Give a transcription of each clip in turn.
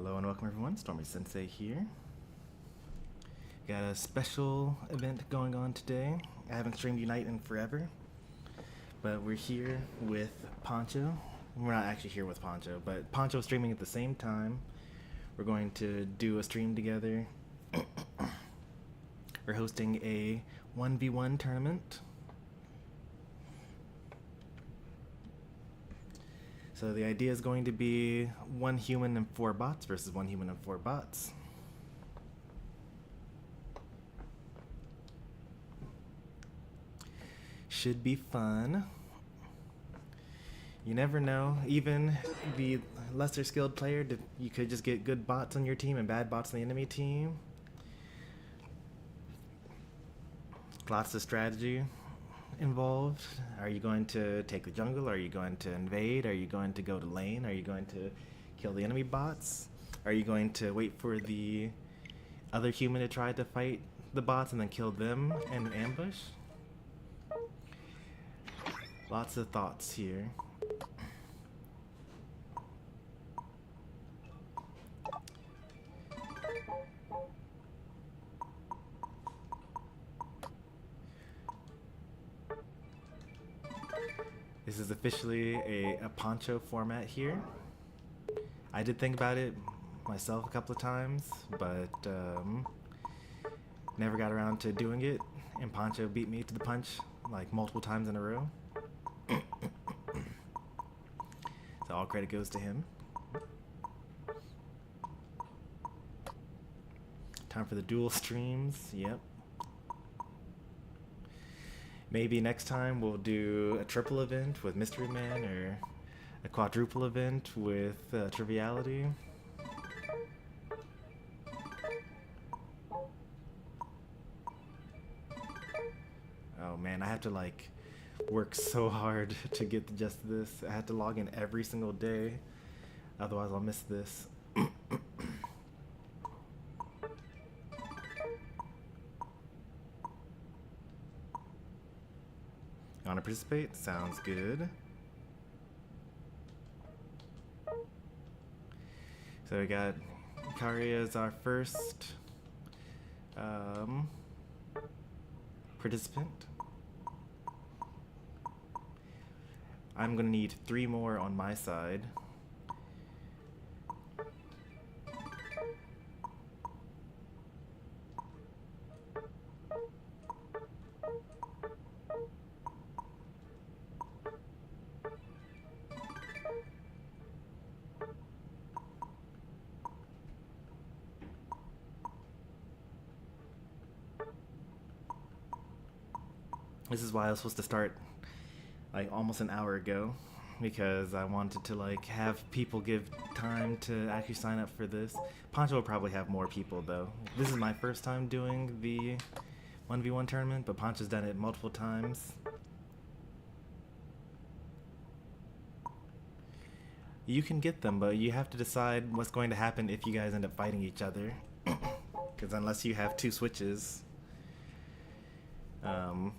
Hello and welcome everyone, Stormy Sensei here. Got a special event going on today. I haven't streamed Unite in forever, but we're here with Poncho. We're not actually here with Poncho, but Poncho's streaming at the same time. We're going to do a stream together. We're hosting a 1v1 tournament. So the idea is going to be 1 human and 4 bots versus 1 human and 4 bots. Should be fun. You never know, even the lesser skilled player, you could just get good bots on your team and bad bots on the enemy team. Lots of strategy involved. Are you going to take the jungle? Are you going to invade? Are you going to go to lane? Are you going to kill the enemy bots? Are you going to wait for the other human to try to fight the bots and then kill them in an ambush? Lots of thoughts here. This is officially a Poncho format here. I did think about it myself a couple of times, but never got around to doing it, and Poncho beat me to the punch like multiple times in a row. So all credit goes to him. Time for the dual streams, yep. Maybe next time we'll do a triple event with Mystery Man or a quadruple event with Triviality. Oh man, I have to like work so hard to get just this. I have to log in every single day, otherwise I'll miss this. Want to participate? Sounds good. So we got Ikaria as our first participant. I'm gonna need 3 more on my side. This is why I was supposed to start like almost an hour ago, because I wanted to like have people give time to actually sign up for this. Poncho will probably have more people though. This is my first time doing the 1v1 tournament, but Poncho's done it multiple times. You can get them, but you have to decide what's going to happen if you guys end up fighting each other. Because unless you have 2 switches,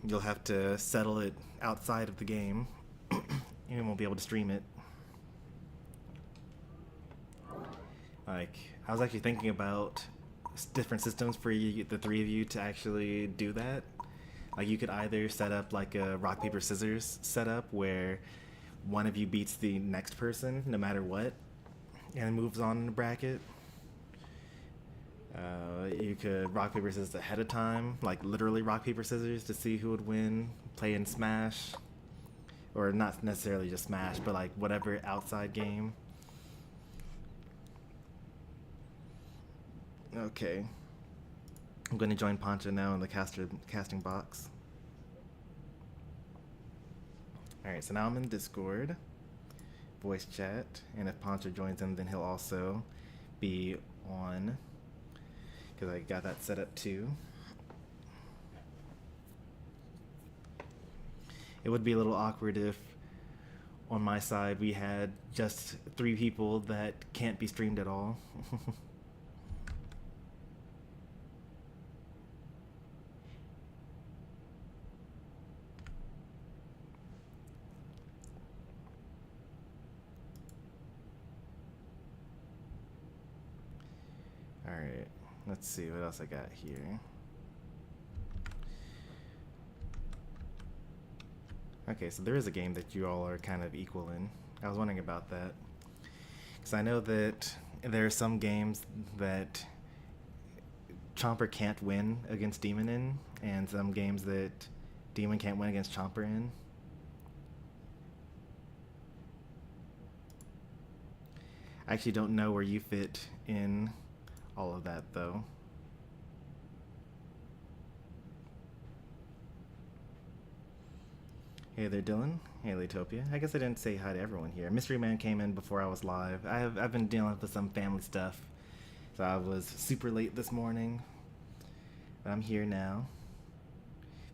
you'll have to settle it outside of the game. You won't be able to stream it. Like, I was actually thinking about different systems for you, the 3 of you to actually do that. Like, you could either set up like a rock paper scissors setup where one of you beats the next person no matter what and moves on in the bracket. You could rock paper scissors ahead of time, like literally rock paper scissors to see who would win, play in Smash, or not necessarily just Smash, but like whatever outside game. Okay, I'm going to join Poncho now in the casting box. Alright, so now I'm in Discord, voice chat, and if Poncho joins in, then he'll also be on, because I got that set up too. It would be a little awkward if on my side we had just 3 people that can't be streamed at all. Alright, let's see what else I got here. Okay, so there is a game that you all are kind of equal in. I was wondering about that. Because I know that there are some games that Chomper can't win against Demon in, and some games that Demon can't win against Chomper in. I actually don't know where you fit in all of that, though. Hey there, Dylan. Hey, Latopia. I guess I didn't say hi to everyone here. Mystery Man came in before I was live. I've been dealing with some family stuff, so I was super late this morning. But I'm here now.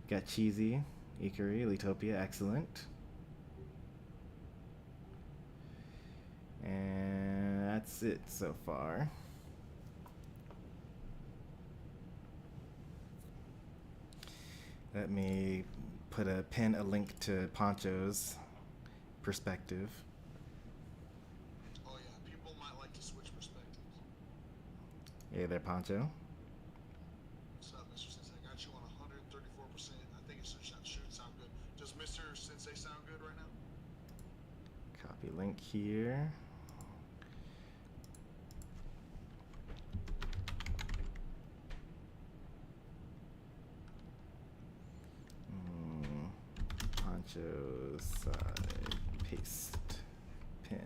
Got Cheesy, Ikari, Latopia, excellent. And that's it so far. Let me put a link to Poncho's perspective. Oh yeah, people might like to switch perspectives. Hey there, Poncho. What's up, Mr. Sensei? I got you on 134%. I think it should sound good. Does Mr. Sensei sound good right now? Copy link here. Poncho's side, paste, pin.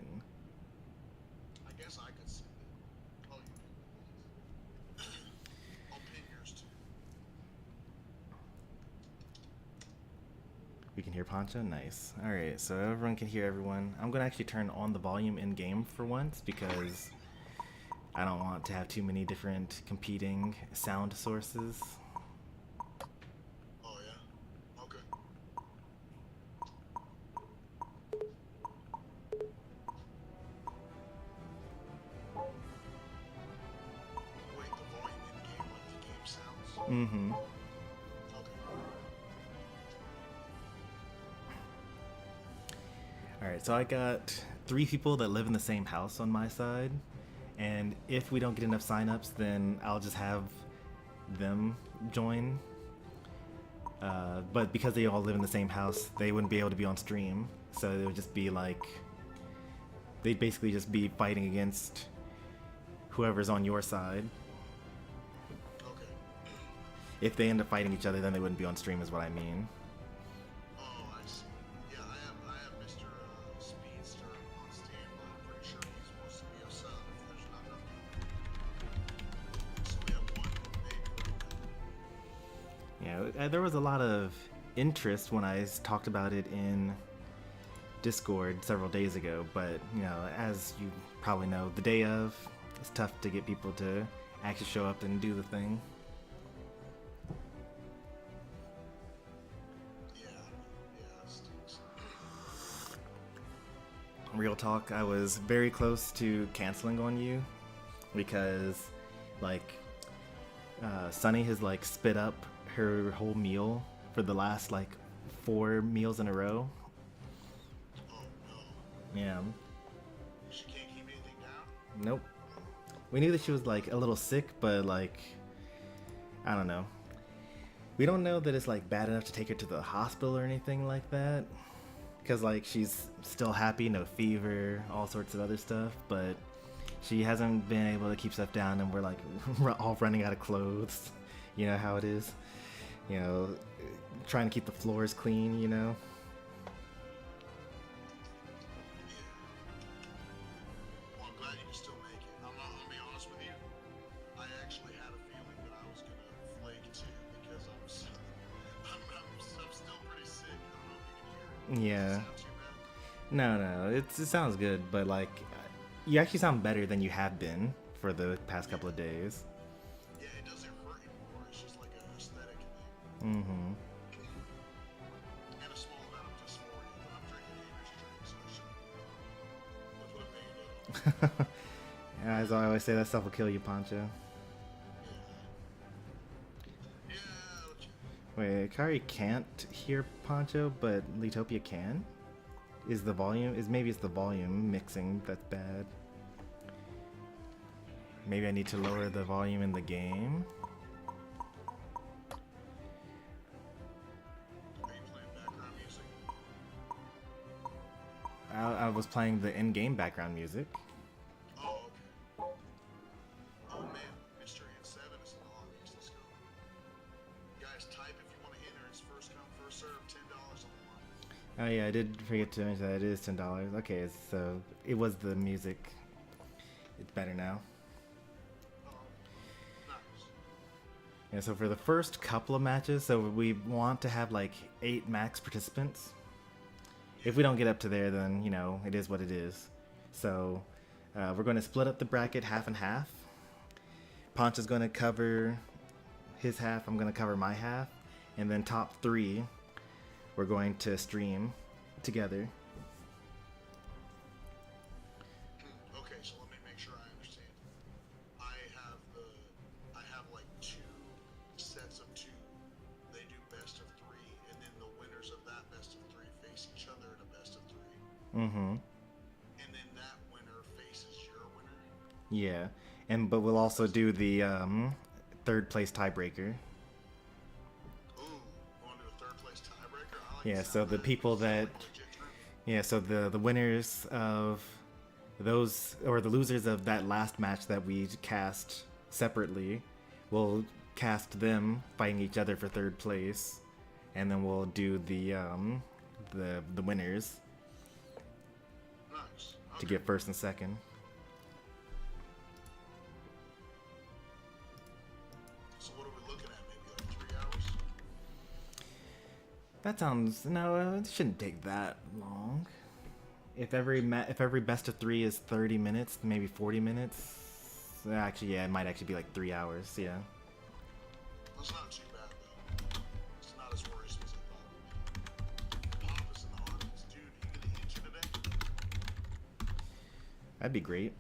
I guess I could send it. Oh, you can. I'll pin yours too. We can hear Poncho? Nice. Alright, so everyone can hear everyone. I'm going to actually turn on the volume in-game for once because I don't want to have too many different competing sound sources. Oh yeah? Okay. Wait, the volume in-game like the game sounds? Mm-hmm. Alright, so I got 3 people that live in the same house on my side, and if we don't get enough signups, then I'll just have them join. But because they all live in the same house, they wouldn't be able to be on stream, so it would just be like, they'd basically just be fighting against whoever's on your side. Okay. If they end up fighting each other, then they wouldn't be on stream is what I mean. Oh, I see. Yeah, I have Mr. Speedster on standby. I'm pretty sure he's supposed to be a sub if there's not enough. So we have one maybe. Yeah, there was a lot of interest when I talked about it in Discord several days ago, but, you know, as you probably know, the day of, it's tough to get people to actually show up and do the thing. Yeah, it stinks. Real talk, I was very close to canceling on you because, like, Sunny has, like, spit up her whole meal for the last, like, 4 meals in a row. Oh no. Yeah. She can't keep anything down? Nope. We knew that she was, like, a little sick, but, like, I don't know. We don't know that it's, like, bad enough to take her to the hospital or anything like that. Because, like, she's still happy, no fever, all sorts of other stuff, but she hasn't been able to keep stuff down, and we're, like, all running out of clothes. You know how it is? You know, trying to keep the floors clean, you know? Well, I'm glad you can still make it. I'm gonna be honest with you. I actually had a feeling that I was gonna flake too because I'm still pretty sick. I don't know if you can hear it. Yeah. Does it sound too bad? No, it sounds good, but, like, you actually sound better than you have been for the past couple of days. Yeah, it doesn't hurt anymore. It's just like an aesthetic thing. Mm-hmm. And a small amount of dysphoria, but I'm drinking Amy's drink, so I should put a Band-Aid on. Yeah, as I always say, that stuff will kill you, Poncho. Yeah, but Wait, Kari can't hear Poncho, but Litopia can? Maybe it's the volume mixing that's bad. Maybe I need to lower the volume in the game. Are you playing background music? I was playing the in-game background music. Oh, okay. Oh man, Mr. N7 is in the audience. Let's go. Guys, type if you want to enter. It's first come, first serve. $10 on the line. Oh yeah, I did forget to mention that it is $10. Okay, so it was the music. It's better now. Oh, nice. Yeah, so for the first couple of matches, so we want to have like 8 max participants. If we don't get up to there, then, you know, it is what it is. So we're going to split up the bracket half and half. Ponch is going to cover his half, I'm going to cover my half. And then top 3, we're going to stream together. Okay, so let me make sure I understand. I have like 2 sets of 2. They do best of 3, and then the winners of that best of 3 face each other in a best of 3. Mm-hmm. And then that winner faces your winner. Yeah, but we'll also do the 3rd place tiebreaker. Ooh, going to a 3rd place tiebreaker. I like Yeah, the so sound the of that. people Sounds that, like legit tournament. yeah, so the winners of those, or the losers of that last match that we cast separately, will cast them fighting each other for 3rd place, and then we'll do the winners Nice. to Okay. get 1st and 2nd. So what are we looking at? Maybe like 3 hours? That sounds, no, it shouldn't take that long. If every best of 3 is 30 minutes, maybe 40 minutes. Actually, yeah, it might actually be like 3 hours. Yeah. That's not too bad though. It's not as worrisome as I thought it would be. Pop is in the audience. Dude, you gonna enter today? That'd be great.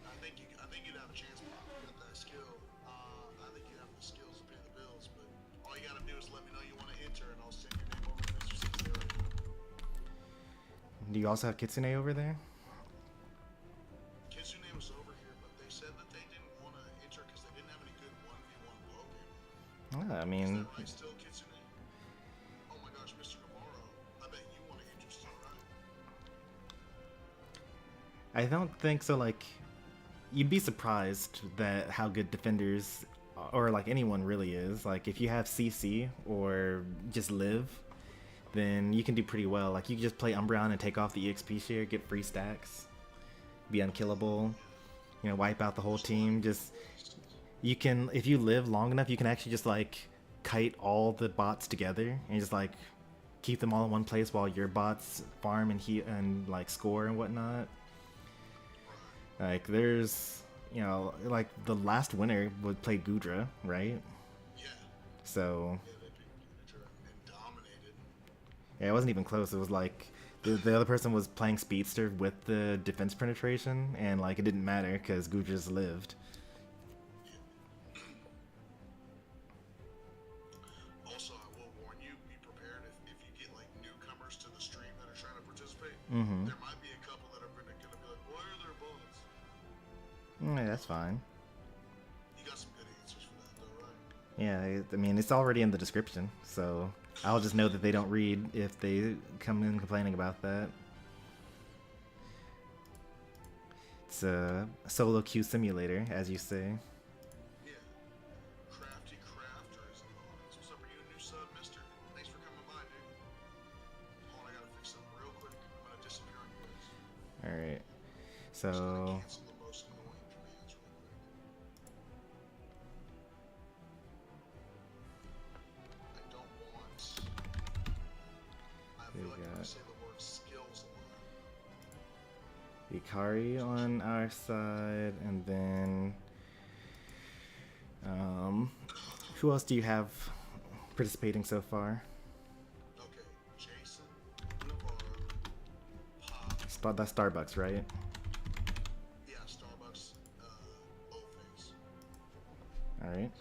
I think you'd have a chance, Pop. You got that skill. I think you have the skills to pay the bills, but all you gotta do is let me know you want to enter, and I'll send your name over to Mr. Sensei right now. Do you also have Kitsune over there? Kitsune was over here, but they said that they didn't want to enter because they didn't have any good 1v1 Pokemon. I Is mean, that right still, Kitsune? Oh my gosh, Mr. Navarro. I bet you want to enter still, right? I don't think so. Like, you'd be surprised that how good defenders, or like anyone really is. Like, if you have CC or just live, then you can do pretty well. Like, you can just play Umbreon and take off the EXP share, get free stacks, be unkillable, you know, wipe out the whole team. Just, you can, if you live long enough, you can actually just like kite all the bots together and just like keep them all in one place while your bots farm and heat and like score and whatnot. Like, there's, you know, like the last winner would play Gudra, right? Yeah. So Yeah, they picked Gudra and dominated. yeah, it wasn't even close. It was like the other person was playing Speedster with the defense penetration, and like it didn't matter because Gudra's lived. Also, I will warn you, be prepared if you get like newcomers to the stream that are trying to participate. Mm-hmm. There might be a couple that are going to be like, why are there bots? Yeah, that's fine. You got some good answers for that though, right? Yeah, I mean, it's already in the description, so I'll just know that they don't read if they come in complaining about that. It's a solo queue simulator, as you say. Yeah. Crafty Crafter is in the audience. What's up? Are you a new sub, mister? Thanks for coming by, dude. Hold on, I gotta fix something real quick. I'm gonna disappear on you guys. Alright, Just gotta so cancel the most annoying commands real quick. I don't want... I feel like I'm gonna say the word skills a lot. Ikari on our side, and then who else do you have participating so far? Okay, Jason, Navarro, Pop, That's Starbucks, right? yeah, Starbucks, O-Face, Alright.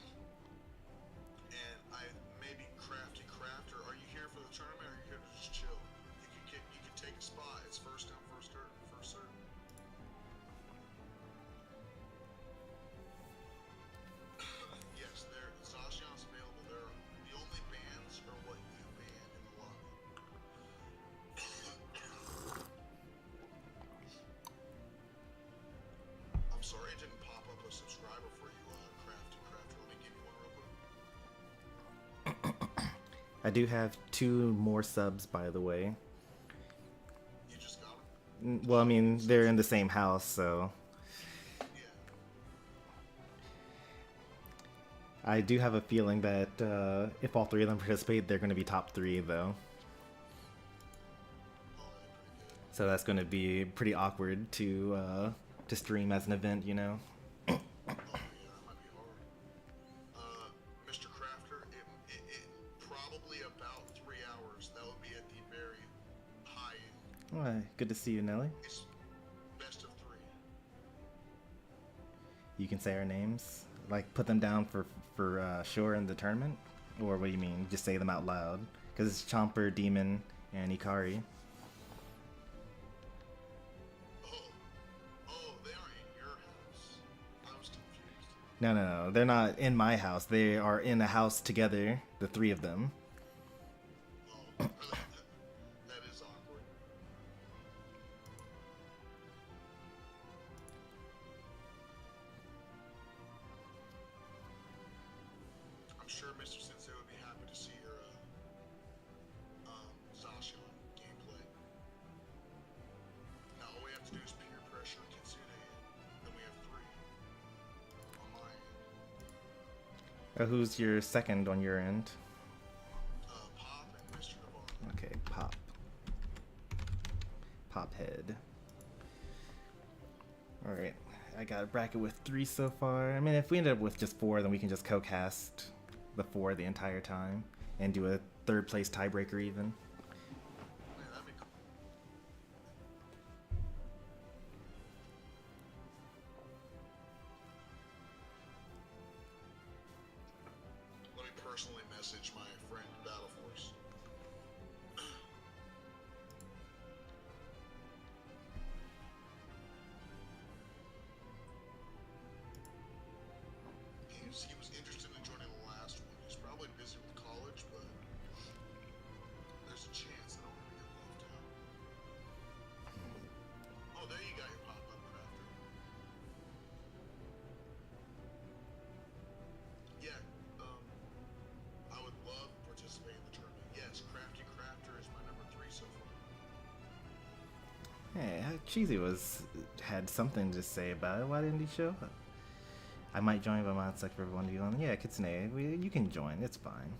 and maybe Crafty Crafter. Are you here for the tournament, or are you here to just chill? You can take a spot. It's first come, first serve. sorry it didn't pop up a subscriber for you, Crafty Crafter. Let me give you one real quick. I do have 2 more subs, by the way. You just got them? Well, I mean, they're in the same house, so... Yeah. I do have a feeling that if all 3 of them participate, they're going to be top 3, though. Oh, they're pretty good. So that's going to be pretty awkward to stream as an event, you know? Oh, yeah, that might be hard. Mr. Crafter, it probably about 3 hours. That would be at the very high end. Alright, good to see you, Nelly. It's best of 3. You can say our names? Like, put them down for sure in the tournament? Or what do you mean? Just say them out loud? Because it's Chomper, Demon, and Ikari. Oh, they are in your house. I was confused. No. They're not in my house. They are in a house together, the 3 of them. Oh, that is awkward. I'm sure Mr. Sensei would be happy to see your Zacian gameplay. Now all we have to do is peer pressure Kitsune, and then we have 3 on my end. Who's your second on your end? Pop and Mr. Navarro. Okay, Pop. Pophead. Alright, I got a bracket with 3 so far. I mean, if we end up with just 4, then we can just co-cast the 4 the entire time and do a 3rd place tiebreaker even. Man, that'd be cool. Let me personally message my friend Battle Force. He was interested in joining the last one. He's probably busy with college, but there's a chance I don't want to get left out. Oh, there you got your pop-up crafter. Yeah, I would love to participate in the tournament. Yes, Crafty Crafter is my number 3 so far. Hey, Cheesy had something to say about it. Why didn't he show up? I might join, but I'm not stuck for everyone to be on. Yeah, Kitsune, you can join. It's fine.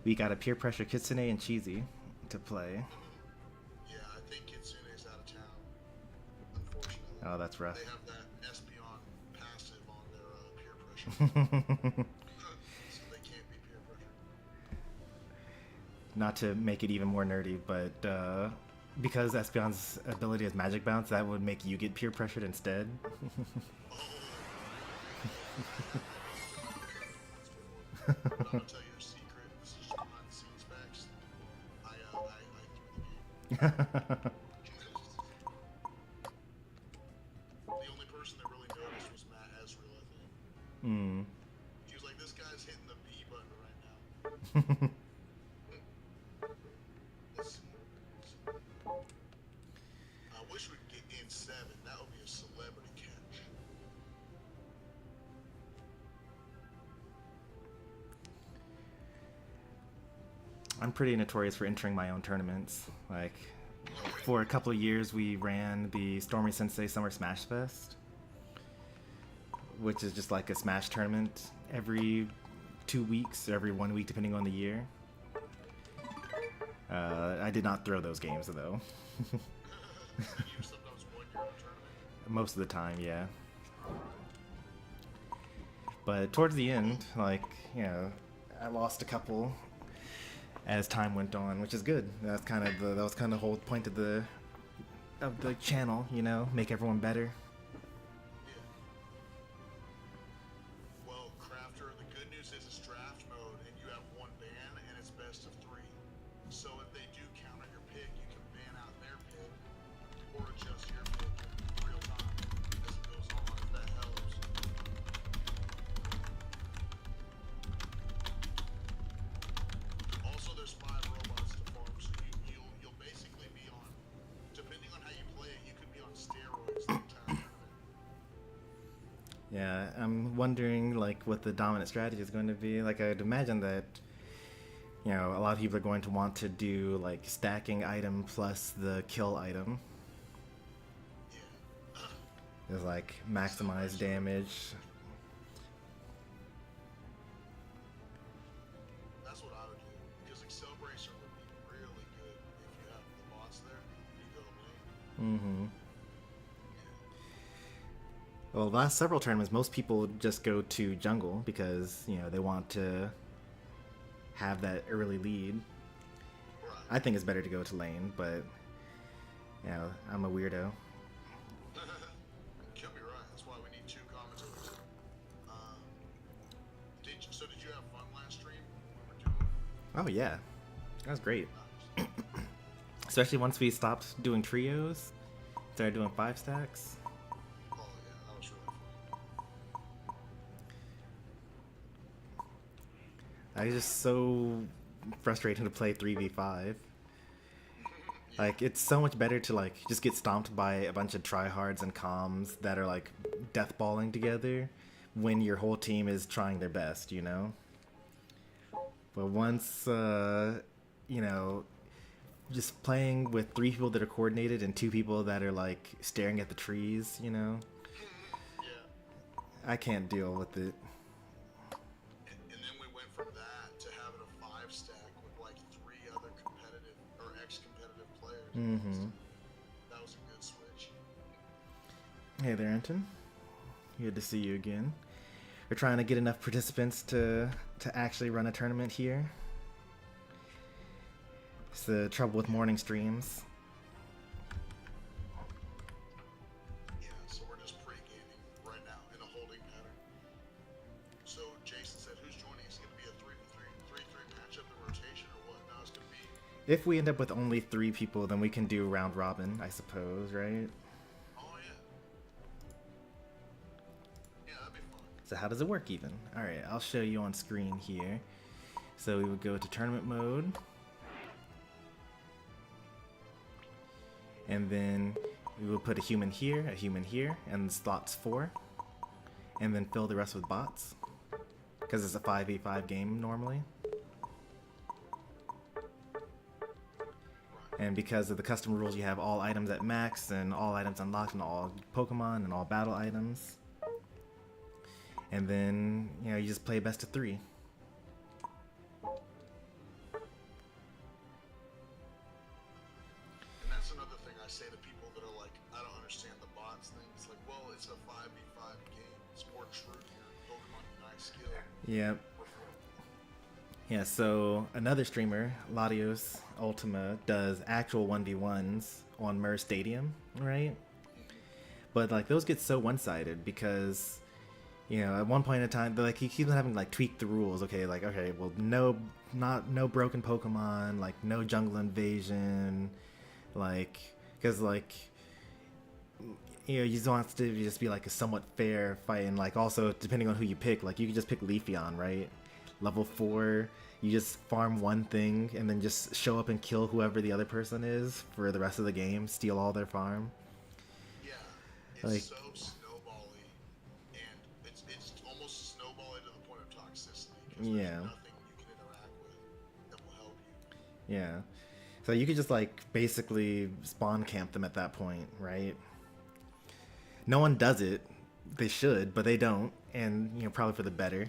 We got a peer pressure Kitsune and Cheesy to play. Yeah, I think Kitsune's out of town, unfortunately. Oh, that's rough. They have that Espeon passive on their peer pressure. So they can't be peer pressure. Not to make it even more nerdy, but because Espeon's ability is Magic Bounce, that would make you get peer pressured instead. I'm gonna tell you a secret. This is just behind the scenes facts. I threw the game. The only person that really noticed was Matt Ezreal, I think. He was like, this guy's hitting the B button right now. Let's see. I wish we could get in 7. That would be a celebrity catch. I'm pretty notorious for entering my own tournaments. Like, for a couple of years, we ran the Stormy Sensei Summer Smash Fest, which is just like a Smash tournament every 2 weeks, or every 1 week, depending on the year. I did not throw those games, though. You sometimes won your own tournament. Most of the time, yeah. But towards the end, like, you know, I lost a couple as time went on, which is good. That's kind of that was kind of the whole point of the channel, you know, make everyone better. Yeah. Well, Crafter, the good news is it's draft mode, and you have 1 ban, and it's best of 3. So if they do counter your pick, you can ban out their pick, or adjust your pick in real time as it goes on, if that helps. Also, there's 5 robots to farm, so you'll basically be on, depending on how you play it, you could be on steroids the Yeah, I'm wondering like what the dominant strategy is going to be. Like I'd imagine that a lot of people are going to want to do like stacking item plus the kill item. Yeah. Is like maximize damage. That's what I would do, because Accel Bracer would be really good if you have the bots there. You go lane. Mm-hmm. Well, the last several tournaments, most people just go to jungle because they want to have that early lead. Right. I think it's better to go to lane, but I'm a weirdo. Could be right. That's why we need 2 commentators. Did you have fun last stream when we were doing it? Oh yeah, that was great. Nice. Especially once we stopped doing trios, started doing 5 stacks. Oh yeah, that was really fun. I was just so frustrated to play 3v5. Like, it's so much better to, like, just get stomped by a bunch of tryhards and comms that are, like, deathballing together when your whole team is trying their best, But once, just playing with 3 people that are coordinated and 2 people that are, like, staring at the trees, Yeah. I can't deal with it. And then we went from that to having a 5 stack with like 3 other competitive or ex-competitive players. Mm-hmm. That was a good switch. Hey there, Anton. Good to see you again. We're trying to get enough participants to actually run a tournament here. It's the trouble with morning streams. Yeah, so we're just pre-gaming right now in a holding pattern. So Jason said, who's joining? Is it going to be a 3-3 matchup in rotation or what? No, it's going to be... If we end up with only 3 people, then we can do round robin, I suppose, right? Oh, yeah. Yeah, that'd be fun. So how does it work even? Alright, I'll show you on screen here. So we would go to tournament mode. And then we will put a human here, and slots 4. And then fill the rest with bots. Because it's a 5v5 game normally. And because of the custom rules, you have all items at max, and all items unlocked, and all Pokemon, and all battle items. And then, you just play best of 3. And that's another thing I say to people that are like, I don't understand the bots thing. It's like, well, it's a 5v5 game. It's more true to your Pokemon Unite skill. Yep. Yeah, so another streamer, Latios Ultima, does actual 1v1s on Mer Stadium, right? But like those get so one-sided because, at one point in time, like he keeps having like tweak the rules. Okay, well, no broken Pokemon, like no jungle invasion, like because you just want it to just be like a somewhat fair fight, and like also depending on who you pick, like you can just pick Leafeon, right? Level 4, you just farm one thing and then just show up and kill whoever the other person is for the rest of the game, steal all their farm. Yeah, it's Like, so snowbally, and it's almost snowbally to the point of toxicity, because Yeah. there's nothing you can interact with that will help you. Yeah. So you could just like basically spawn camp them at that point, right? No one does it. They should, but they don't, and probably for the better.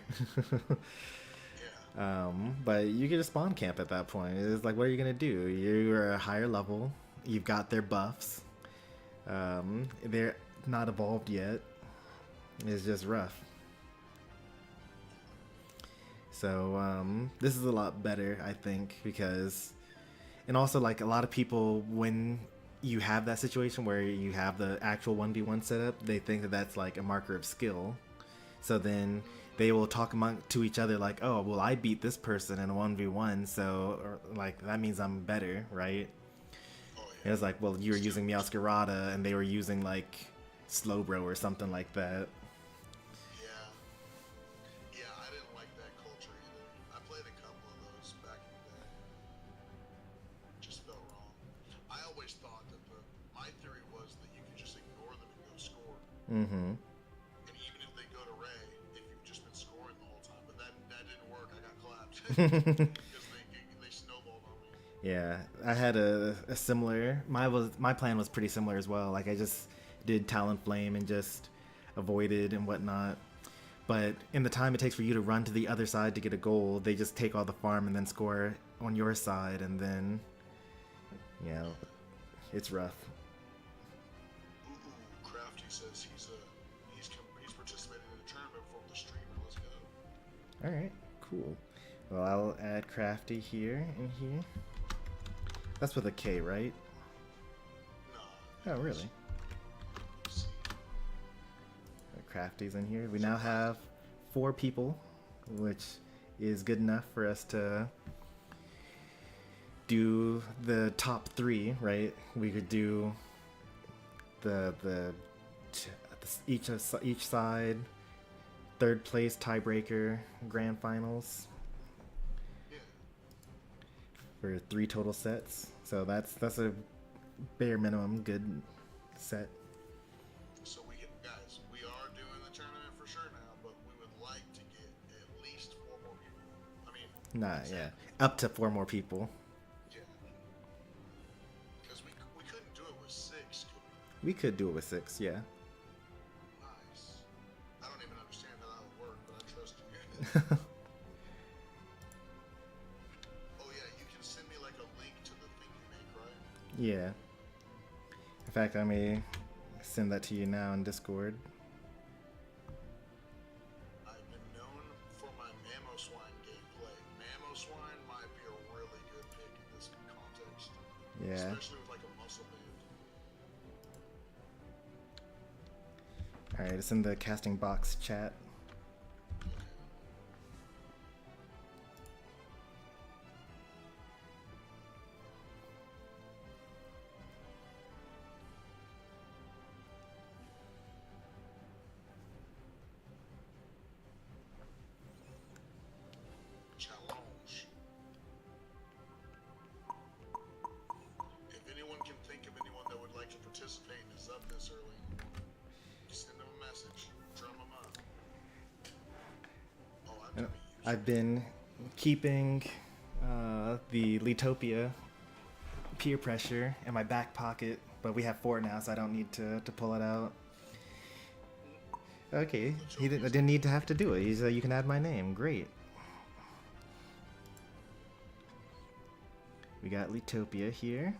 Yeah. But you can just spawn camp at that point. It's like, what are you gonna do? You're a higher level. You've got their buffs. They're not evolved yet. It's just rough. So this is a lot better, I think, because, and also like a lot of people, when you have that situation where you have the actual 1v1 setup, they think that that's like a marker of skill. So then they will talk to each other like, oh, well, I beat this person in a 1v1, so or, like that means I'm better, right? Oh, yeah. It's like, well, you were using Meowscarada and they were using like Slowbro or something like that. Yeah. Yeah, I didn't like that culture either. I played a couple of those back in the day. Just felt wrong. I always thought that my theory was that you could just ignore them and go score. Mm-hmm. And even if they go because they snowballed on me. Yeah, I had a similar. My plan was pretty similar as well. Like I just did Talonflame and just avoided and whatnot. But in the time it takes for you to run to the other side to get a goal, they just take all the farm and then score on your side, and then it's rough. Ooh, Crafty says he's participating in a tournament from the streamer. Let's go. All right, cool. Well, I'll add Crafty here and here. That's with a K, right? No. Oh, really? Let's see. Crafty's in here. We now have 4 people, which is good enough for us to do the top 3, right? We could do each side, 3rd place tiebreaker, grand finals. Yeah. For 3 total sets. So that's a bare minimum good set. So guys, we are doing the tournament for sure now, but we would like to get at least 4 more people. I mean, Yeah, up to 4 more people. Yeah. Because we couldn't do it with 6, could we? We could do it with 6, yeah. Nice. I don't even understand how that would work, but I trust you. Oh yeah, you can send me like a link to the thing you make, right? Yeah. In fact, I may send that to you now in Discord. I've been known for my Mamoswine gameplay. Mamoswine might be a really good pick in this context. Yeah. Especially with like a muscle band. Alright, it's in the casting box chat. Challenge. If anyone can think of anyone that would like to participate and is up this early, send them a message, drum them up. Oh, I'm gonna be using I've been keeping the Litopia peer pressure in my back pocket, but we have 4 now, so I don't need to pull it out. Okay, I didn't need to have to do it. He's you can add my name. Great. We got Litopia here.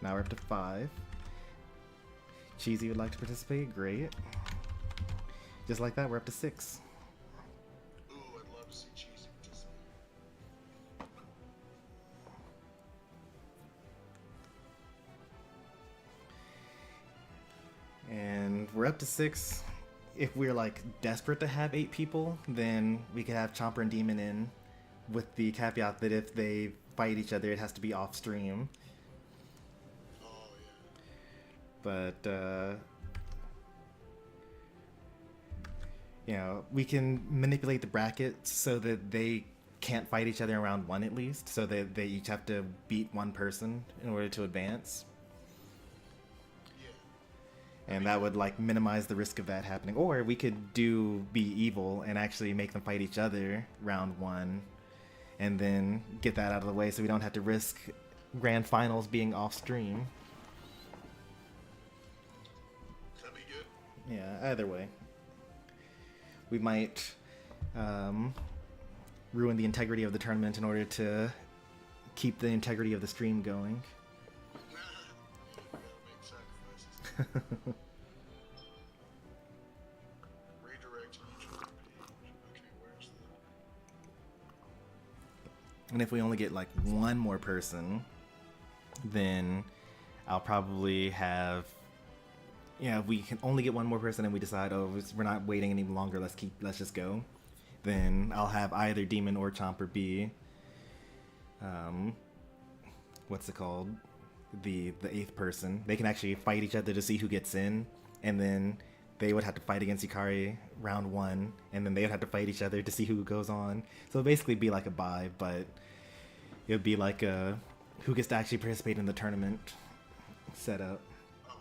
Now we're up to 5. Cheesy would like to participate. Great. Just like that, we're up to 6. Ooh, I'd love to see Cheesy participate. And we're up to 6. If we're like desperate to have 8 people, then we could have Chomper and Demon in, with the caveat that if they fight each other, it has to be off stream. Oh yeah. But we can manipulate the brackets so that they can't fight each other in round 1 at least, so that they each have to beat one person in order to advance. And that would like minimize the risk of that happening. Or we could be evil and actually make them fight each other round 1, and then get that out of the way so we don't have to risk grand finals being off stream. That'd be good. Yeah, either way. We might ruin the integrity of the tournament in order to keep the integrity of the stream going. We gotta make sacrifices. Redirect each page. Okay, where's the... And if we only get like 1 more person, then I'll probably have... if we can only get 1 more person and we decide, we're not waiting any longer, let's just go, then I'll have either Demon or Chomper be, what's it called? The 8th person. They can actually fight each other to see who gets in, and then they would have to fight against Ikari round 1, and then they would have to fight each other to see who goes on. So it'd basically be like a bye, but it would be like who gets to actually participate in the tournament setup. Oh,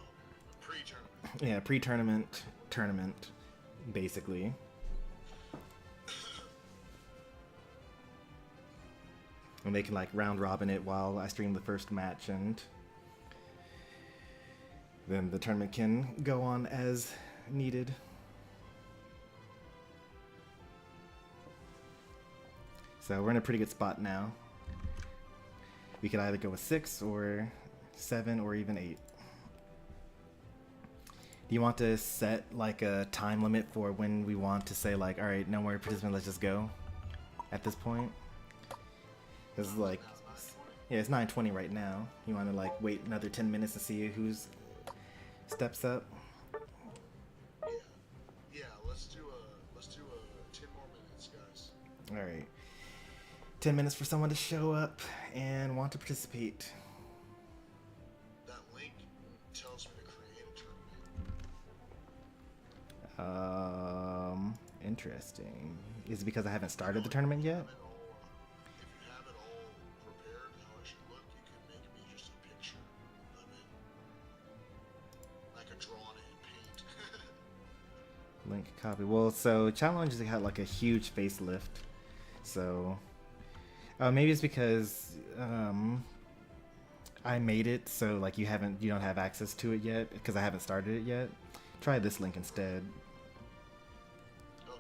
pre-tournament. Yeah, pre-tournament, tournament, basically. And they can like round robin it while I stream the first match, and then the tournament can go on as needed. So we're in a pretty good spot now. We could either go with 6 or 7 or even 8. Do you want to set like a time limit for when we want to say like, all right, no more participants, let's just go at this point? This is like, yeah, it's 9:20 right now. You want to like wait another 10 minutes to see who's steps up? Yeah, let's do 10 more minutes, guys. All right. 10 minutes for someone to show up and want to participate. That link tells me to create a tournament. Interesting. Is it because I haven't started the tournament yet? If you have it all prepared, how it should look, you can make me just a picture of it. Like a drawing it in paint. Link copy. Well, so Challenge had like a huge facelift. So maybe it's because I made it so like you don't have access to it yet because I haven't started it yet. Try this link instead. Okay.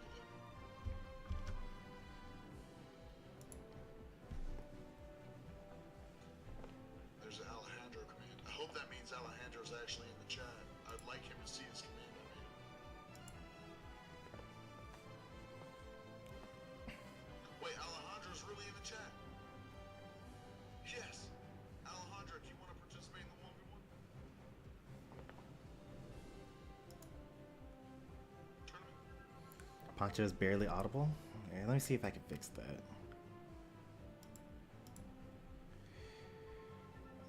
There's an Alejandro command. I hope that means Alejandro's actually in the chat. I'd like him to see his command I made. Wait, Alejandro's really in the chat? Yes! Alejandro, do you want to participate in the 1v1? Tournament? Poncho is barely audible. Okay, let me see if I can fix that.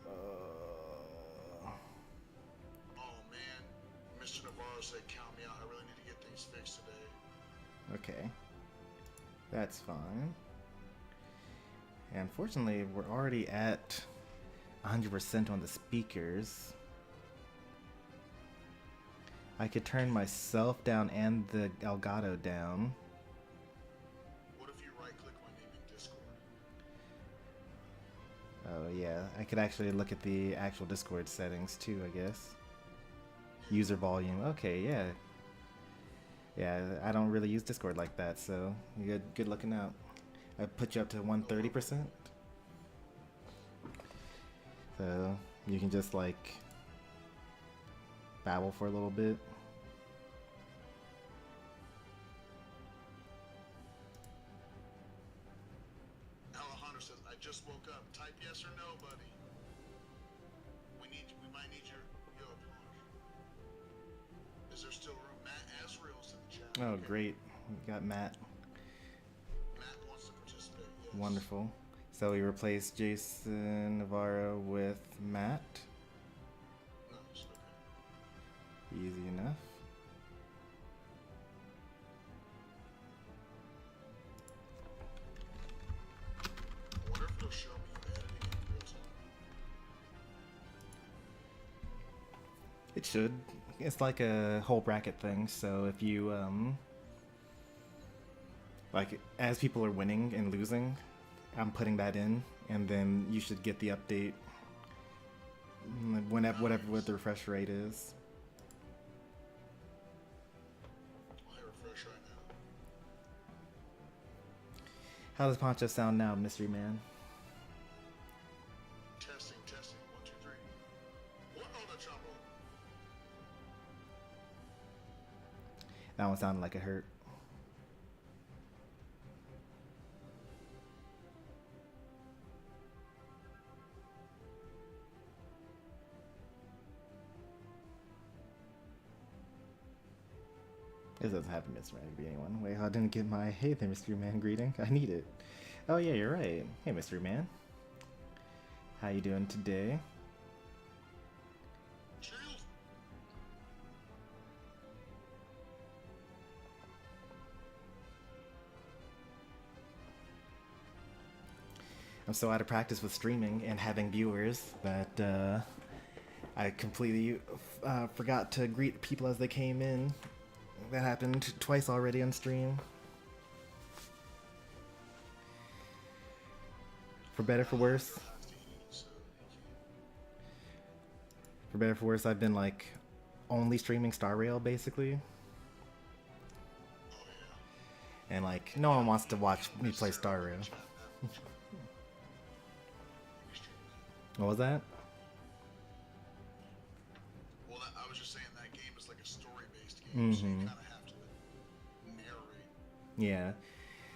Oh man, Mr. Navarro said count me out. I really need to get things fixed today. Okay. That's fine. And unfortunately, we're already at 100% on the speakers. I could turn myself down and the Elgato down. What if you right click my name in Discord? Oh yeah, I could actually look at the actual Discord settings too, I guess. User volume. Okay, yeah. Yeah, I don't really use Discord like that, so you're good looking out. I put you up to 130%. So you can just like babble for a little bit. Alejandro says, I just woke up. Type yes or no, buddy. We might need your applause. Is there still room? Matt Asriel's in the chat. Oh, Okay. great. We got Matt. Matt wants to participate, yes. Wonderful. So we replaced Jason Navarro with Matt. Nice, okay. Easy enough. I wonder if it'll show me you editing in real time. It should. It's like a whole bracket thing, so if you like as people are winning and losing, I'm putting that in, and then you should get the update whatever what the refresh rate is. I'll hit refresh right now. How does Poncho sound now, Mystery Man? Testing. 1, 2, 3. What? Oh, the trombone. That one sounded like it hurt. This doesn't have a Mystery Man to be anyone. Wait, I didn't get my hey there, Mystery Man greeting. I need it. Oh yeah, you're right. Hey, Mystery Man. How you doing today? Shield. I'm so out of practice with streaming and having viewers that I completely forgot to greet people as they came in. That happened twice already on stream. For better, for worse. For better, for worse, I've been like only streaming Star Rail basically. And like, no one wants to watch me play Star Rail. What was that? Well, I was just saying that game is like a story-based game, so you kind of have to narrate. Yeah.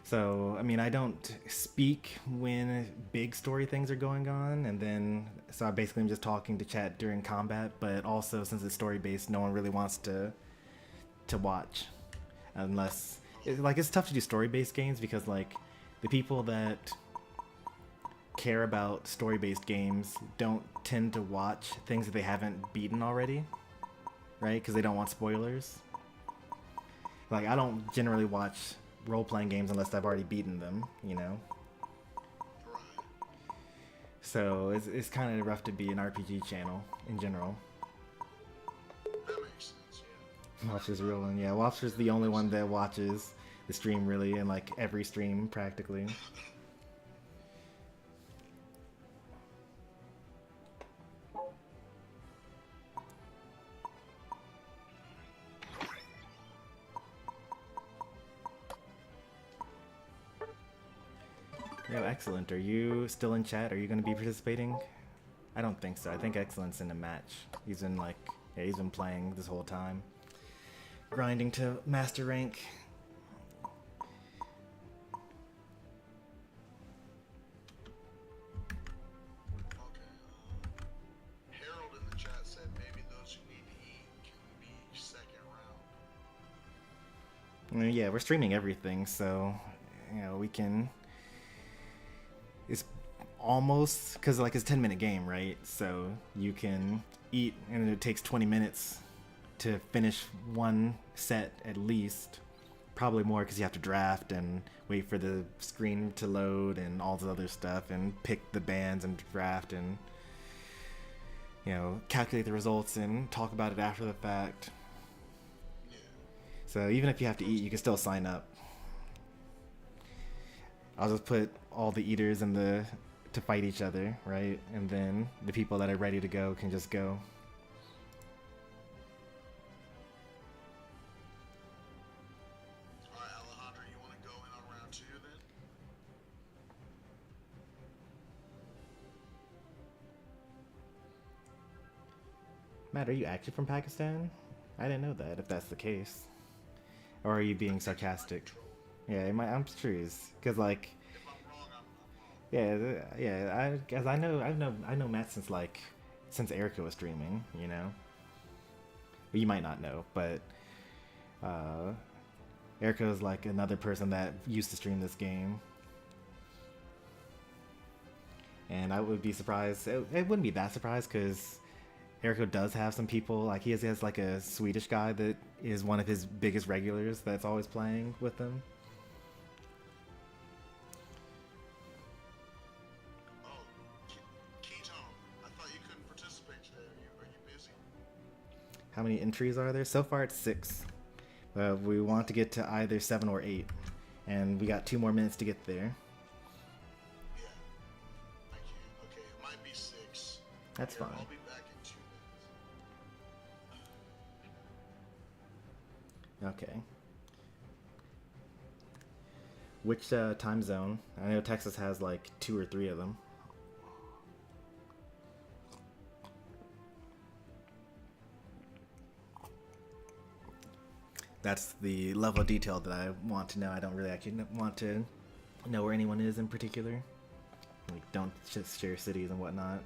So, I mean, I don't speak when big story things are going on, and then, so I basically am just talking to chat during combat, but also, since it's story-based, no one really wants to watch. Unless, it's tough to do story-based games, because, like, the people that care about story-based games don't tend to watch things that they haven't beaten already, right? Because they don't want spoilers. Like, I don't generally watch role-playing games unless I've already beaten them, you know? So it's kind of rough to be an RPG channel in general. That makes sense, yeah. Watcher's real one, yeah. Watcher's the only one that watches the stream really, and like every stream practically. Yo, Excellent, are you still in chat? Are you going to be participating? I don't think so. I think Excellent's in a match. He's in like, yeah, he's been playing this whole time. Grinding to master rank. Okay, Harold in the chat said maybe those who need to eat can be second round. Yeah, we're streaming everything, so, you know, we can... It's almost, because like it's a 10-minute game, right? So you can eat, and it takes 20 minutes to finish one set at least. Probably more, because you have to draft and wait for the screen to load and all the other stuff, and pick the bands and draft and, you know, calculate the results and talk about it after the fact. So even if you have to eat, you can still sign up. I'll just put all the eaters in to fight each other, right? And then the people that are ready to go can just go. Alright, Alejandro, you want to go in on round 2 then? Matt, are you actually from Pakistan? I didn't know that, if that's the case. Or are you being sarcastic? Yeah, I'm curious, because like, If I'm wrong, I'm wrong. yeah, I know Matt since Erica was streaming, you know. Well, you might not know, but Erica is like another person that used to stream this game, and I would be surprised. It wouldn't be that surprised, because Erica does have some people, like he has like a Swedish guy that is one of his biggest regulars that's always playing with him. How many entries are there? So far it's 6. We want to get to either 7 or 8. And we got 2 more minutes to get there. Yeah. I can't. Okay, it might be 6. That's fine. I'll be back in 2 minutes. Okay. Which time zone? I know Texas has like 2 or 3 of them. That's the level of detail that I want to know. I don't really actually want to know where anyone is in particular. Like, don't just share cities and whatnot.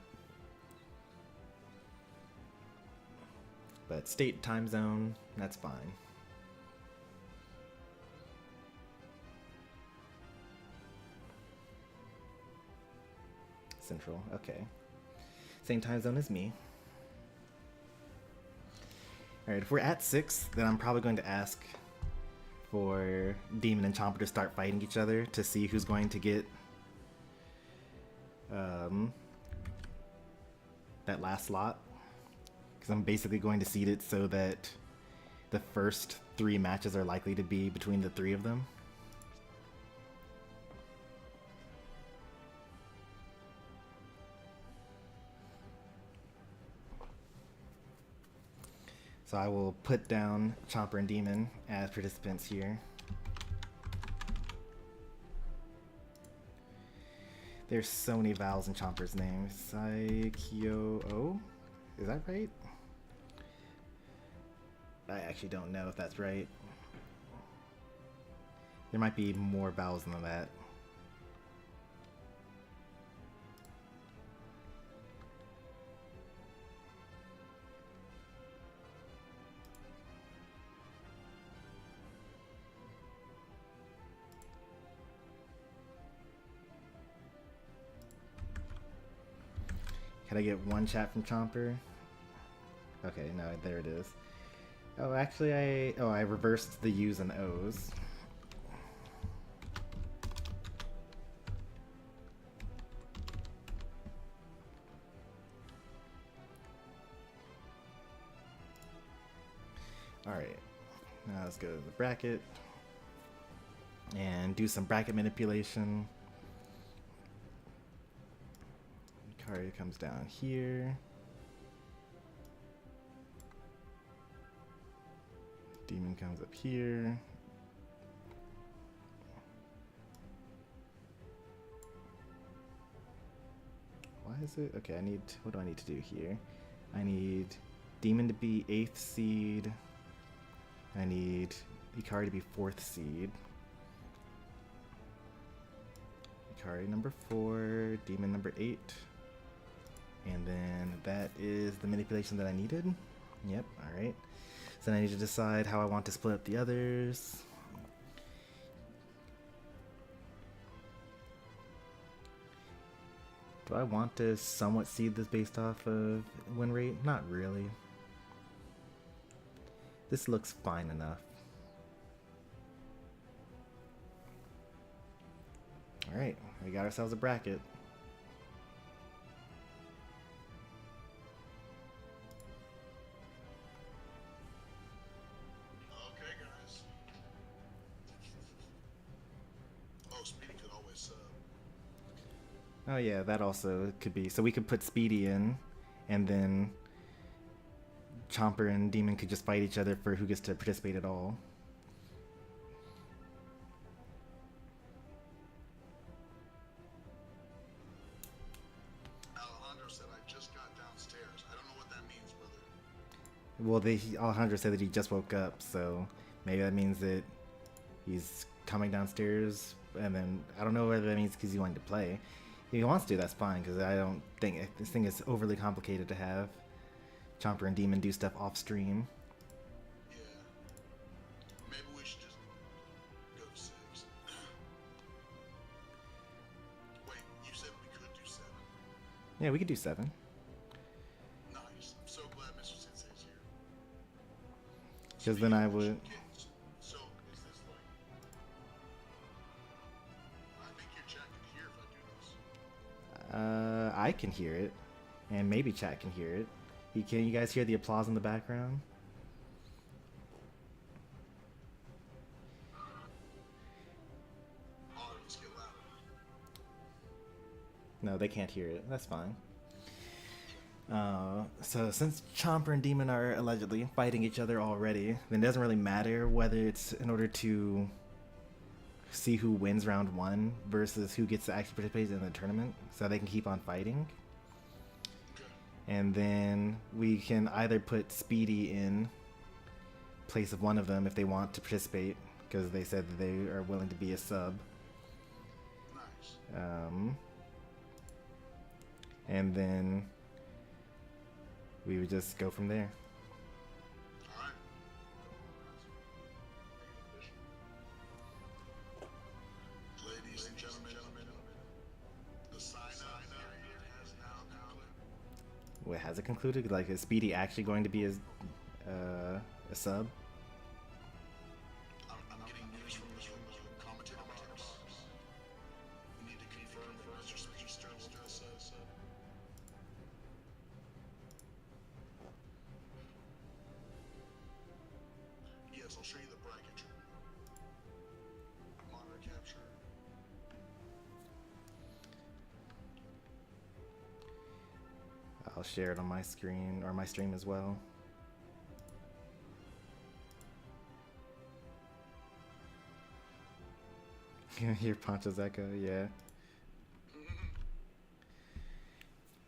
But state time zone, that's fine. Central, okay. Same time zone as me. Alright, if we're at 6, then I'm probably going to ask for Demon and Chomper to start fighting each other to see who's going to get that last slot. Because I'm basically going to seed it so that the first 3 matches are likely to be between the 3 of them. So I will put down Chomper and Demon as participants here. There's so many vowels in Chomper's name. Saikyo-o? Is that right? I actually don't know if that's right. There might be more vowels than that. Can I get one chat from Chomper? Okay, no, there it is. Oh, actually, I reversed the U's and O's. Alright, now let's go to the bracket and do some bracket manipulation. Card comes down here. Demon comes up here. Why is it? Okay, what do I need to do here? I need Demon to be 8th seed. I need Ikari to be 4th seed. Ikari number 4, Demon number 8. And then that is the manipulation that I needed. Yep, alright. So then I need to decide how I want to split up the others. Do I want to somewhat seed this based off of win rate? Not really. This looks fine enough. Alright, we got ourselves a bracket. Oh yeah, that also could be. So we could put Speedy in, and then Chomper and Demon could just fight each other for who gets to participate at all. Alejandro said I just got downstairs. I don't know what that means, brother. Well, Alejandro said that he just woke up, so maybe that means that he's coming downstairs, and then I don't know whether that means because he wanted to play. If he wants to, that's fine, because I don't think this thing is overly complicated to have Chomper and Demon do stuff off stream. Yeah. Maybe we should just go to 6. Wait, you said we could do 7? Yeah, we could do 7. Nice. I'm so glad Mr. Sensei's here. Because then I would... So, is this like... I think your chat can hear if I do this. I can hear it, and maybe chat can hear it. Can you guys hear the applause in the background? Oh, let's get louder. No, they can't hear it. That's fine. So since Chomper and Demon are allegedly fighting each other already, then it doesn't really matter whether it's in order to see who wins round 1 versus who gets to actually participate in the tournament, so they can keep on fighting. And then we can either put Speedy in place of one of them if they want to participate, because they said that they are willing to be a sub. Nice. And then we would just go from there. All right. Ladies and gentlemen, the sign-up period has now concluded. What, has it concluded? Like, is Speedy actually going to be a sub? I'm getting news from the commentator box. We need to confirm for Mr. Speedster will says. guess I'll show you the bracket chart. Monitor capture. I'll share it on my screen or my stream as well. You hear Poncho's echo, yeah.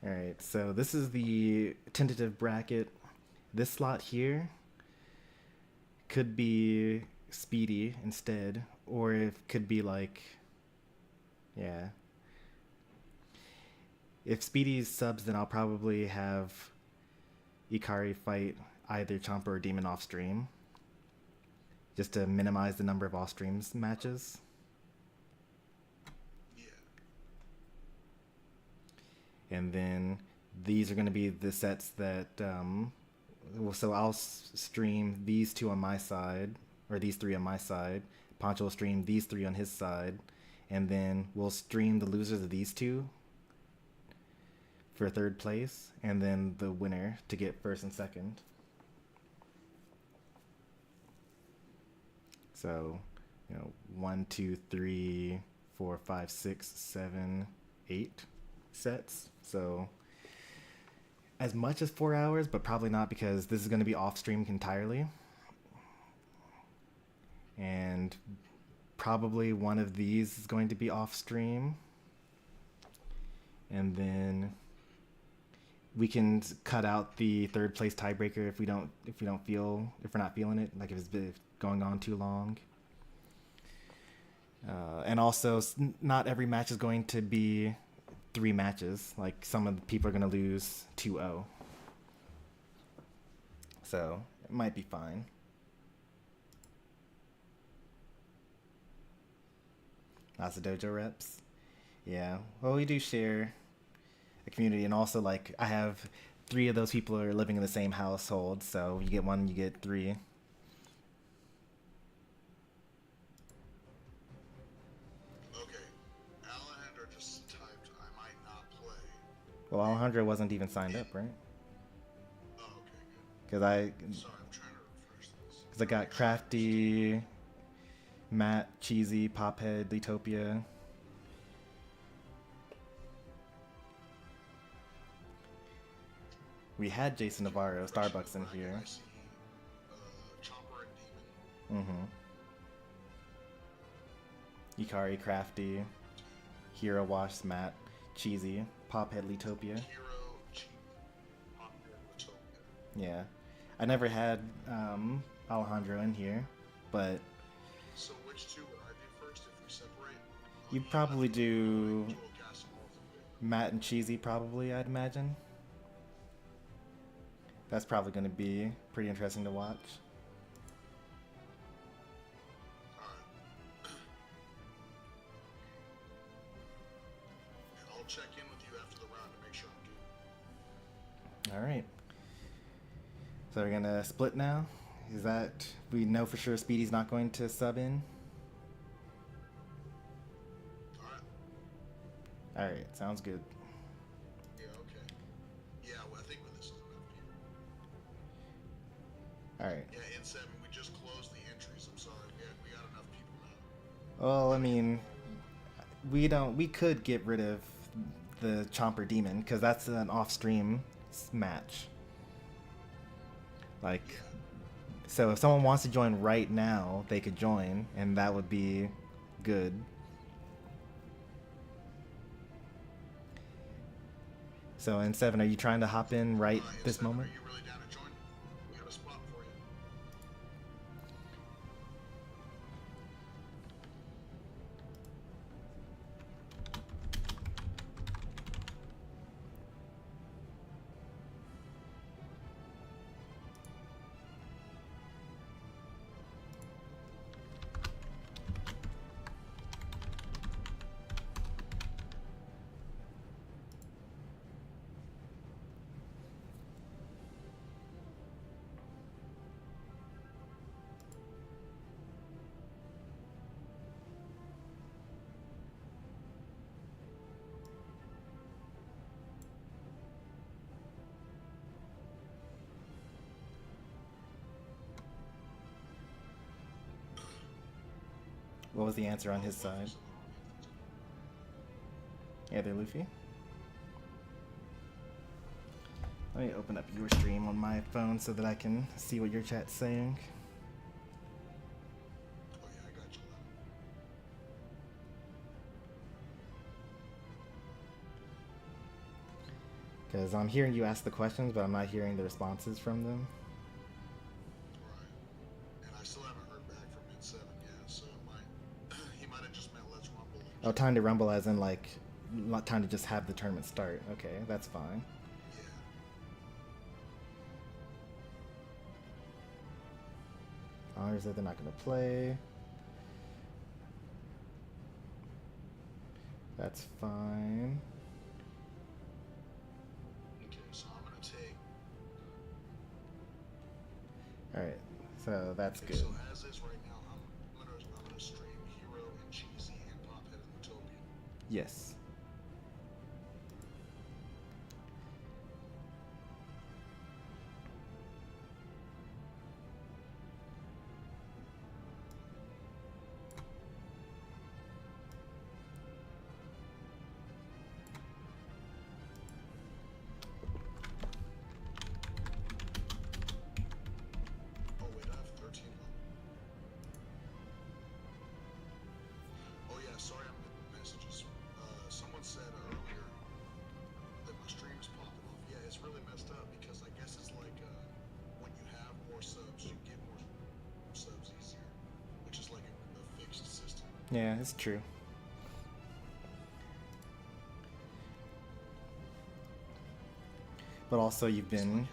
Alright, so this is the tentative bracket. This slot here could be Speedy instead, or it could be like, yeah. If Speedy's subs, then I'll probably have Ikari fight either Chomper or Demon off stream, just to minimize the number of off streams matches. And then these are going to be the sets that, so I'll stream these two on my side, or these three on my side. Poncho will stream these three on his side. And then we'll stream the losers of these two for third place, and then the winner to get first and second. So, 1, 2, 3, 4, 5, 6, 7, 8 sets. So as much as 4 hours, but probably not, because this is going to be off stream entirely, and probably one of these is going to be off stream, and then we can cut out the third place tiebreaker if we're not feeling it, like if it's been going on too long. And also, not every match is going to be 3 matches. Like, some of the people are going to lose 2-0. So it might be fine. Lots of dojo reps. Yeah. Well, we do share a community, and also, like, I have 3 of those people are living in the same household, so you get 1, you get 3. Well, Alejandro wasn't even signed up, right? Oh, okay, good. Because Sorry, I'm trying to refresh this. Because I got Crafty, Matt, Cheesy, Pophead, Letopia. We had Jason Navarro, Starbucks in here. I see Chomper and Demon. Ikari, Crafty, Hero Wash, Matt, Cheesy, Pophead, Letopia. Hero, Cheap, Pophead, Letopia. Yeah. I never had Alejandro in here, but So which 2 would I do first if we separate? you'd probably do Matt and Cheesy, probably, I'd imagine. That's probably going to be pretty interesting to watch. I'll check in with you after the round to make sure I'm good. Alright. So we're going to split now? Is that... we know for sure Speedy's not going to sub in? Alright. Alright, sounds good. Yeah, okay. Yeah, well, I think this is enough. Alright. Yeah, in 7, we just closed the entries. I'm sorry. We got enough people now. Well, I mean... we could get rid of the Chomper Demon, because that's an off-stream match. Like... Yeah. So if someone wants to join right now, they could join, and that would be good. So in 7, are you trying to hop in right this moment? Are you really down to join? We have a spot for you. What was the answer on his side? Yeah, they're Luffy. Let me open up your stream on my phone so that I can see what your chat's saying. Oh yeah, I got you. Because I'm hearing you ask the questions, but I'm not hearing the responses from them. Right. And I still haven't heard back from Mid 7 yet, so he might have just meant let's rumble. Oh, time to rumble as in like, not time to just have the tournament start. Okay, that's fine. Honors that they're not going to play. That's fine. Okay, so I'm going to take... Alright, so that's okay, good. so as is right now, I'm gonna stream Hero and Cheesy and Pophead and Utopia. Yes. Oh wait, I have 13 left. Oh yeah, sorry I'm in messages. Someone said earlier that my stream is popping off. Yeah, it's really messed up because I guess it's like when you have more subs, you get more subs easier, which is like a fixed system. Yeah, it's true. But also you've been...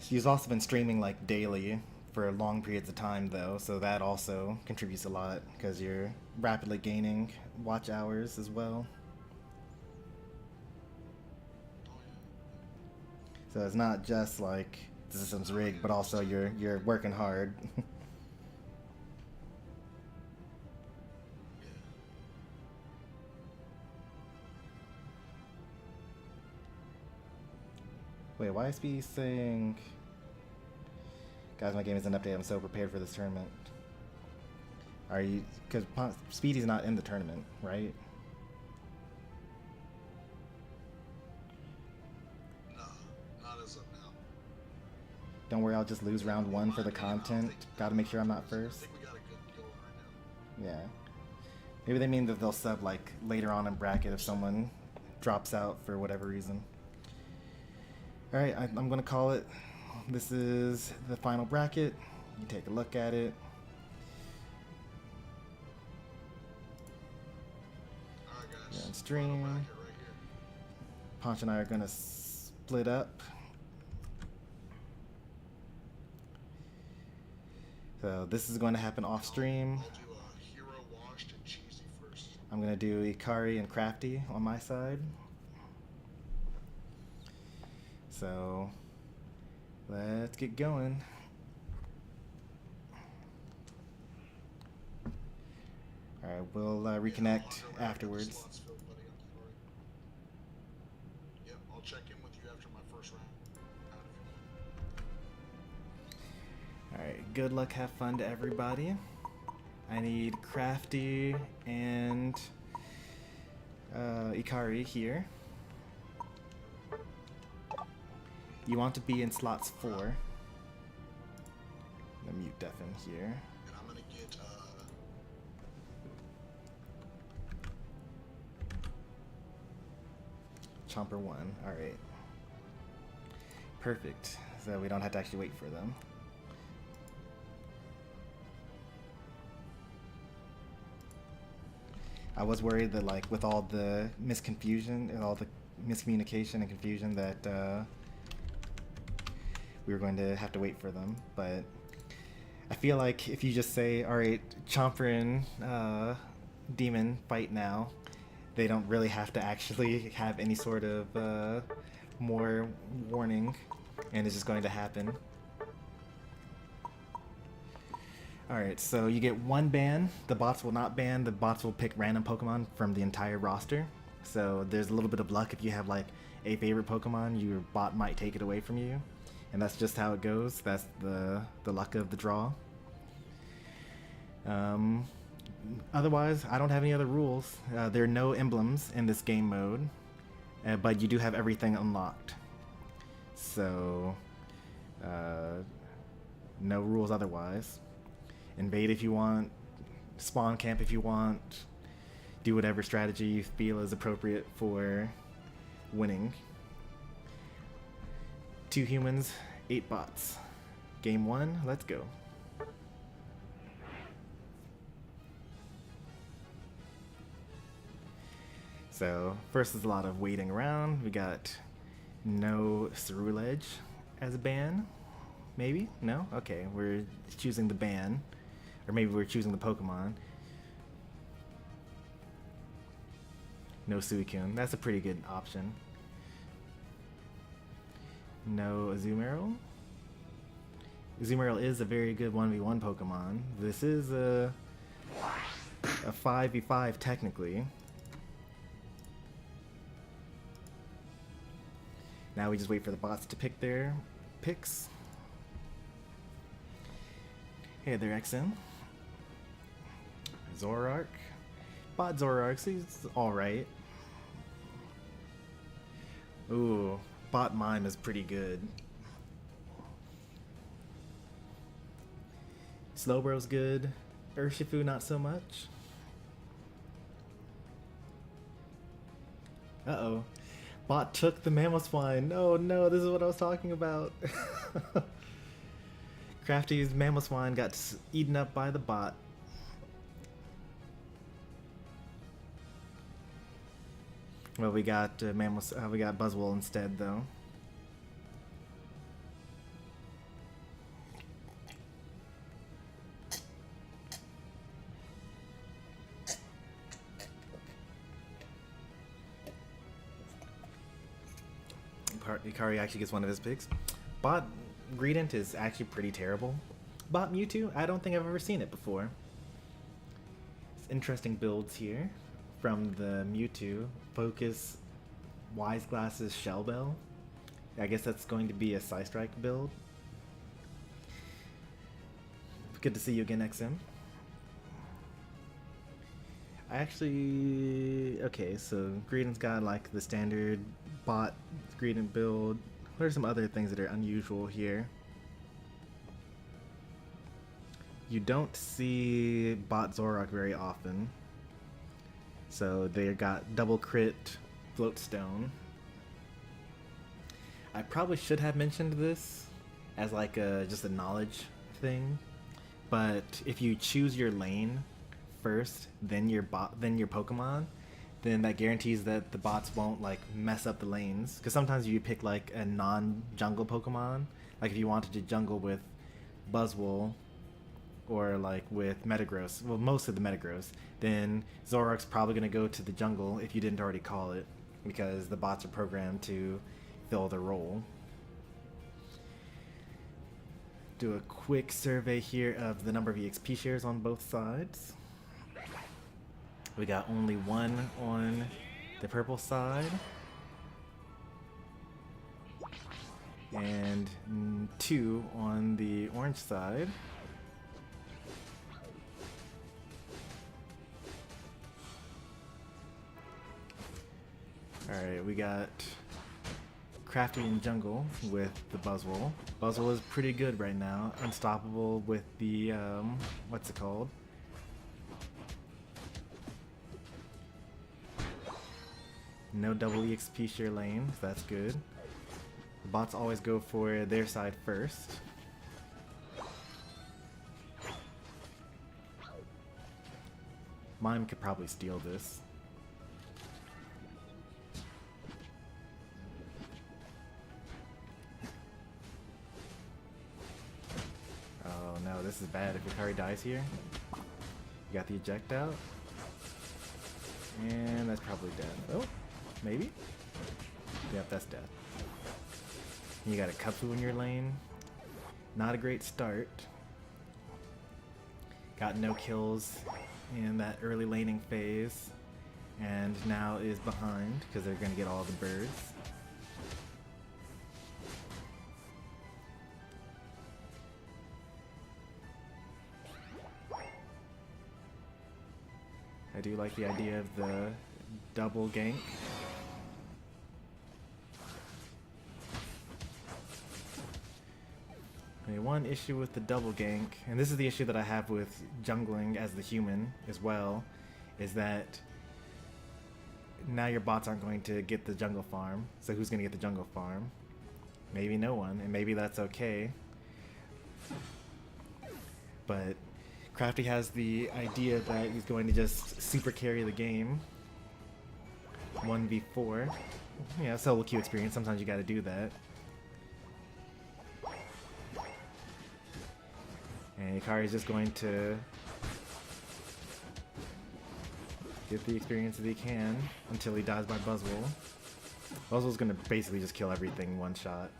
You've also been streaming like daily for long periods of time though, so that also contributes a lot because you're rapidly gaining watch hours as well. So it's not just like the system's rigged, but also you're working hard. Wait, why is Speedy saying... Guys, my game isn't updated. I'm so prepared for this tournament. Are you... Because Speedy's not in the tournament, right? Nah, not as of now. Don't worry, I'll just lose round one for the content. Gotta make sure I'm not first. I think we got a good deal right now. Yeah. Maybe they mean that they'll sub like later on in bracket if someone drops out for whatever reason. Alright, I'm gonna call it. This is the final bracket. You take a look at it. Alright guys. On stream. Right here. Ponch and I are gonna split up. So this is going to happen off stream. I'll do Hero Washed and Cheesy first. I'm gonna do Ikari and Crafty on my side. So let's get going. Alright, we'll reconnect afterwards. Yep, I'll check in with you after my first round. Alright, good luck, have fun to everybody. I need Crafty and Ikari here. You want to be in slots 4. I'm gonna mute Deafin here. And I'm gonna get Chomper 1, alright. Perfect, so we don't have to actually wait for them. I was worried that like with all the misconfusion and all the miscommunication and confusion that we were going to have to wait for them, but I feel like if you just say, alright, Chomper and Demon fight now, they don't really have to actually have any sort of more warning, and it's just going to happen. Alright, so you get 1 ban. The bots will not ban. The bots will pick random Pokemon from the entire roster. So there's a little bit of luck if you have like a favorite Pokemon, your bot might take it away from you. And that's just how it goes. That's the luck of the draw. otherwise, I don't have any other rules. There are no emblems in this game mode, but you do have everything unlocked. So, no rules otherwise. Invade if you want, spawn camp if you want, do whatever strategy you feel is appropriate for winning. 2 humans, 8 bots. Game 1, let's go. So, first is a lot of waiting around. We got no Cerulege as a ban. Maybe? No? Okay, we're choosing the ban. Or maybe we're choosing the Pokemon. No Suicune. That's a pretty good option. No Azumarill. Azumarill is a very good 1v1 Pokemon. This is a 5v5 technically. Now we just wait for the bots to pick their picks. Hey there, XM. Zoroark. Bot Zoroark, he's alright. Ooh, bot Mime is pretty good. Slowbro's good. Urshifu not so much. Uh-oh. Bot took the Mamoswine. Oh no, this is what I was talking about. Crafty's Mamoswine got eaten up by the bot. Well, we got we got Buzzwole instead, though. Ikari actually gets one of his picks. Bot Greedent is actually pretty terrible. Bot Mewtwo, I don't think I've ever seen it before. It's interesting builds here from the Mewtwo. Focus, Wise Glasses, Shell Bell. I guess that's going to be a Psystrike build. Good to see you again, XM. I actually... Okay, so Greedent's got like the standard bot Greedent build. What are some other things that are unusual here? You don't see bot Zoroark very often. So they got double crit Floatstone. I probably should have mentioned this as like just a knowledge thing, but if you choose your lane first, then your Pokemon, then that guarantees that the bots won't like mess up the lanes. Because sometimes you pick like a non-jungle Pokemon, like if you wanted to jungle with Buzzwole or like with Metagross, well, most of the Metagross, then Zoroark's probably going to go to the jungle if you didn't already call it, because the bots are programmed to fill the role. Do a quick survey here of the number of EXP shares on both sides. We got only 1 on the purple side and 2 on the orange side. Alright, we got Crafty in jungle with the Buzzwole. Buzzwole is pretty good right now. Unstoppable with the, what's it called? No double EXP share lane, so that's good. The bots always go for their side first. Mime could probably steal this. Oh no, this is bad if Ikari dies here. You got the eject out. And that's probably death. Oh, maybe? Yep, that's death. You got a Kupfu in your lane. Not a great start. Got no kills in that early laning phase. And now is behind because they're going to get all the birds. I do like the idea of the double gank. One issue with the double gank, and this is the issue that I have with jungling as the human as well, is that now your bots aren't going to get the jungle farm. So who's going to get the jungle farm? Maybe no one, and maybe that's okay. But Crafty has the idea that he's going to just super carry the game 1v4. Yeah, solo queue experience, sometimes you gotta do that. And Ikari's just going to get the experience that he can until he dies by Buzzwole. Buzzwole's gonna basically just kill everything one shot.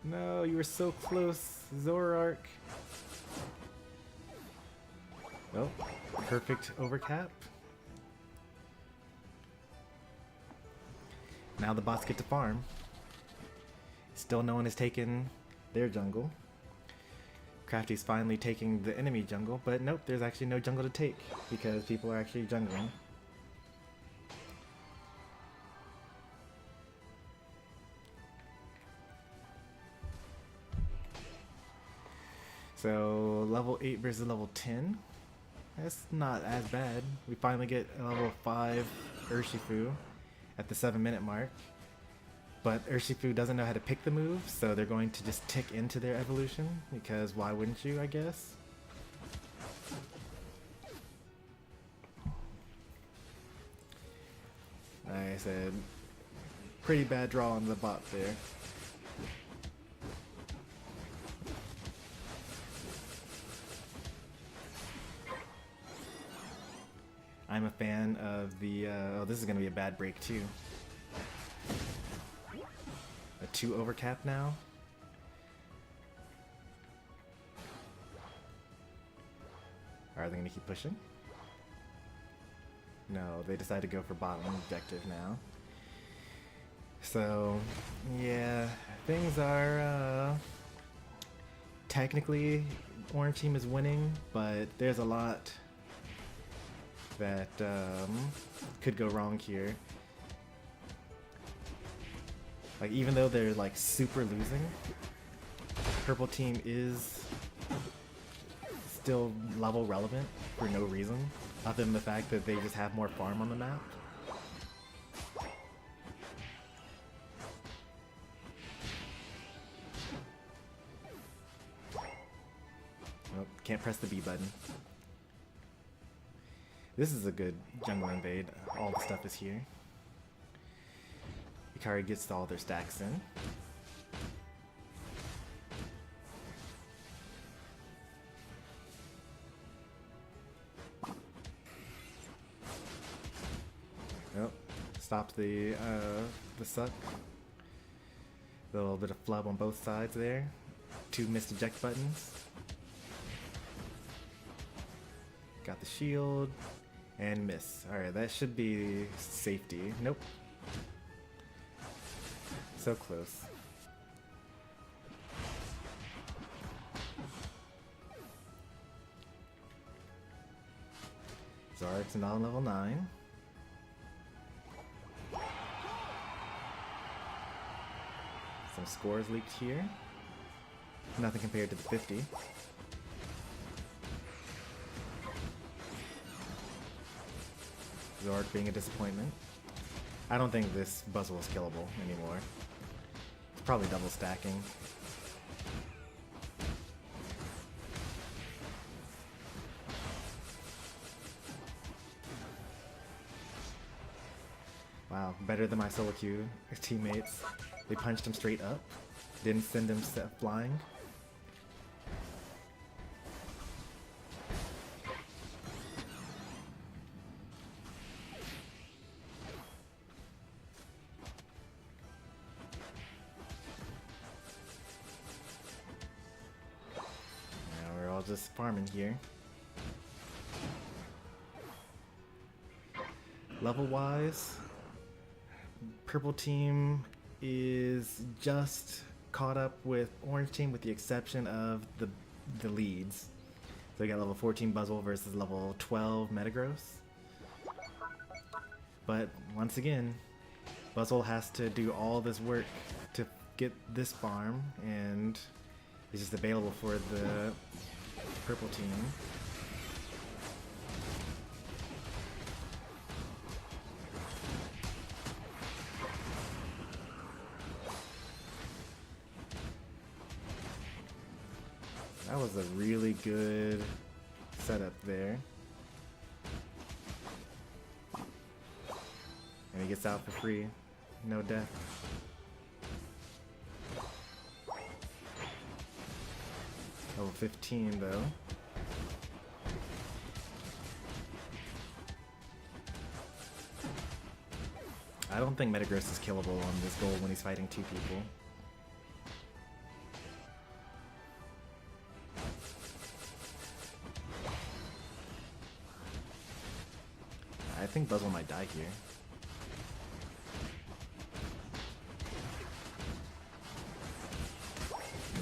No, you were so close, Zoroark. Oh, perfect overcap. Now the bots get to farm. Still no one has taken their jungle. Crafty's finally taking the enemy jungle, but nope, there's actually no jungle to take because people are actually jungling. So level 8 versus level 10. That's not as bad. We finally get a level 5 Urshifu at the 7-minute mark. But Urshifu doesn't know how to pick the move, so they're going to just tick into their evolution, because why wouldn't you, I guess? Like I said, pretty bad draw on the bot there. I'm a fan of the, oh, this is going to be a bad break too. A 2 overcap now. Are they going to keep pushing? No, they decide to go for bottom objective now. So, yeah, things are, technically, Orange Team is winning, but there's a lot that could go wrong here. Like, even though they're like super losing, Purple Team is still level relevant for no reason, other than the fact that they just have more farm on the map. Oh, can't press the B button. This is a good jungle invade. All the stuff is here. Ikari gets all their stacks in. Oh, stopped the suck. A little bit of flub on both sides there. 2 missed eject buttons. Got the shield. And miss. Alright, that should be safety. Nope. So close. Zoroark's now on level 9. Some scores leaked here. Nothing compared to the 50. Zoroark being a disappointment. I don't think this Buzzwole is killable anymore. It's probably double stacking. Wow, better than my solo queue teammates. They punched him straight up. Didn't send him flying. Just farming here. Level wise, Purple Team is just caught up with Orange Team with the exception of the leads. So we got level 14 Buzzle versus level 12 Metagross. But once again, Buzzle has to do all this work to get this farm, and it's just available for the purple team. That was a really good setup there. And he gets out for free. No death. Level 15 though. I don't think Metagross is killable on this gold when he's fighting two people. I think Buzzle might die here.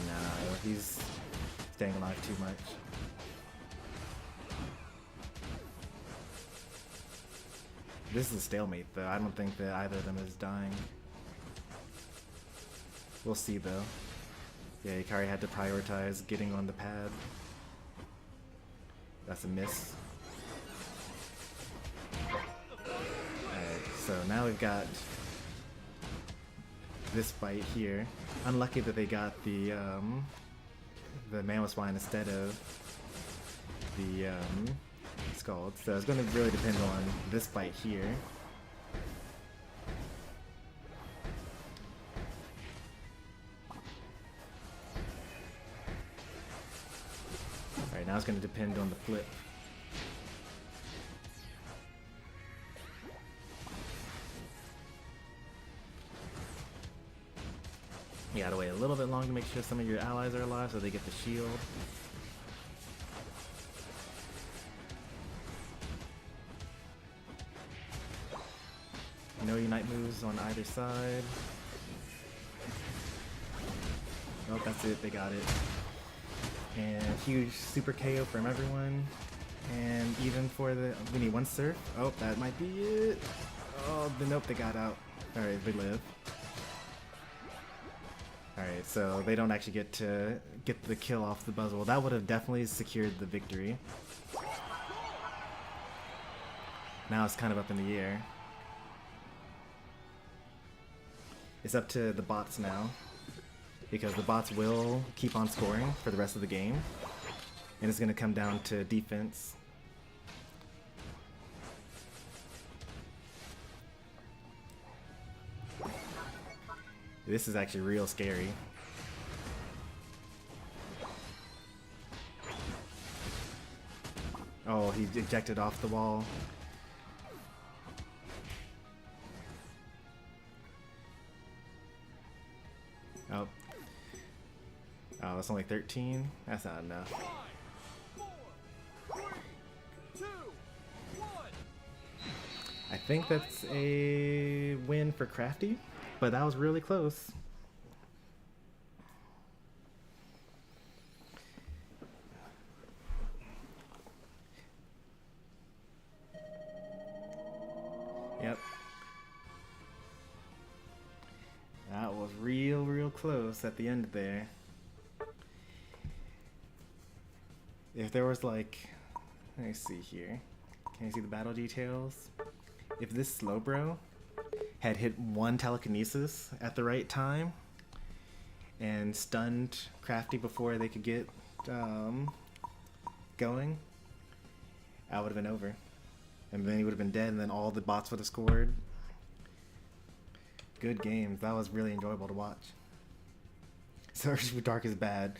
No, he's staying alive too much. This is a stalemate though. I don't think that either of them is dying. We'll see though. Yeah, Ikari had to prioritize getting on the pad. That's a miss. So now we've got this fight here. Unlucky that they got the Mammoth Swine instead of the Scald. So it's going to really depend on this fight here. Alright, now it's going to depend on the flip. You gotta wait a little bit longer to make sure some of your allies are alive so they get the shield. No Unite moves on either side. Oh, that's it, they got it. And huge super KO from everyone. And even for the, we need one Surf. Oh, that might be it. Oh, but nope, they got out. Alright, they live. Alright, so they don't actually get to get the kill off the Buzzle. That would have definitely secured the victory. Now it's kind of up in the air. It's up to the bots now, because the bots will keep on scoring for the rest of the game, and it's going to come down to defense. This is actually real scary. Oh, he ejected off the wall. Oh. Oh, that's only 13? That's not enough. 5, 4, 3, 2, 1. I think that's a win for Crafty, but that was really close. Yep. That was real close at the end there. If there was like, let me see here. Can you see the battle details? If this Slowbro had hit one telekinesis at the right time and stunned Crafty before they could get going, that would have been over. And then he would have been dead, and then all the bots would have scored. Good games. That was really enjoyable to watch. Surge Dark is bad.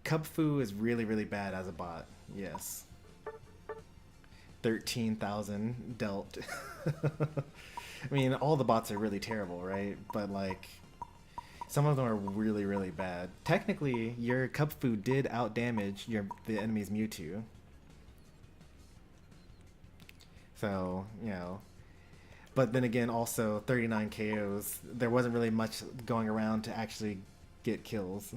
Cubfu is really bad as a bot. Yes. 13,000 dealt. I mean, all the bots are really terrible, right? But like, some of them are really bad. Technically, your Cubfu did outdamage the enemy's Mewtwo. So, you know. But then again, also 39 KOs. There wasn't really much going around to actually get kills.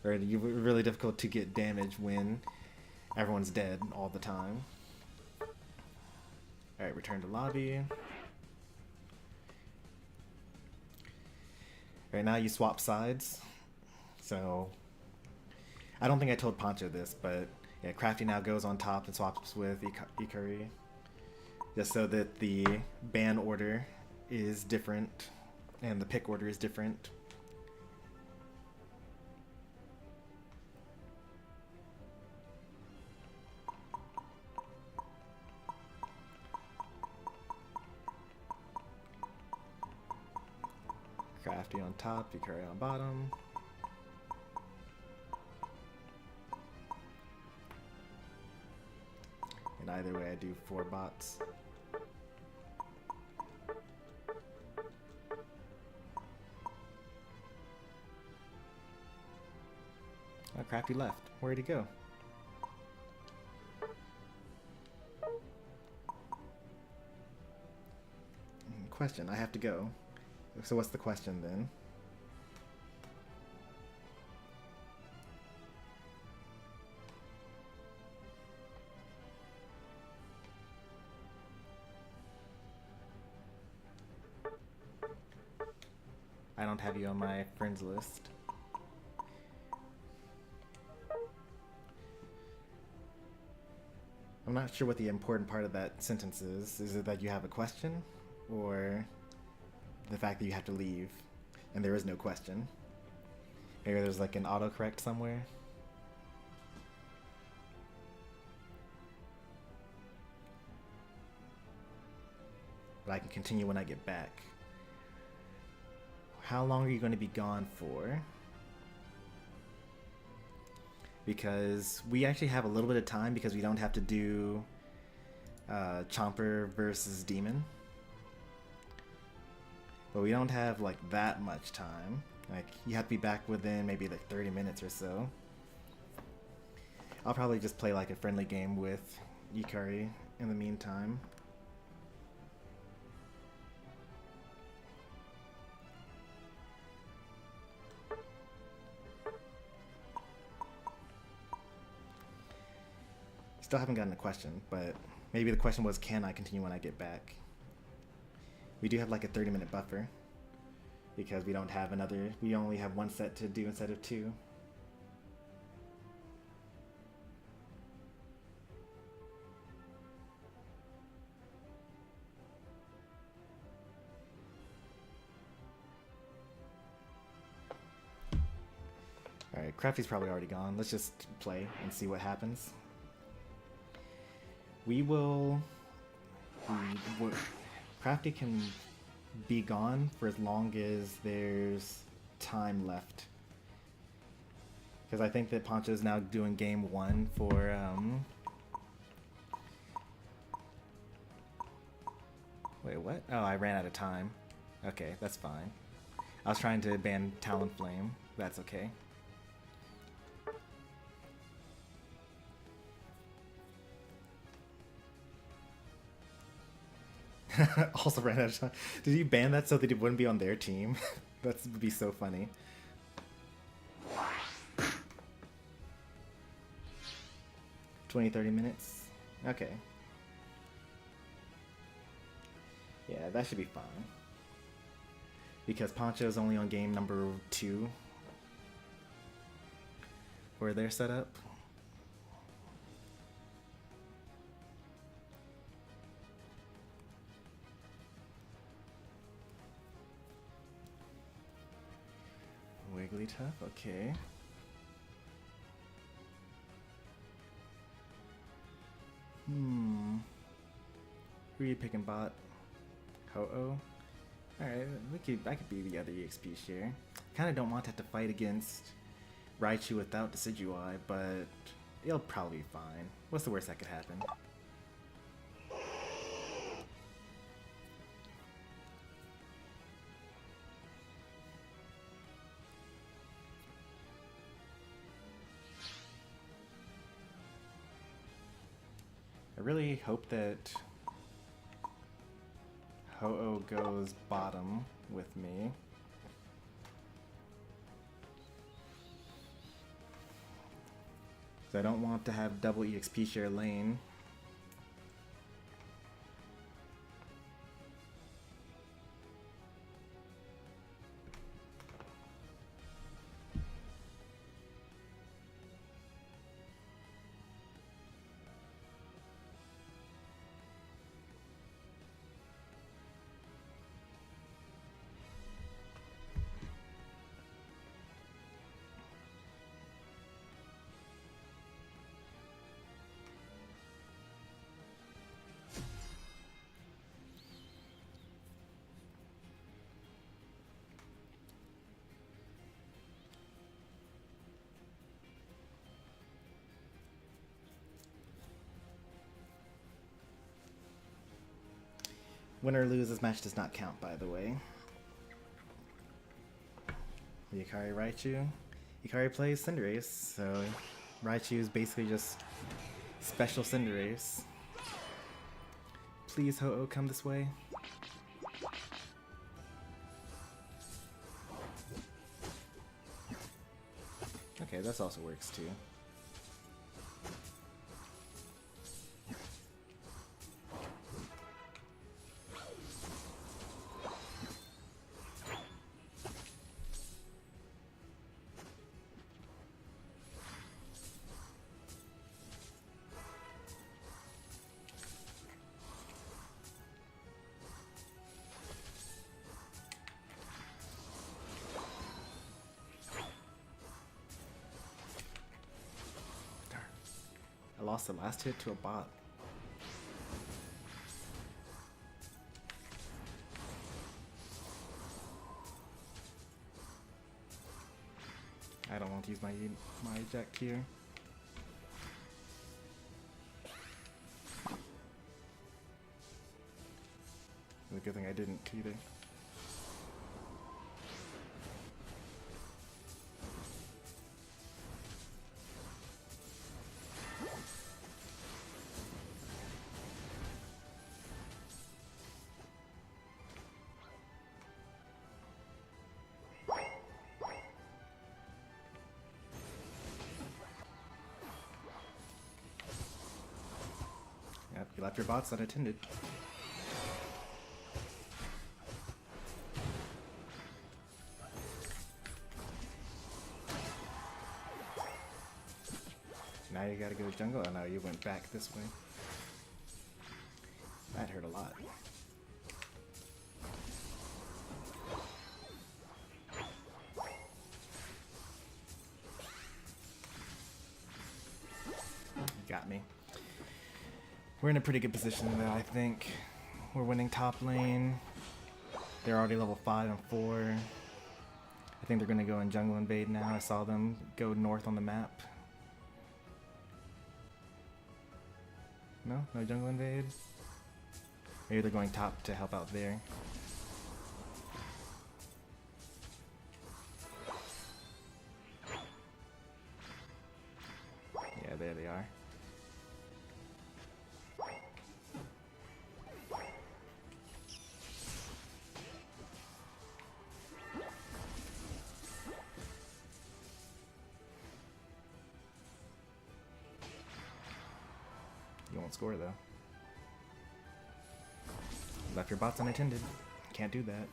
Or really difficult to get damage when everyone's dead all the time. Alright, return to lobby. Right now you swap sides. So I don't think I told Poncho this, but yeah, Crafty now goes on top and swaps with Ikari. Just so that the ban order is different and the pick order is different. Crafty on top, Ikari on bottom. And either way I do 4 bots. Oh, Crafty left. Where'd he go? Question, I have to go. So what's the question then? I don't have you on my friends list. I'm not sure what the important part of that sentence is. Is it that you have a question? Or the fact that you have to leave and there is no question? Maybe there's like an autocorrect somewhere? But I can continue when I get back. How long are you going to be gone for? Because we actually have a little bit of time because we don't have to do Chomper versus Demon. But we don't have like that much time. Like you have to be back within maybe like 30 minutes or so. I'll probably just play like a friendly game with Ikari in the meantime. Still haven't gotten a question, but maybe the question was, can I continue when I get back? We do have like a 30-minute buffer because we don't have another, we only have 1 set to do instead of 2. Alright, Crafty's probably already gone. Let's just play and see what happens. We will... Crafty can be gone for as long as there's time left. Because I think that Poncho's now doing game 1 for... Wait, what? Oh, I ran out of time. Okay, that's fine. I was trying to ban Talonflame. That's okay. Also ran out of time. Did you ban that so that it wouldn't be on their team? That would be so funny. $20, 30 minutes? Okay. Yeah, that should be fine. Because Poncho's only on game number 2 for their setup. Wigglytuff, okay. Who are you picking, bot? Ho-Oh? Alright, I could be the other EXP share. Kinda don't want to have to fight against Raichu without Decidueye, but it'll probably be fine. What's the worst that could happen? I really hope that Ho-Oh goes bottom with me. So I don't want to have double EXP share lane. Win or lose, this match does not count, by the way. The Ikari Raichu. Ikari plays Cinderace, so Raichu is basically just special Cinderace. Please, Ho-Oh, come this way. Okay, this also works too. I lost the last hit to a bot. I don't want to use my eject here. It's a good thing I didn't either. Yep, you left your bots unattended. Now you gotta go jungle. Oh no, you went back this way. That hurt a lot. You got me. We're in a pretty good position though, I think. We're winning top lane. They're already level 5 and 4. I think they're gonna go in jungle invade now. I saw them go north on the map. No? No jungle invade? Maybe they're going top to help out there. Yeah, there they are. You won't score though. Left your bots unattended. Can't do that.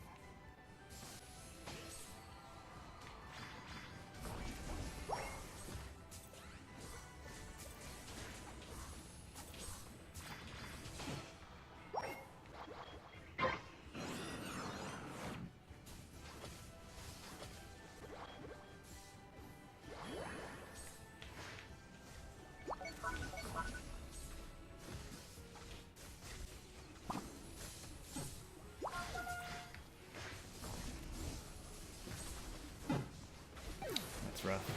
That's rough.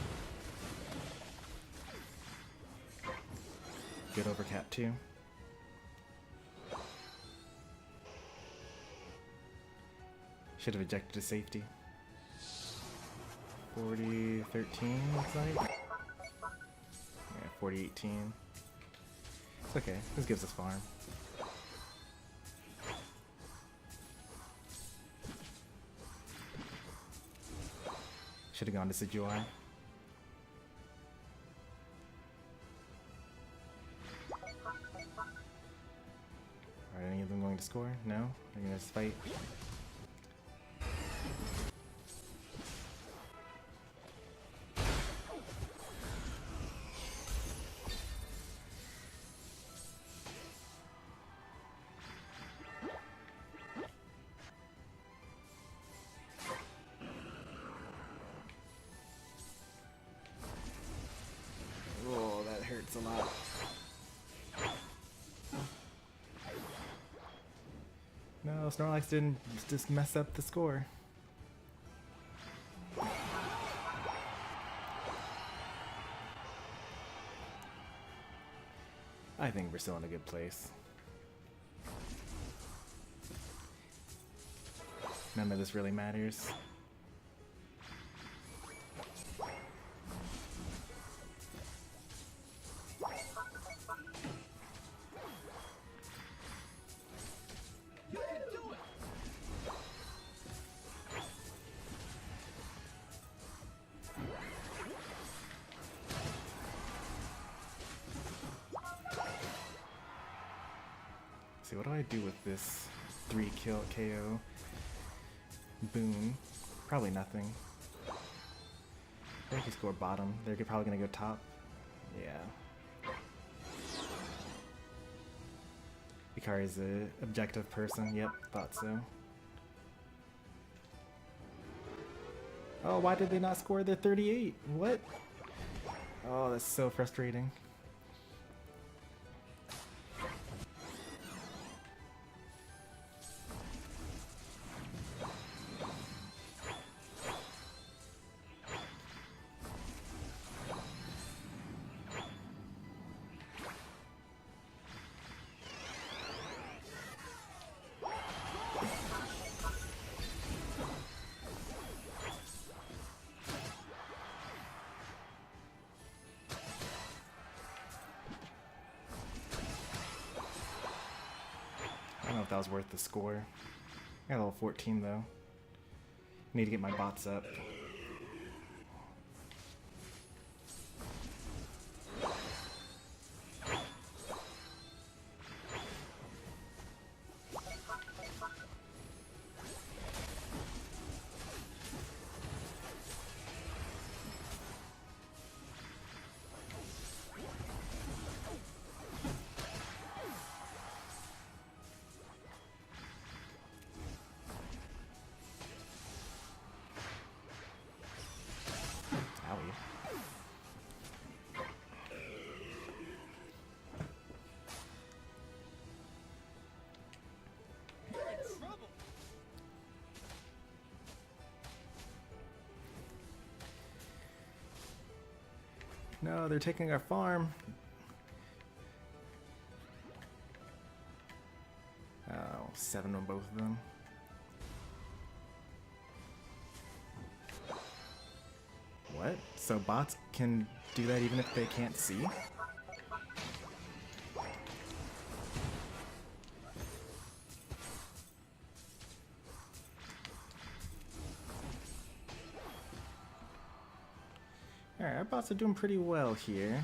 Good overcap too. Should have ejected to safety. 40-13 looks like. Yeah, 40-18. It's okay. This gives us farm. Should have gone to Decidueye. going to score? No? They're gonna just fight? Oh, that hurts a lot. No, Snorlax didn't just mess up the score. I think we're still in a good place. None of this really matters. You can do it! See, what do I do with this 3-kill KO boon? Probably nothing. They could score bottom. They're probably gonna go top. Yeah. Ikari's a objective person. Yep, thought so. Oh, why did they not score their 38? What? Oh, that's so frustrating. I don't know if that was worth the score. I got a level 14 though. Need to get my bots up. You're in trouble! No, they're taking our farm. Oh, 7 on both of them. What? So bots can do that even if they can't see? Alright, our bots are doing pretty well here.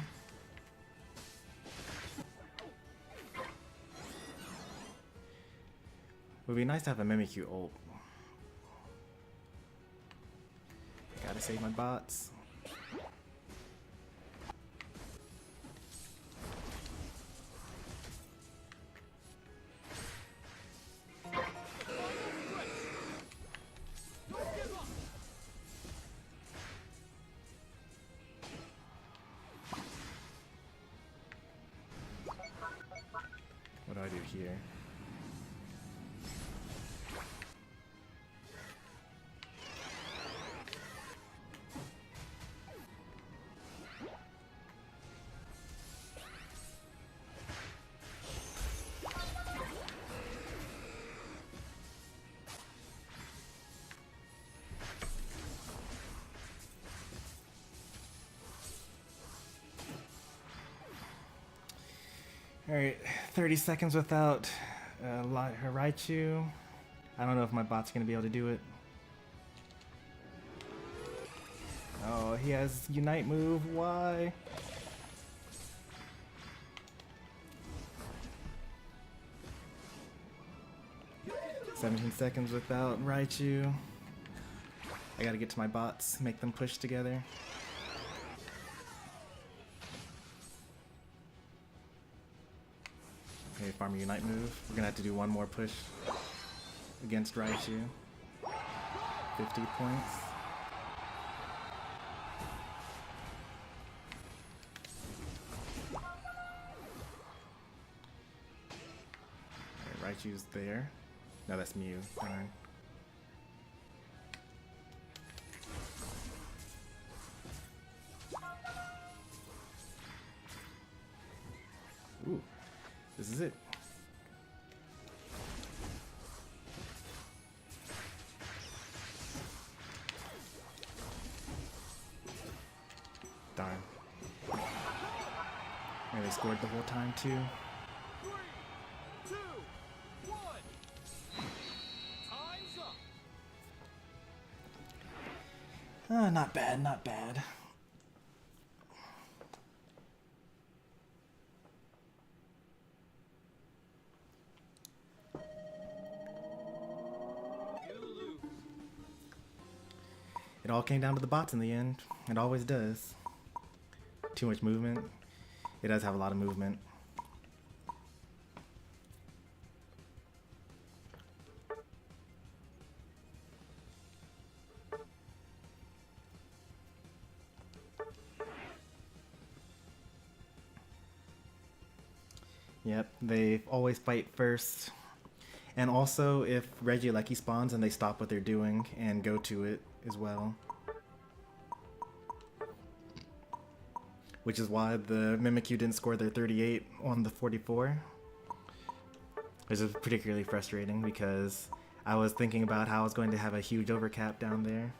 Would be nice to have a Mimikyu ult. Gotta save my bots. Don't give up! What do I do here? Alright, 30 seconds without Raichu. I don't know if my bot's gonna be able to do it. Oh, he has Unite move, why? 17 seconds without Raichu. I gotta get to my bots, make them push together. Okay, Farmer Unite move. We're gonna have to do one more push against Raichu. 50 points. Alright, Raichu's there. No, that's Mew. Darn. Ooh, this is it. Darn. And they scored the whole time too. 3, 2, 1. Time's up. Not bad, not bad. You lose. It all came down to the bots in the end. It always does. Too much movement. It does have a lot of movement. Yep, they always fight first. And also, if Regieleki spawns and they stop what they're doing and go to it as well. Which is why the Mimikyu didn't score their 38 on the 44. Which is particularly frustrating because I was thinking about how I was going to have a huge overcap down there.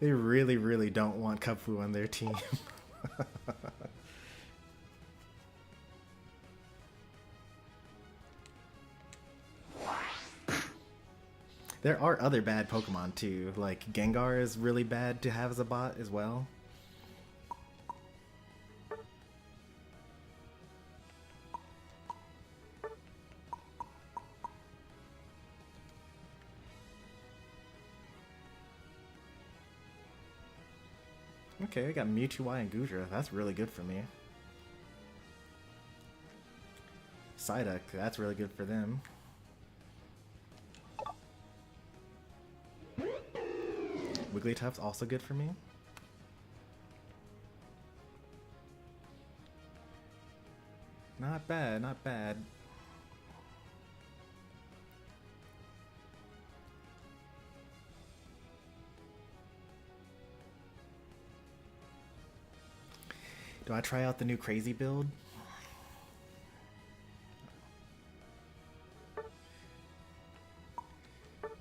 They really, really don't want Kupfu on their team. There are other bad Pokemon too, like Gengar is really bad to have as a bot as well. Okay, I got Mewtwo and Goodra. That's really good for me. Psyduck, that's really good for them. Wigglytuff's also good for me. Not bad, not bad. Do I try out the new crazy build?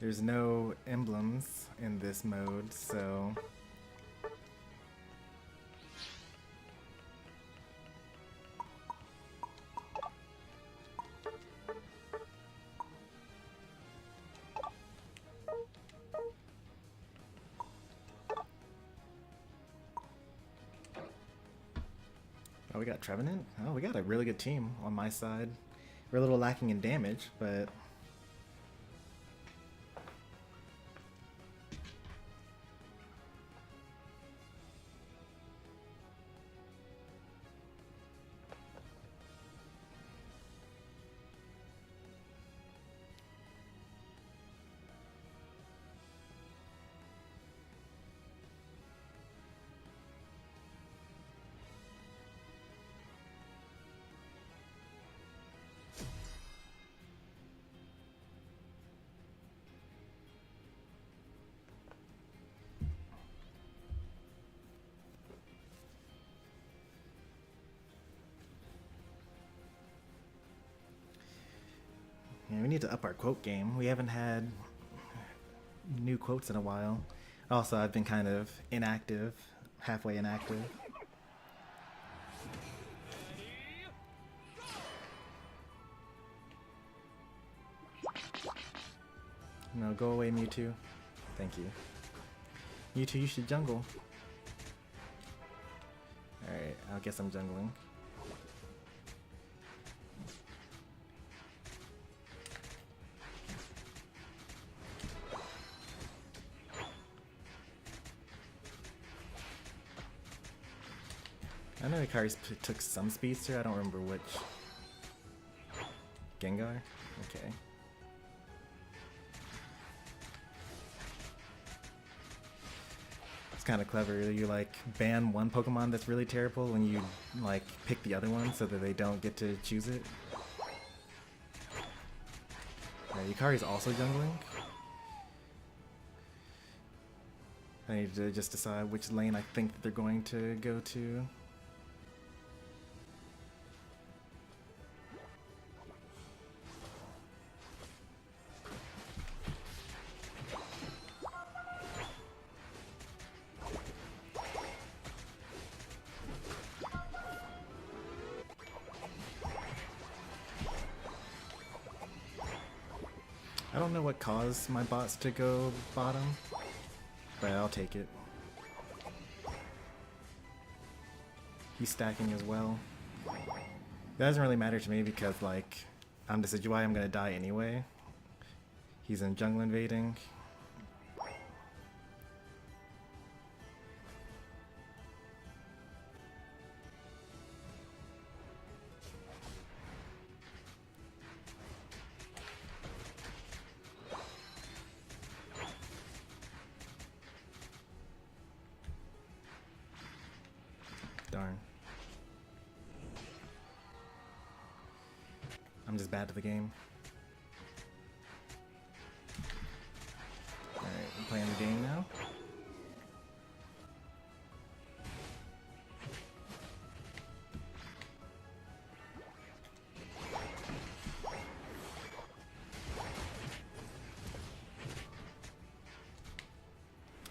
There's no emblems in this mode, so... Oh, we got Trevenant? Oh, we got a really good team on my side. We're a little lacking in damage, but... Yeah, we need to up our quote game. We haven't had new quotes in a while. Also, I've been kind of inactive halfway inactive. No, go away, Mewtwo. Thank you. Mewtwo, you should jungle. Alright, I guess I'm jungling. I know Ikari's took some speedster, I don't remember which. Gengar? Okay. It's kind of clever. You like ban one Pokemon that's really terrible and you like pick the other one so that they don't get to choose it. Ikari's also jungling. I need to just decide which lane I think that they're going to go to. I don't know what caused my bots to go bottom, but I'll take it. He's stacking as well. It doesn't really matter to me because, like, I'm Decidueye, I'm gonna die anyway. He's in jungle invading. Darn. I'm just bad to the game. Alright, I'm playing the game now.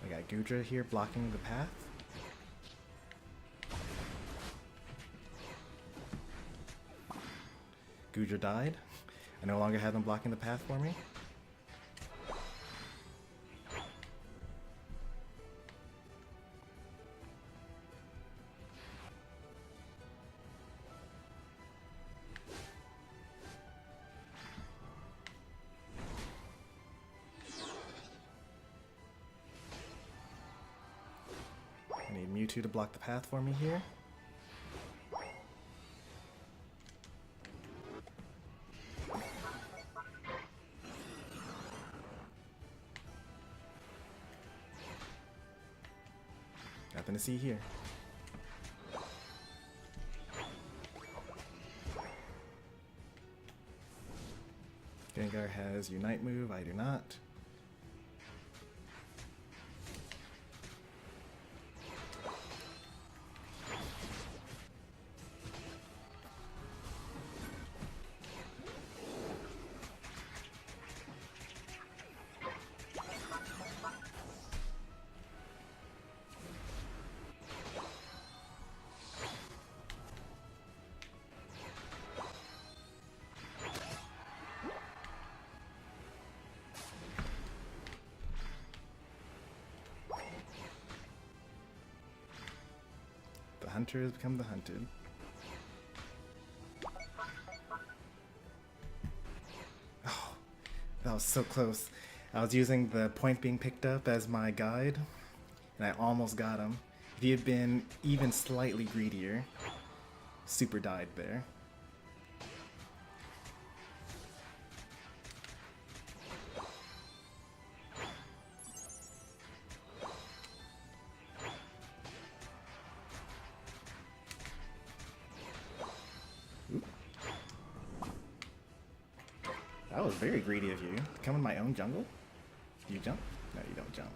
I got Gudra here blocking the path. Gudra died. I no longer have them blocking the path for me. I need Mewtwo to block the path for me here. Nothing to see here. Gengar has Unite move, I do not. Hunter has become the hunted. Oh, that was so close. I was using the point being picked up as my guide, and I almost got him. If he had been even slightly greedier, super died there. That was very greedy of you. Come in my own jungle? Do you jump? No, you don't jump.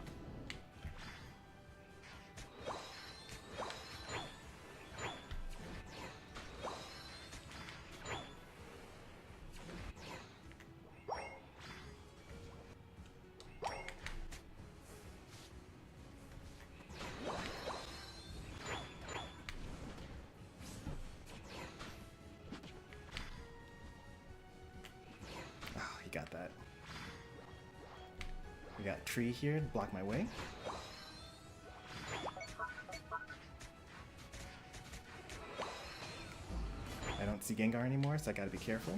got tree here to block my way. I don't see Gengar anymore, so I gotta be careful.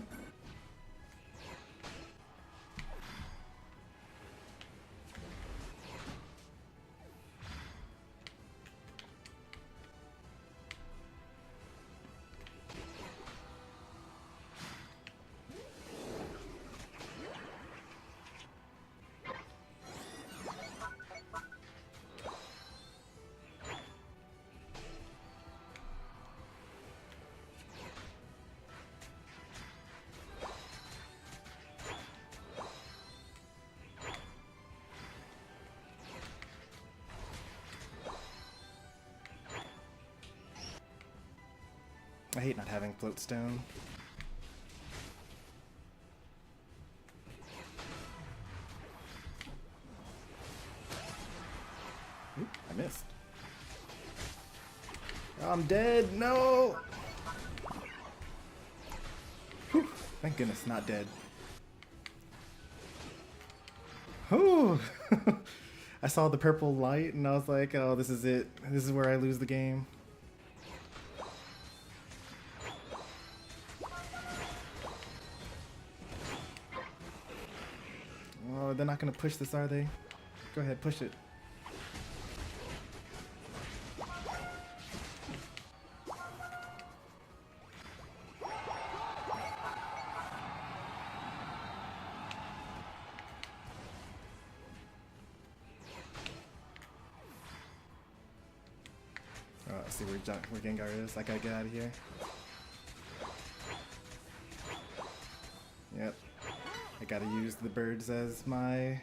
I hate not having float stone. Oop, I missed. Oh, I'm dead. No. Whew, thank goodness, not dead. Whew. I saw the purple light and I was like, oh, this is it. This is where I lose the game. Oh, they're not gonna push this, are they? Go ahead, push it. Oh, let's see where Gengar is. I gotta get out of here. Yep. I gotta use the birds as my...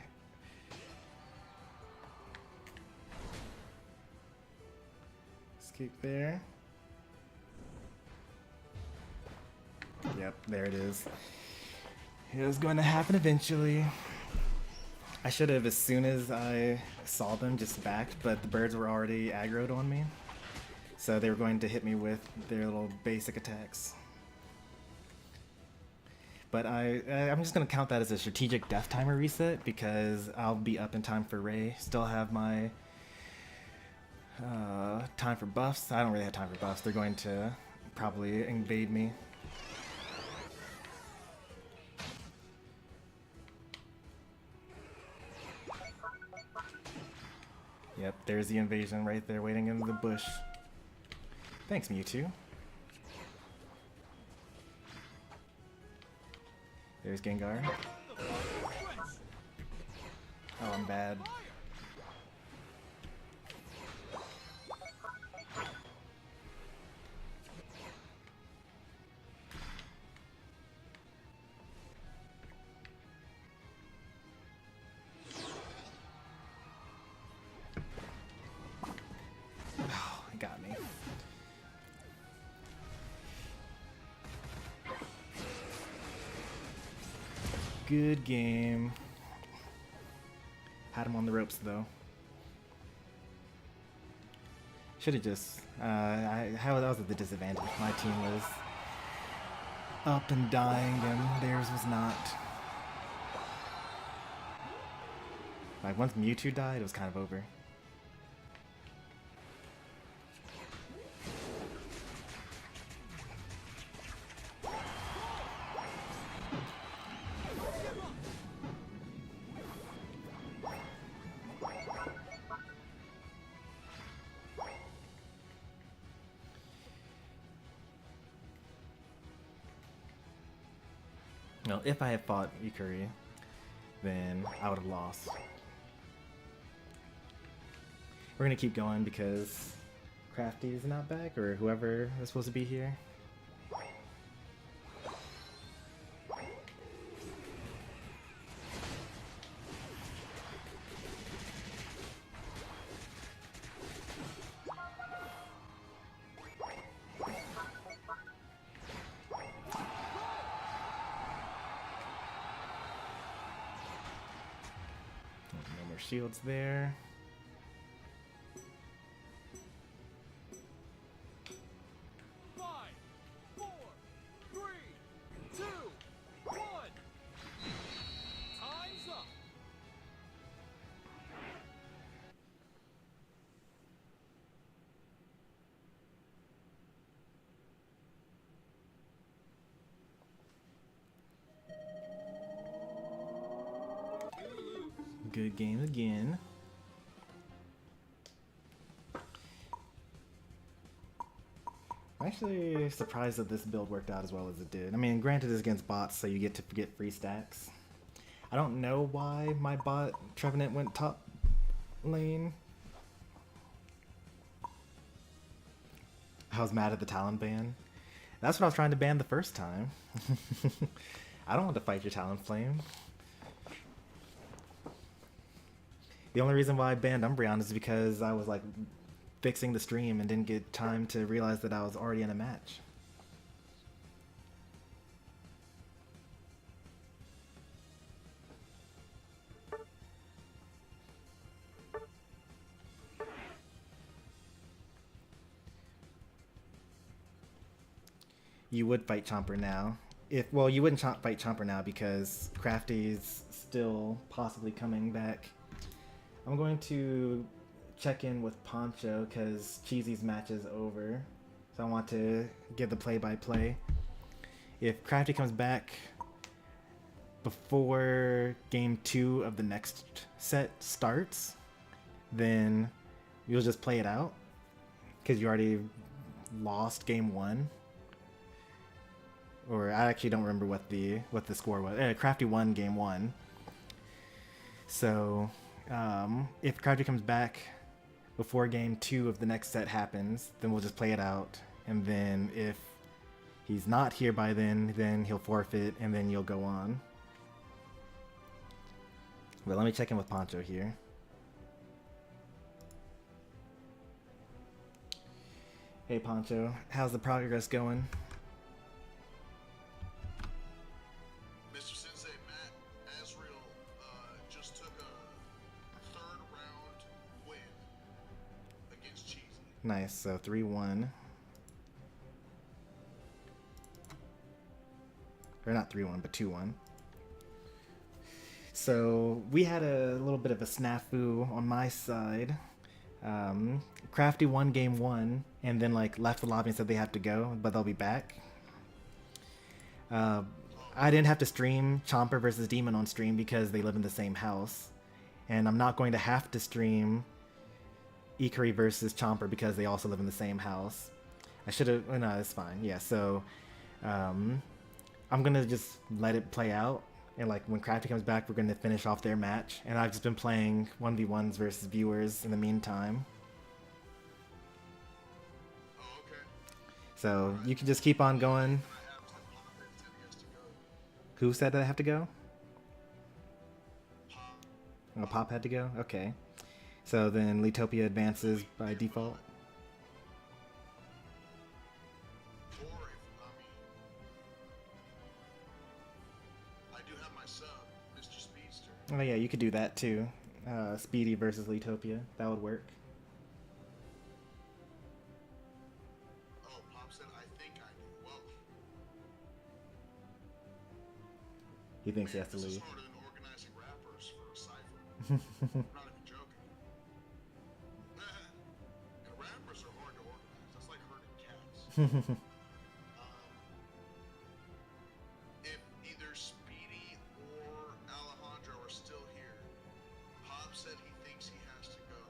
escape there. Yep, there it is. It was going to happen eventually. I should have, as soon as I saw them, just backed, but the birds were already aggroed on me. So they were going to hit me with their little basic attacks. But I'm just going to count that as a strategic death timer reset because I'll be up in time for Ray. Still have my time for buffs. I don't really have time for buffs. They're going to probably invade me. Yep, there's the invasion right there waiting in the bush. Thanks, Mewtwo. There's Gengar. Oh, I'm bad. Oh, it got me. Good game. Had him on the ropes though. Should have just. That was at the disadvantage. My team was up and dying, and theirs was not. Like once Mewtwo died, it was kind of over. No, if I had fought Ikari, then I would have lost. We're gonna keep going because Crafty is not back, or whoever is supposed to be here. No more shields there. good game again. I'm actually surprised that this build worked out as well as it did. I mean, granted it's against bots, so you get to get free stacks. I don't know why my bot Trevenant went top lane. I was mad at the Talon ban. That's what I was trying to ban the first time. I don't want to fight your Talonflame. The only reason why I banned Umbreon is because I was like fixing the stream and didn't get time to realize that I was already in a match. You would fight Chomper now. Well, you wouldn't fight Chomper now because Crafty's still possibly coming back. I'm going to check in with Poncho because Cheesy's match is over. So I want to give the play-by-play. If Crafty comes back before game 2 of the next set starts, then you'll just play it out because you already lost game 1. Or I actually don't remember what the score was. Crafty won game 1. So if Crafty comes back before game 2 of the next set happens, then we'll just play it out. And then if he's not here by then he'll forfeit, and then you'll go on. Well, let me check in with Poncho here. Hey Poncho, how's the progress going? Mr. Sensei, Matt Asriel just took a 3rd round win against Cheesy. Nice, so 3-1. Or not 3-1, but 2-1. So we had a little bit of a snafu on my side. Crafty won game 1 and then like left the lobby and said they have to go, but they'll be back. I didn't have to stream Chomper versus Demon on stream because they live in the same house. And I'm not going to have to stream Ikari versus Chomper because they also live in the same house. I should have... Oh, no, it's fine. Yeah, so... I'm going to just let it play out. And like when Crafty comes back, we're going to finish off their match. And I've just been playing 1v1s versus viewers in the meantime. Oh, okay. So you can just keep on going. Who said that I have to go? Oh, Pop had to go? Okay. So then Lietopia advances by default. Or if, I do have my sub, Mr. Speedster. Oh yeah, you could do that too. Speedy versus Lietopia. That would work. Oh, Pop said, I think I do. Well, He thinks he has to this is leave. harder than organizing rappers for a cipher. I'm not even joking. And rappers are hard to organize. That's like herding cats. If either Speedy or Alejandro are still here, Pop said he thinks he has to go.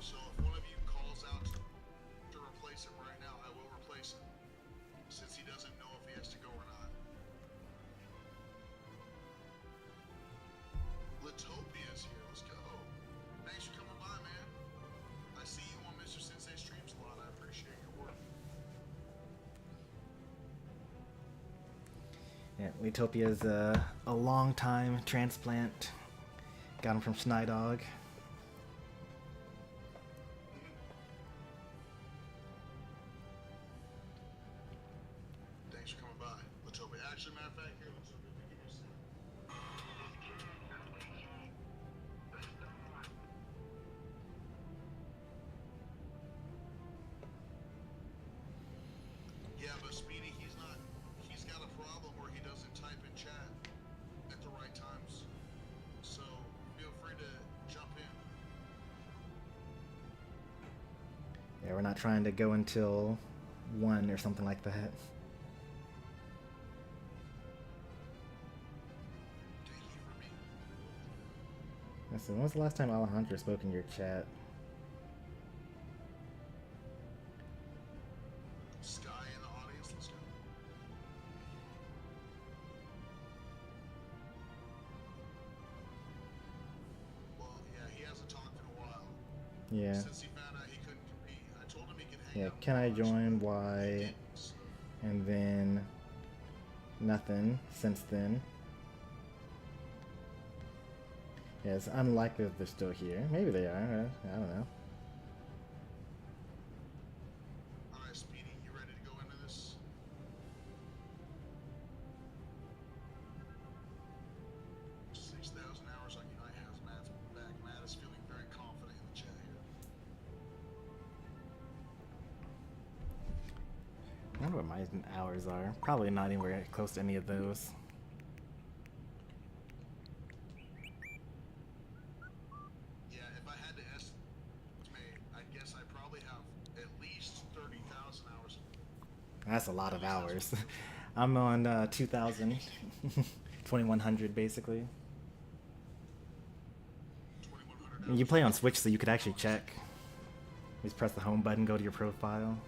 So if one of you calls out to replace him right now, I will replace him. Since he doesn't know if he has to go or not. Litopia's here. Let's go. Thanks for coming by, man. I see you on Mr. Sensei streams a lot. I appreciate your work. Yeah, Lietopia's a long time transplant. Got him from Schneidog. Thanks for coming by. Litopia. Actually, matter of fact, here, Litopia, let me give you a second. Yeah, but Speedy, he's got a problem where he doesn't type in chat at the right times. So feel free to jump in. Yeah, we're not trying to go until 1 or something like that. Thank you for So when was the last time Alejandro spoke in your chat? Sky in the audience, let's go. Well, yeah, he hasn't talked in a while. Yeah. Since he found out he couldn't compete, I told him he could hang Yeah, out. can I with us, join? but he Why? didn't, so. And then nothing since then. Yeah, it's unlikely that they're still here. Maybe they are. I don't know. Alright, Speedy, you ready to go into this? $6,000 hours on Unite has Matt's back. Matt is feeling very confident in the chat here. I wonder what my hours are. Probably not anywhere close to any of those. Yeah, if I had to estimate, I guess I probably have at least 30,000 hours. That's a lot of hours. I'm on 2,000, 2,100 basically. 2,100 And you play on Switch, so you could actually check. Just press the home button, go to your profile.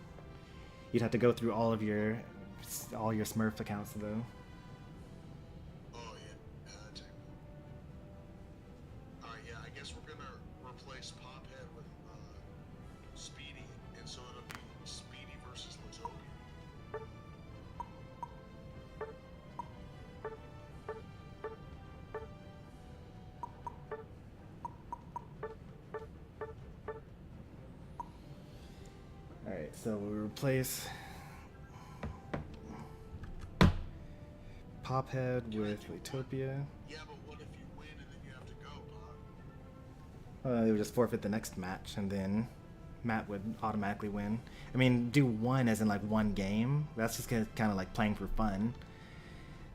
You'd have to go through all your Smurf accounts though. Oh, yeah. Check. Alright, yeah, I guess we're gonna replace Pophead with Speedy, and so it'll be Speedy versus Latopia. Alright, so we'll replace Pophead with Latopia. Yeah, but what if you win and then you have to go, Pop? They would just forfeit the next match, and then Matt would automatically win. I mean, do one as in like one game. That's just kind of like playing for fun.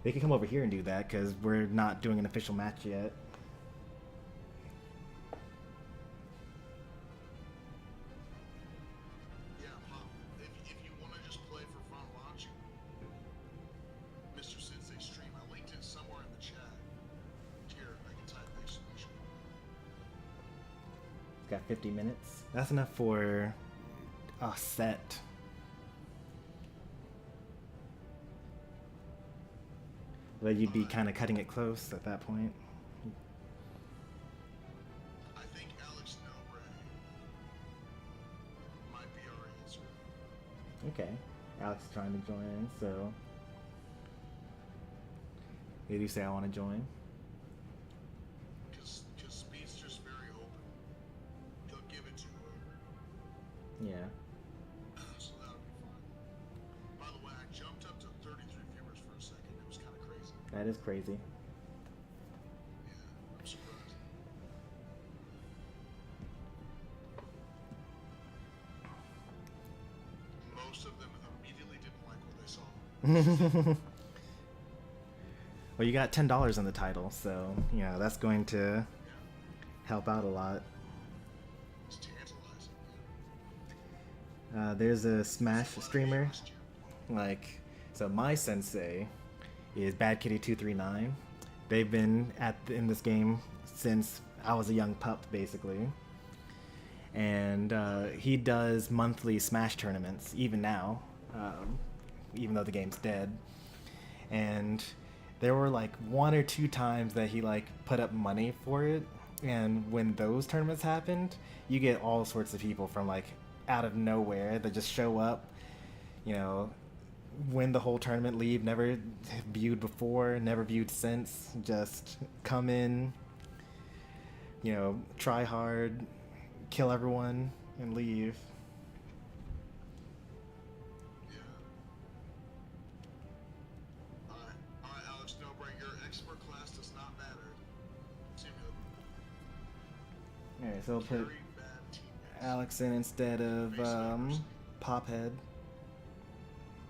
They could come over here and do that because we're not doing an official match yet. Yeah, Pop. If you want to just play for fun, why don't you? Mr. Sensei stream, I linked it somewhere in the chat. Here, I can type exclamation. Got 50 minutes. That's enough for a set. But you'd be kind of cutting it close at that point. I think Alex Nobre might be our answer. Okay. Alex is trying to join in, so. They do say I want to join. Because Speed's just very open. He'll give it to whoever. Yeah. So that'll be fine. By the way, I jumped up to 33 viewers for a second. It was kind of crazy. That is crazy. Yeah, I'm surprised. Most of them immediately didn't like what they saw. Well, you got $10 on the title, so, you know, that's going to help out a lot. It's tantalizing. There's a Smash streamer. Like, so my sensei is BadKitty239. They've been in this game since I was a young pup, basically. And he does monthly Smash tournaments, even now, even though the game's dead. And there were like 1 or 2 times that he like put up money for it. And when those tournaments happened, you get all sorts of people from like out of nowhere that just show up, you know, win the whole tournament, leave, never viewed before, never viewed since, just come in, you know, try hard, kill everyone, and leave. Yeah. Alright, Alex Nobre, your expert class does not matter. Seem to Alright, so I'll put very bad teammates. Alex in instead of Pophead.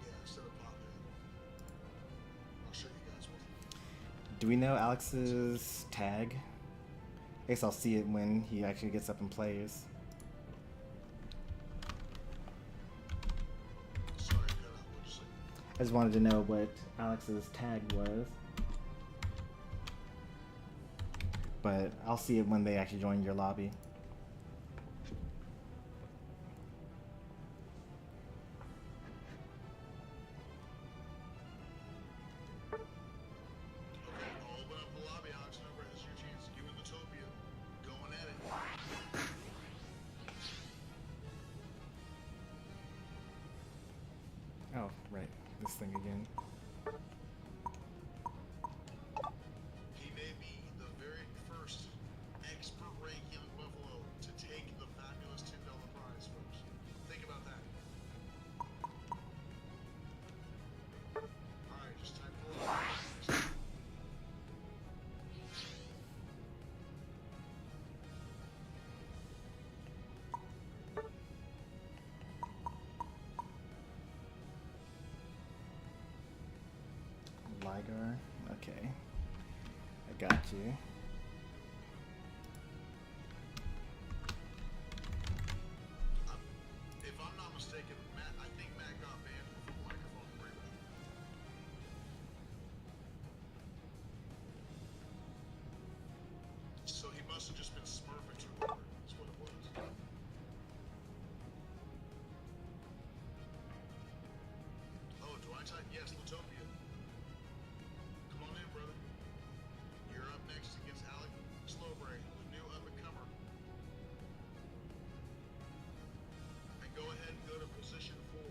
Yeah, instead of Pophead. I'll show you guys what. Do we know Alex's tag? I guess I'll see it when he actually gets up and plays. Sorry, cut out. What'd you say? I just wanted to know what Alex's tag was. but I'll see it when they actually join your lobby. Okay, I'll open up the lobby, Oxnumber. This is your chance. You and Lutopia going at it. Oh, right. This thing again. He may be the very first expert rank young buffalo to take the fabulous $10 prize, folks. Think about that. Alright, just time for a lot. Ligar. Okay. I got you. If I'm not mistaken, Matt, I think Matt got banned from microphone agreement. So he must have just been smurfing too hard. That's what it was. Oh, do I type? Yes, Lutopia. Come on in, brother. You're up next against Alec Slowbray, the new up-and-comer. And go ahead and go to position 4.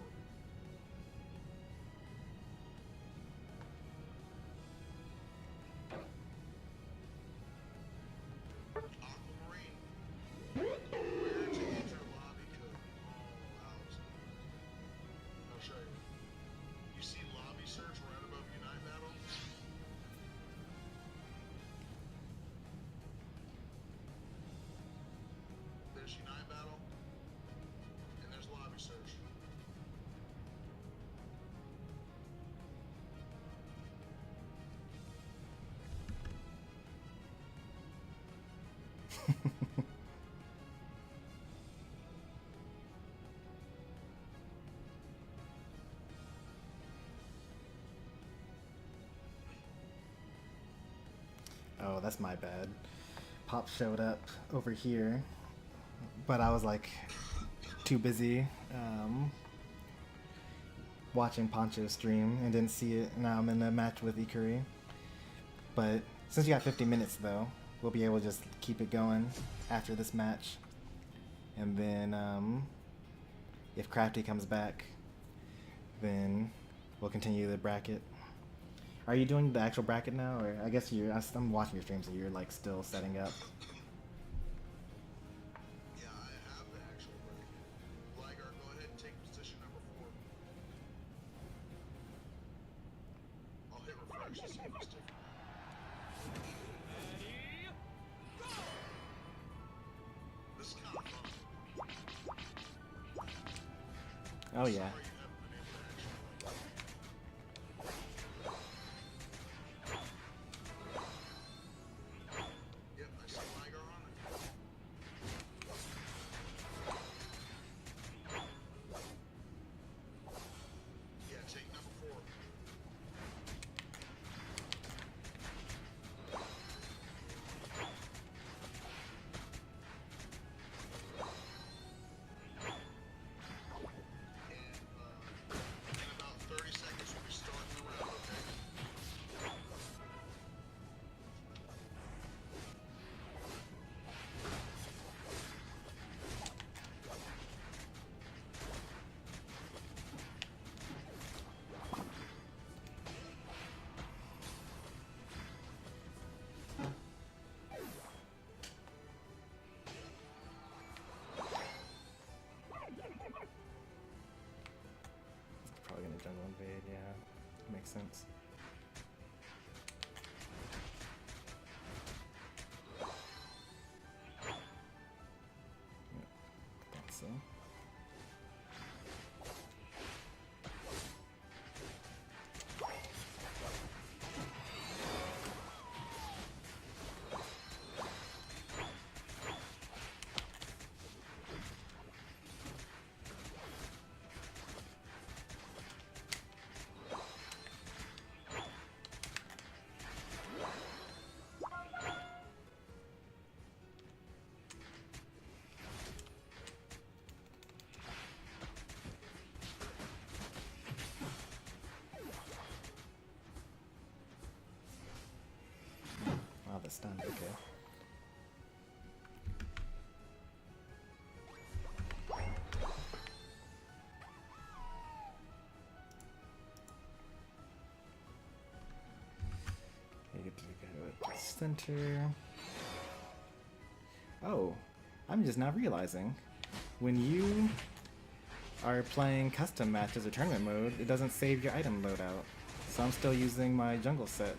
Aquamarine. Where to enter lobby code? Oh, Alex. I'll show you. You see lobby search right above Unite Battle? There's Unite Battle, and there's lobby search. Oh, that's my bad. Pop showed up over here, but I was like too busy watching Poncho stream and didn't see it. Now I'm in a match with Ikari. But since you got 50 minutes though, we'll be able to just keep it going after this match. And then if Crafty comes back, then we'll continue the bracket. Are you doing the actual bracket now, or I guess I'm watching your stream, so you're like still setting up. Yeah, I have the actual bracket. Ligar, go ahead and take position number 4. I'll hit refresh to see if it's different. Ready, go! This is kind of fun. Oh yeah. Sorry you haven't been able to actually Yep, I see Ligar on it. Yeah, take number 4. In about 30 seconds, we'll be starting the round, okay? Probably gonna jungle invade, yeah. Makes sense. Yep, thought so. stunned. Okay. You get to go to center. Oh, I'm just now realizing when you are playing custom matches or tournament mode, it doesn't save your item loadout. So I'm still using my jungle set.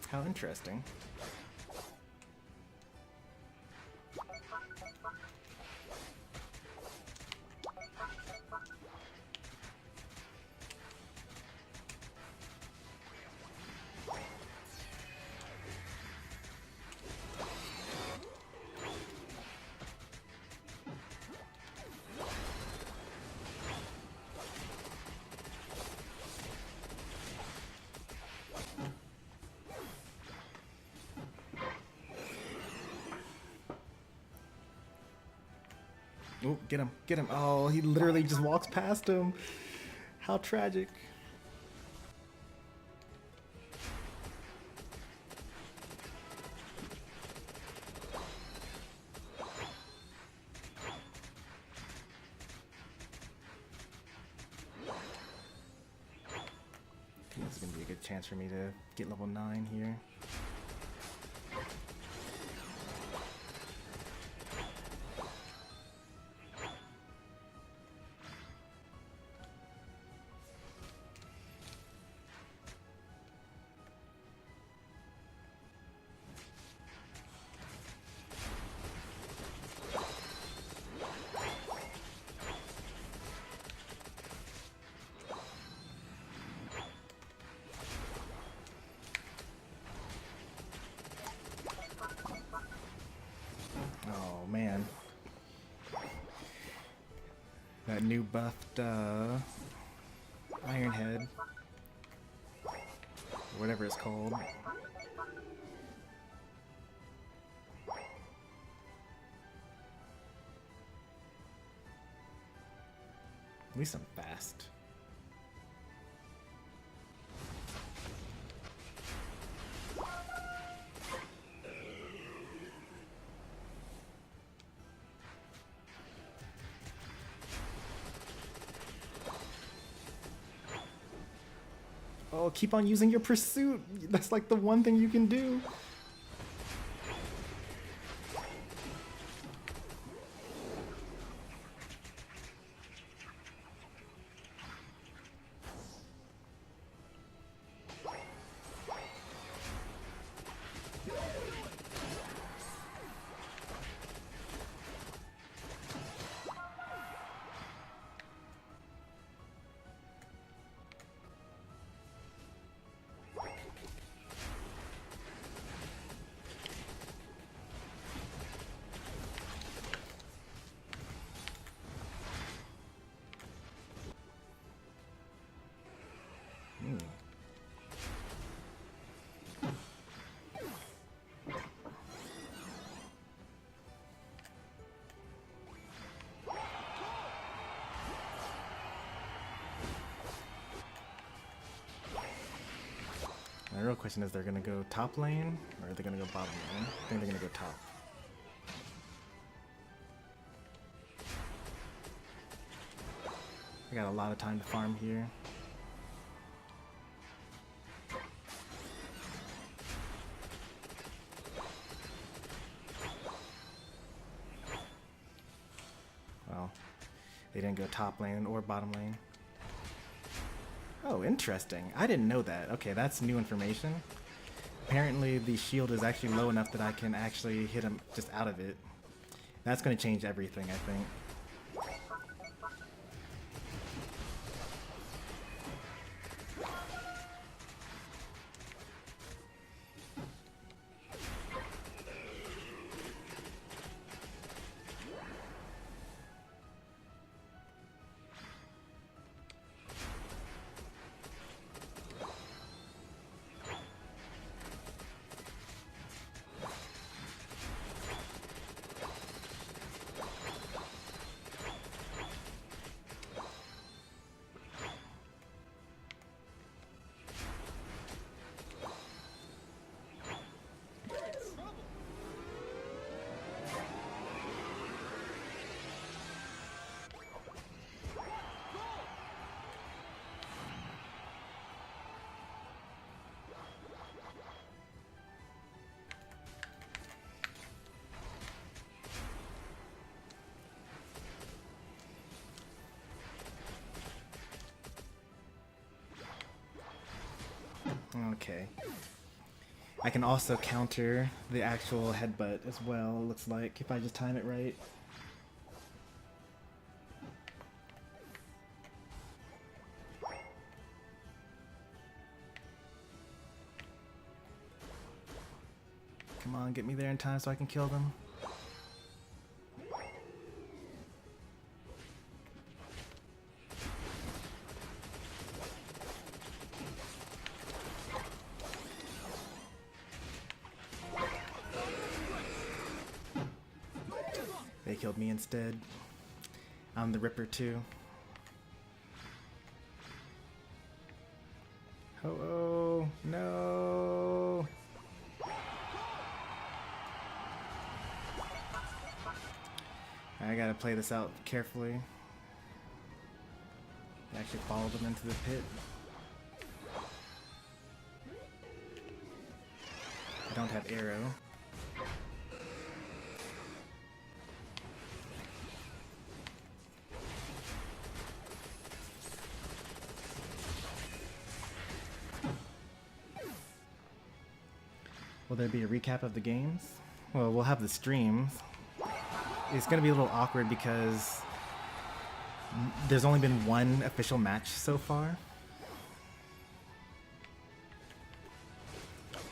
How interesting. Oh, get him, get him. Oh, he literally just walks past him. How tragic. I think this is going to be a good chance for me to get level 9 here. Oh man, that new buffed Iron Head, whatever it's called. At least I'm fast. Oh, keep on using your pursuit. That's like the one thing you can do. My real question is, they're gonna go top lane or are they gonna go bottom lane? I think they're gonna go top. I got a lot of time to farm here. Well, they didn't go top lane or bottom lane. Oh, interesting. I didn't know that. Okay, that's new information. Apparently the shield is actually low enough that I can actually hit him just out of it. That's going to change everything, I think. Okay. I can also counter the actual headbutt as well, looks like, if I just time it right. Come on, get me there in time so I can kill them. They killed me instead. I'm the Ripper too. Oh, no! I gotta play this out carefully. Actually follow them into the pit. I don't have arrow. Will there be a recap of the games? Well, we'll have the streams. It's going to be a little awkward because there's only been one official match so far.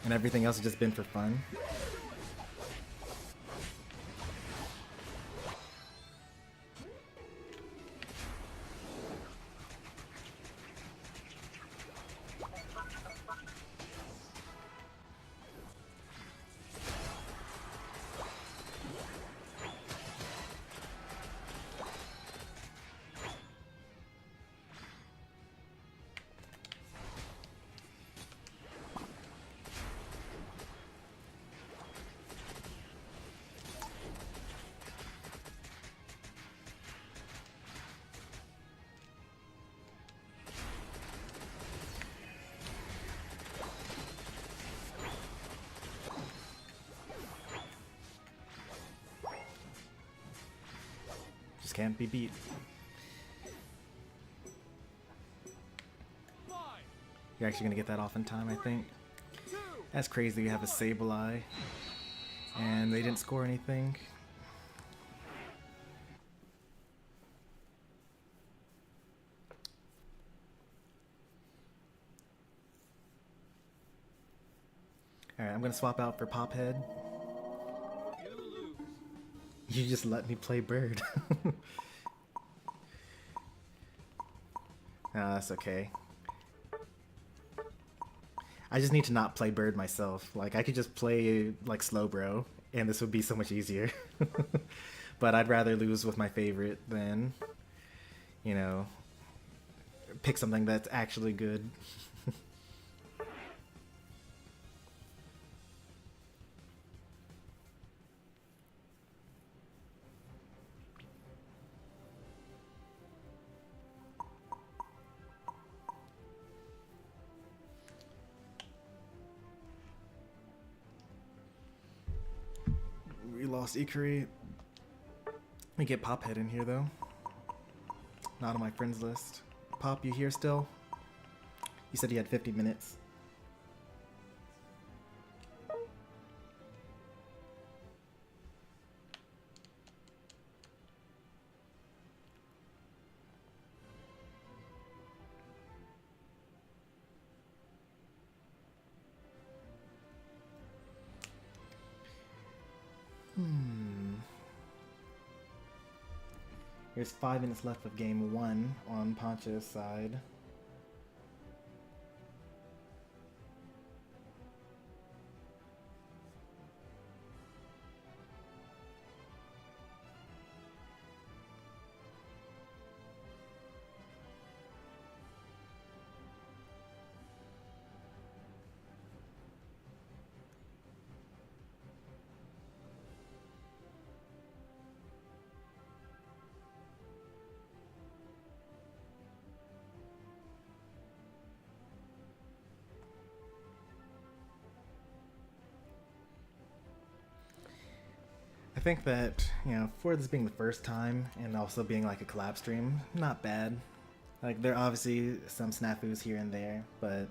And everything else has just been for fun. Just can't be beat. You're actually gonna get that off in time, I think. That's crazy. You have a Sableye, and they didn't score anything. Alright, I'm gonna swap out for Pophead. You just let me play Bird. Nah, that's okay. I just need to not play Bird myself. Like, I could just play, like, Slowbro, and this would be so much easier. But I'd rather lose with my favorite than, you know, pick something that's actually good. We lost Ikari. Let me get Pophead in here though. Not on my friends list. Pop, you here still? You said you had 50 minutes. There's 5 minutes left of game 1 on Poncho's side. I think that, you know, for this being the first time and also being like a collab stream, not bad. Like, there are obviously some snafus here and there, but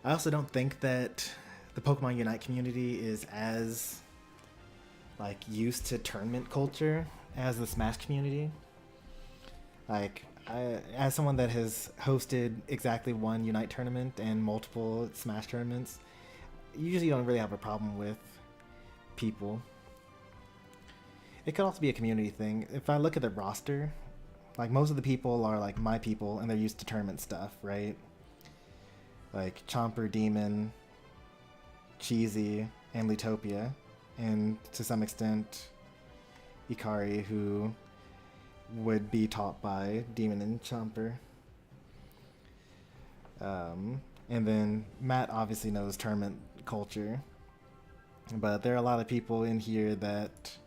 I also don't think that the Pokemon Unite community is as like used to tournament culture as the Smash community. Like, as someone that has hosted exactly one Unite tournament and multiple Smash tournaments, usually don't really have a problem with people. It could also be a community thing. If I look at the roster, like most of the people are like my people and they're used to tournament stuff, right? Like Chomper, Demon, Cheesy, and Littopia, and to some extent Ikari, who would be taught by Demon and Chomper. And then Matt obviously knows tournament culture, but there are a lot of people in here that,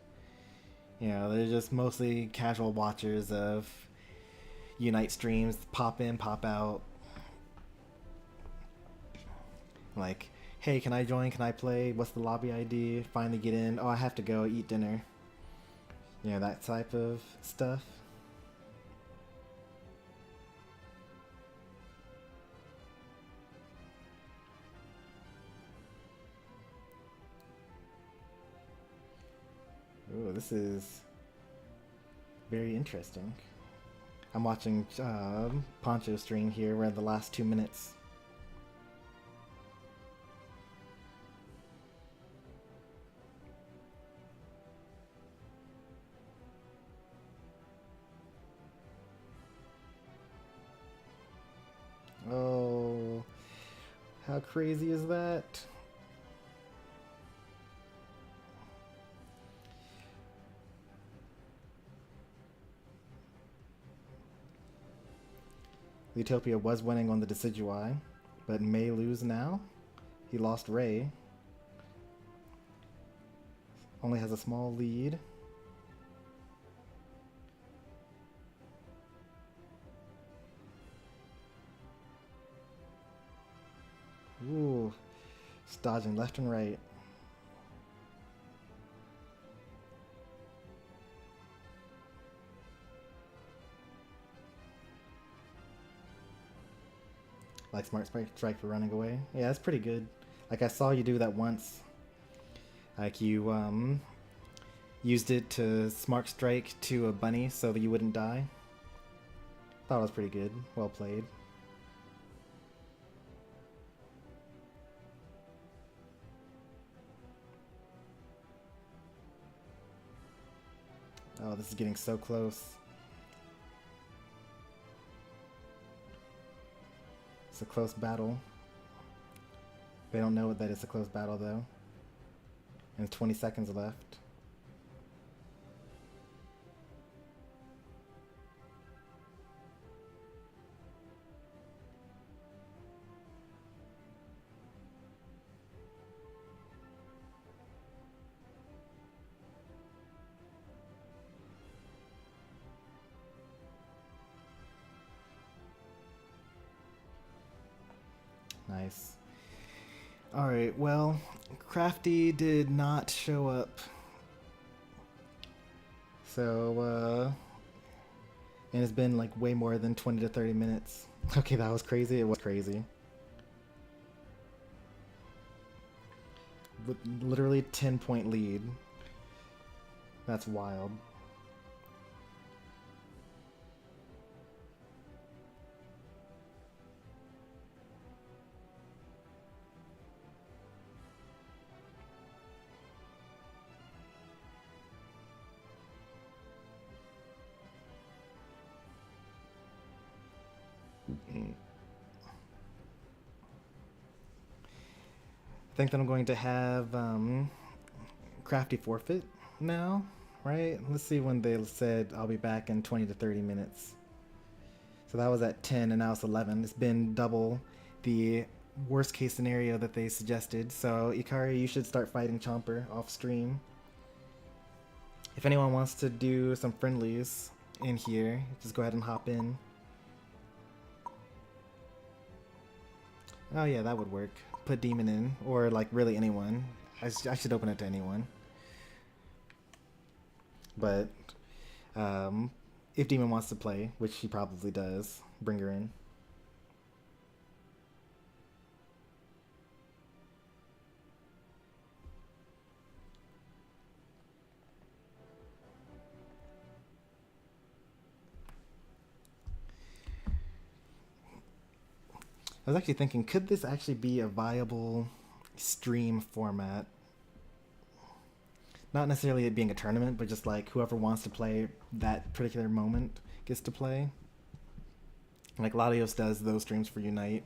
you know, they're just mostly casual watchers of Unite streams, pop in, pop out. Like, hey, can I join? Can I play? What's the lobby ID? Finally get in. Oh, I have to go eat dinner. You know, that type of stuff. Ooh, this is very interesting. I'm watching Poncho stream here. We're at the last 2 minutes. Oh, how crazy is that? Utopia was winning on the Decidueye, but may lose now. He lost Ray. Only has a small lead. Ooh, just dodging left and right. Like Smart Strike for running away. Yeah, that's pretty good. Like I saw you do that once. Like you used it to Smart Strike to a bunny so that you wouldn't die. Thought it was pretty good. Well played. Oh, this is getting so close. It's a close battle. They don't know that it's a close battle though. And 20 seconds left. Nice. Alright, well, Crafty did not show up. So, and it's been like way more than 20 to 30 minutes. Okay, that was crazy. It was crazy. Literally 10-point lead. That's wild. I think that I'm going to have Crafty forfeit now, right? Let's see when they said I'll be back in 20 to 30 minutes. So that was at 10 and now it's 11. It's been double the worst case scenario that they suggested. So Ikari, you should start fighting Chomper off stream. If anyone wants to do some friendlies in here, just go ahead and hop in. Oh yeah, that would work. Put Demon in, or like really anyone. I should open it to anyone. But if Demon wants to play, which she probably does, bring her in. I was actually thinking, could this actually be a viable stream format? Not necessarily it being a tournament, but just like whoever wants to play that particular moment gets to play. Like Latios does those streams for Unite.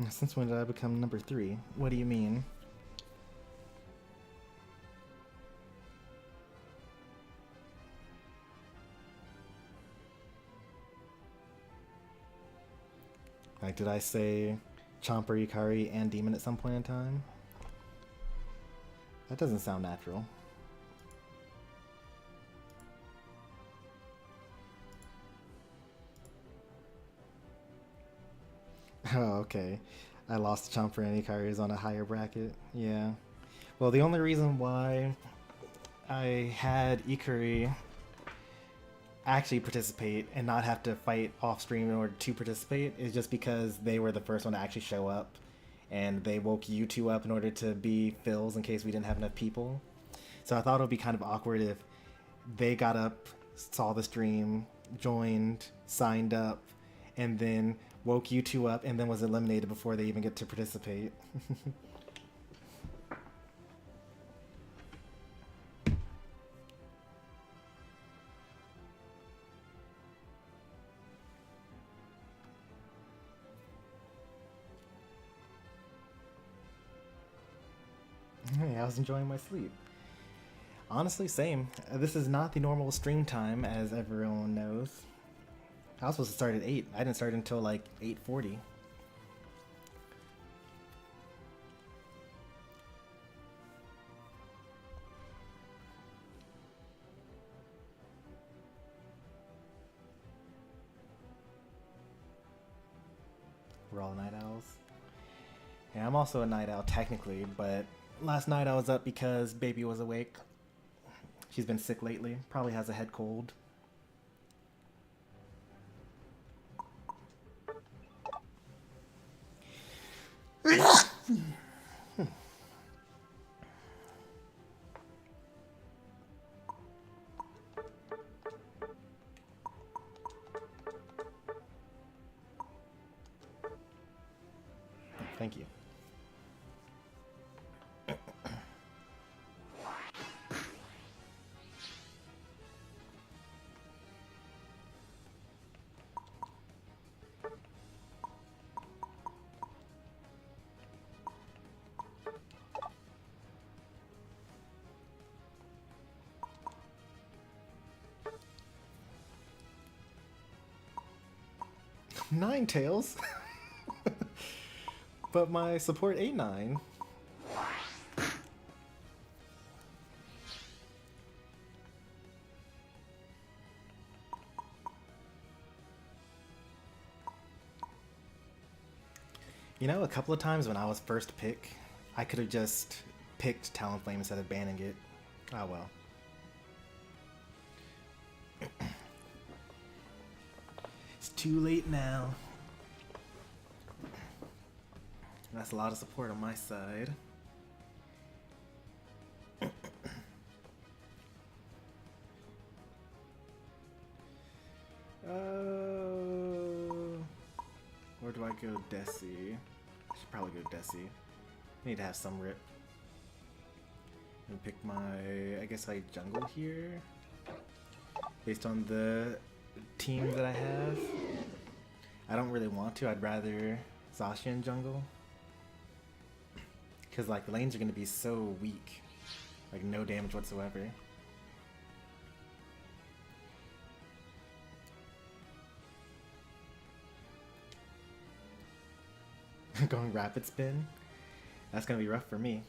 Since when did I become number 3? What do you mean? Like, did I say Chomper, Ikari, and Demon at some point in time? That doesn't sound natural. Oh, okay. I lost Chomper and Ikari on a higher bracket. Yeah. Well, the only reason why I had Ikari actually participate and not have to fight off stream in order to participate is just because they were the first one to actually show up, and they woke you two up in order to be fills in case we didn't have enough people. So I thought it would be kind of awkward if they got up, saw the stream, joined, signed up, and then woke you two up and then was eliminated before they even get to participate. Hey, I was enjoying my sleep. Honestly, same. This is not the normal stream time, as everyone knows. I was supposed to start at 8. I didn't start until like 8:40. We're all night owls. Yeah, I'm also a night owl technically, but last night I was up because baby was awake. She's been sick lately. Probably has a head cold. Thank you. Ninetales? But my support 8-9. You know, a couple of times when I was first pick, I could have just picked Talonflame instead of banning it. Oh well. It's too late now. That's a lot of support on my side. Where do I go, Desi? I should probably go Desi. I need to have some rip. And pick my, I guess I jungle here. Based on the team that I have. I don't really want to. I'd rather Zacian jungle. Because like the lanes are going to be so weak. Like no damage whatsoever. Going rapid spin? That's going to be rough for me.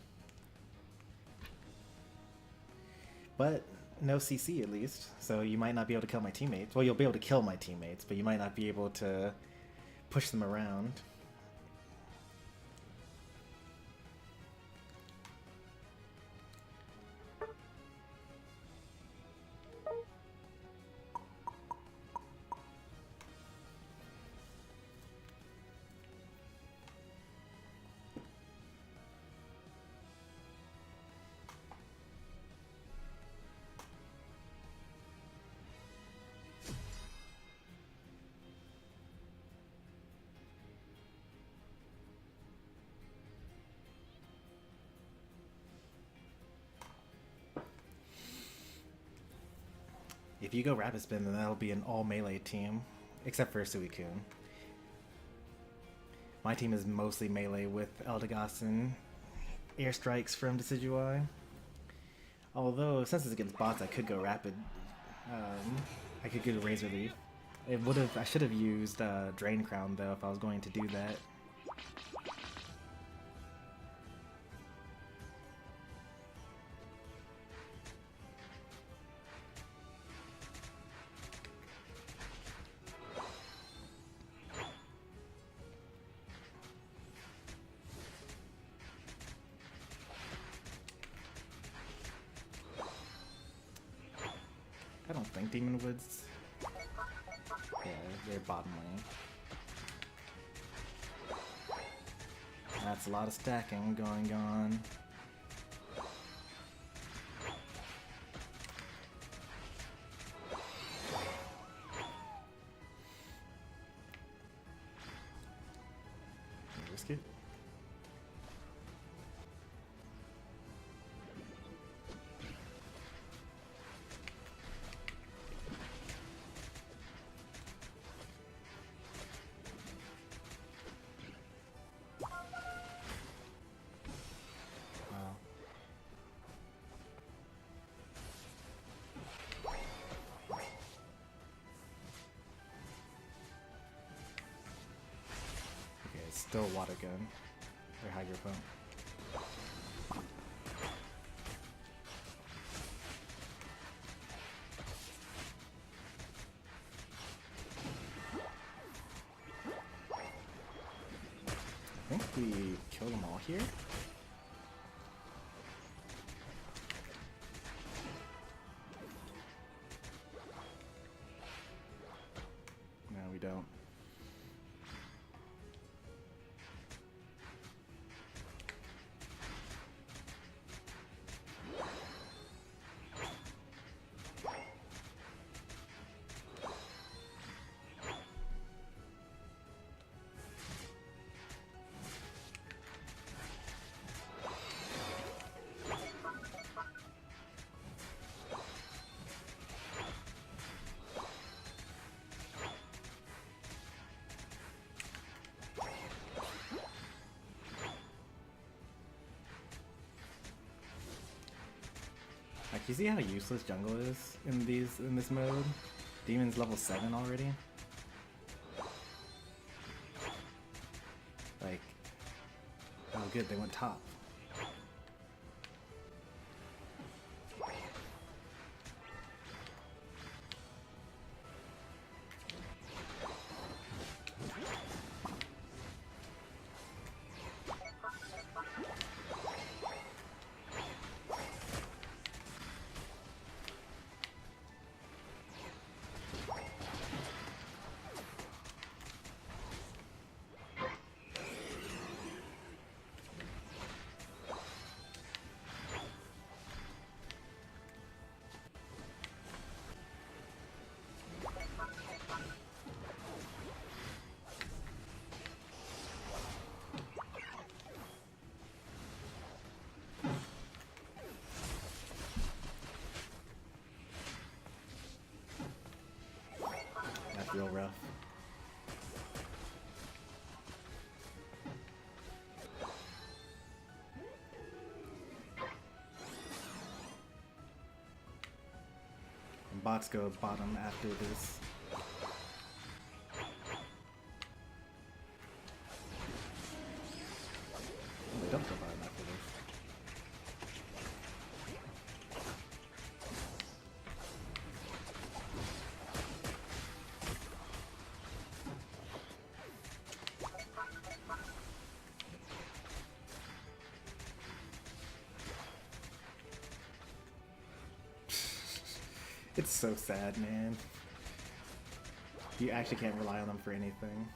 But no CC at least. So you might not be able to kill my teammates. Well, you'll be able to kill my teammates, but you might not be able to push them around. if you go Rapid Spin, then that'll be an all melee team, except for Suicune. My team is mostly melee with Eldegoss and airstrikes from Decidueye. Although, since it's against bots, I could go Rapid. I could go Razor Leaf. I should have used Drain Crown though if I was going to do that. I don't think Demon Woods. Yeah, they're bottom lane. That's a lot of stacking going on. Risk it. Still water gun or hydro pump. I think we killed them all here. No, we don't. Like, you see how useless jungle is in this mode? Demon's level 7 already. Like, oh good, they went top. Real rough. And bots go bottom after this. Oh, they don't go bottom after this. It's so sad, man. You actually can't rely on them for anything.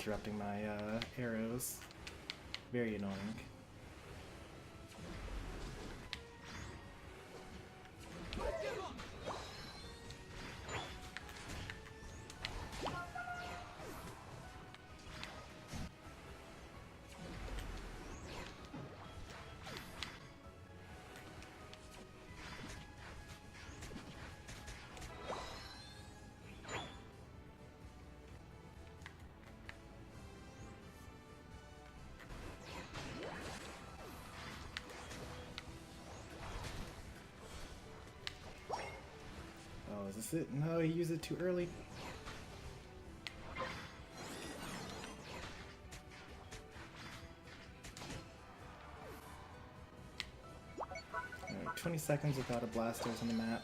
interrupting my arrows. Very annoying. Oh, is this it? No, he used it too early. Alright, 20 seconds without a Blastoise on the map.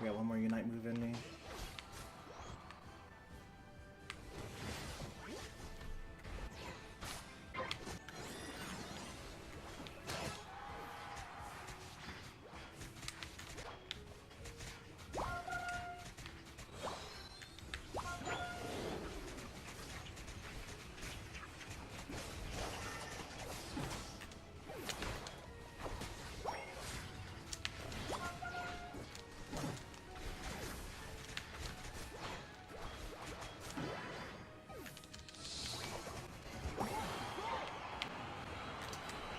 We got one more Unite move in me.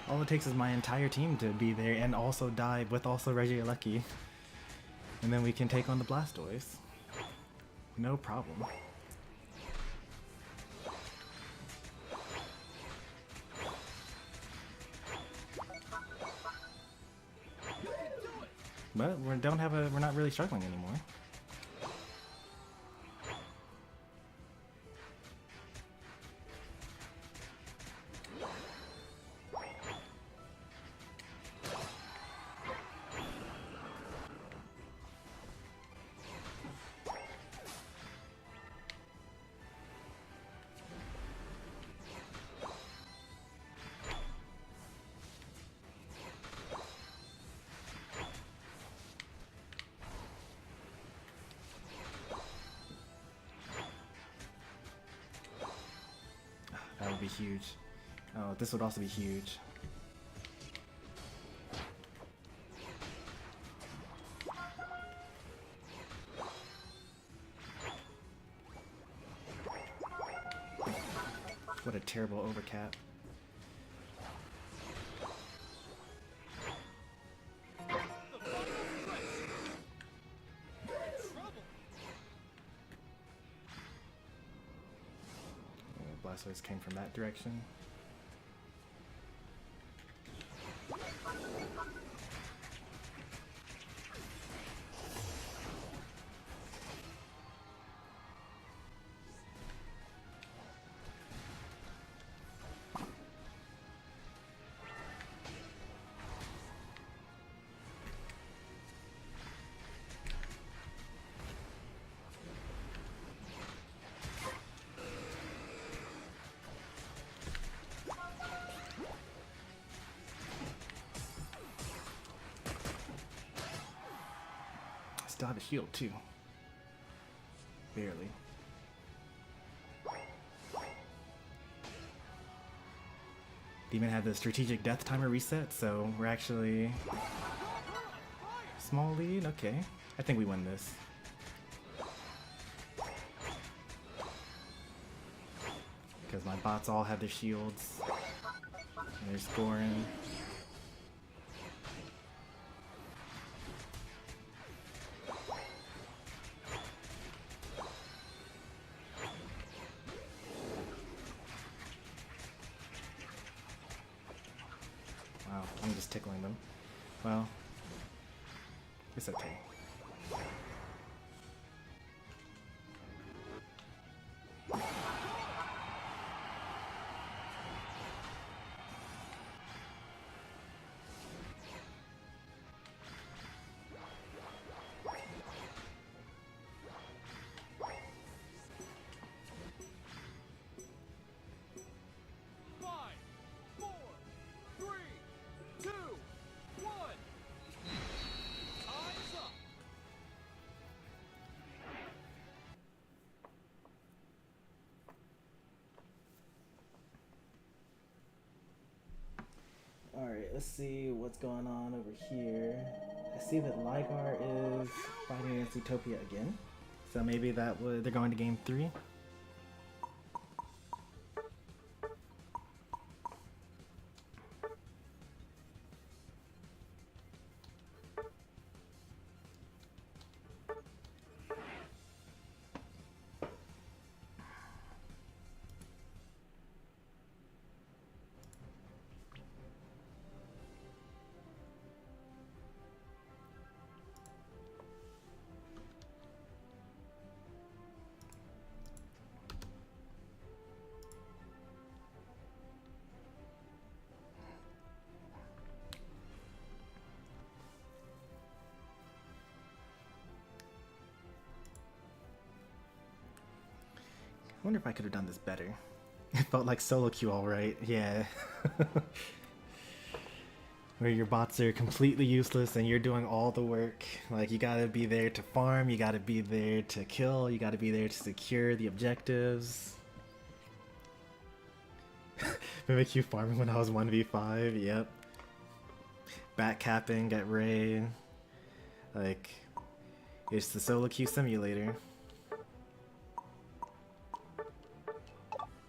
All it takes is my entire team to be there and also die with also Regieleki. And then we can take on the Blastoise. No problem. But we're not really struggling anymore. That would be huge. Oh, this would also be huge. What a terrible overcap. Blastoise came from that direction. Still have a shield too. Barely. Demon had the strategic death timer reset, so we're actually small lead. Okay, I think we win this. Because my bots all have their shields. And they're scoring. Wow, I'm just tickling them. Well, it's okay. let's see what's going on over here. I see that Ligar is fighting against Utopia again. So maybe that would they're going to game 3. I wonder if I could have done this better. It felt like solo queue alright, yeah. Where your bots are completely useless and you're doing all the work. Like, you gotta be there to farm, you gotta be there to kill, you gotta be there to secure the objectives. Mimic you farming when I was 1v5, yep. Back capping at Ray. Like, it's the solo queue simulator.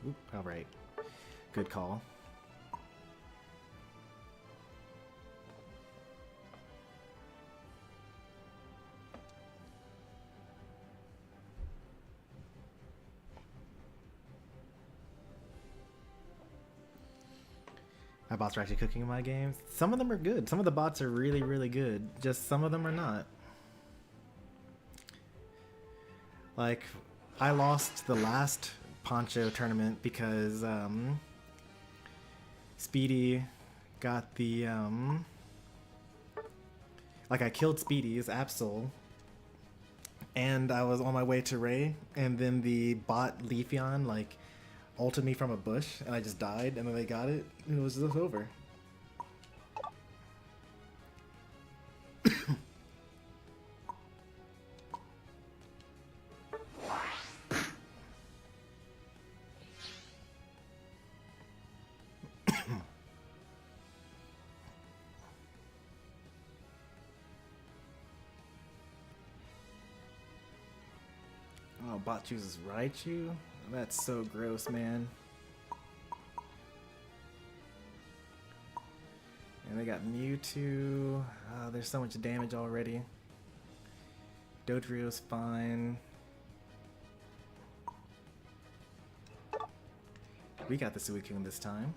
Oop, alright. Good call. My bots are actually cooking in my games. Some of them are good. Some of the bots are really, really good. Just some of them are not. Like, I lost the last Poncho tournament because Speedy got the like, I killed Speedy's Accel and I was on my way to Ray, and then the bot Leafeon like ulted me from a bush and I just died, and then they got it and it was just over. Oh, bot chooses Raichu? That's so gross, man. And they got Mewtwo. Oh, there's so much damage already. Dodrio's fine. We got the Suicune this time.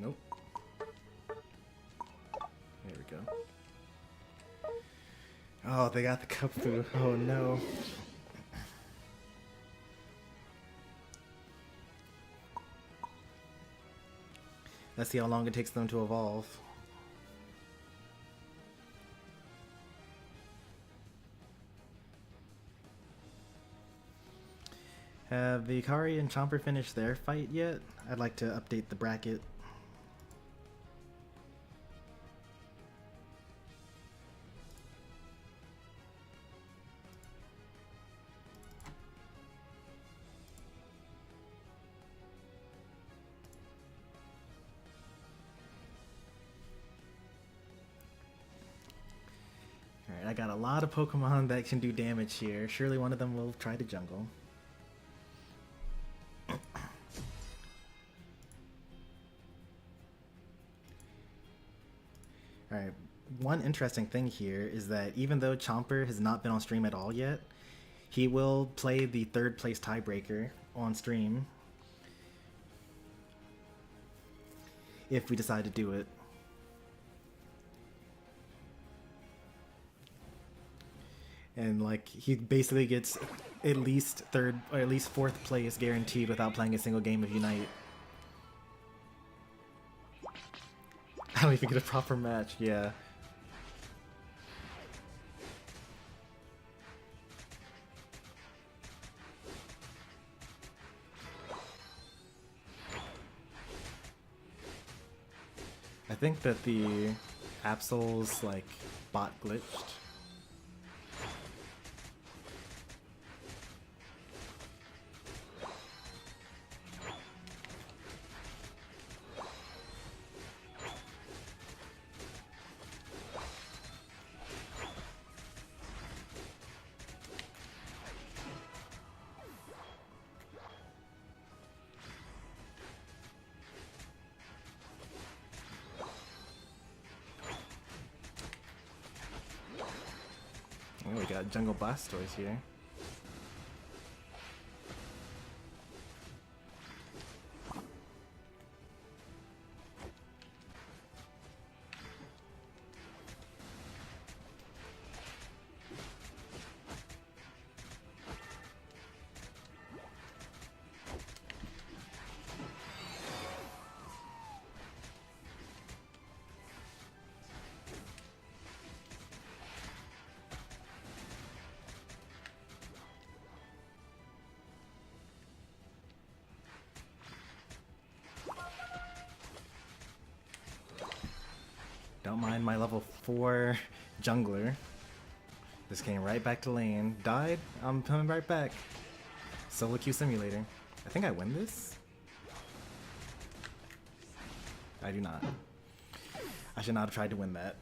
Nope. There we go. Oh, they got the Kupfu. Oh no. Let's see how long it takes them to evolve. Have the Ikari and Chomper finished their fight yet? I'd like to update the bracket. Alright, I got a lot of Pokemon that can do damage here. Surely one of them will try to jungle. Alright, one interesting thing here is that even though Chomper has not been on stream at all yet, he will play the 3rd place tiebreaker on stream if we decide to do it. And like, he basically gets at least 3rd or at least 4th place guaranteed without playing a single game of Unite. I don't even get a proper match, yeah. think that the Accel's like bot glitched. Oh, we got Jungle Blastoise here. Don't mind my level 4 jungler. Just came right back to lane. Died? I'm coming right back. Solo queue simulator. I think I win this? I do not. I should not have tried to win that.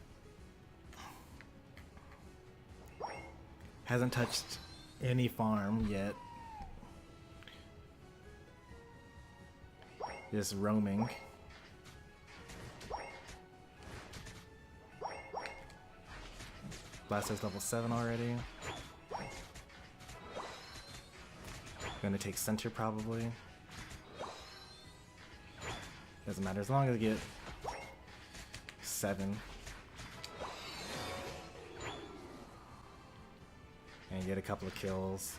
Hasn't touched any farm yet. Just roaming. Blastoise level 7 already. Gonna take center probably. Doesn't matter as long as I get 7. And get a couple of kills.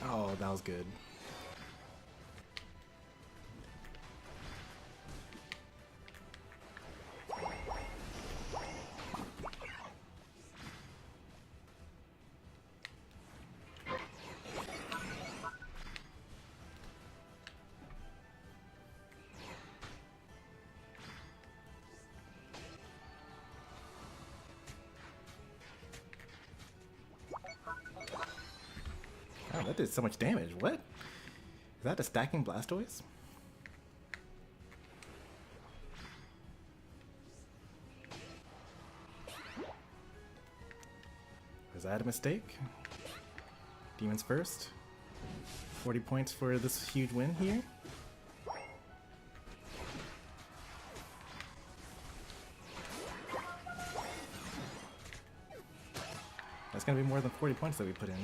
Oh, that was good. Oh, that did so much damage. What? Is that a stacking Blastoise? Was that a mistake? Demons first. 40 points for this huge win here. That's gonna be more than 40 points that we put in.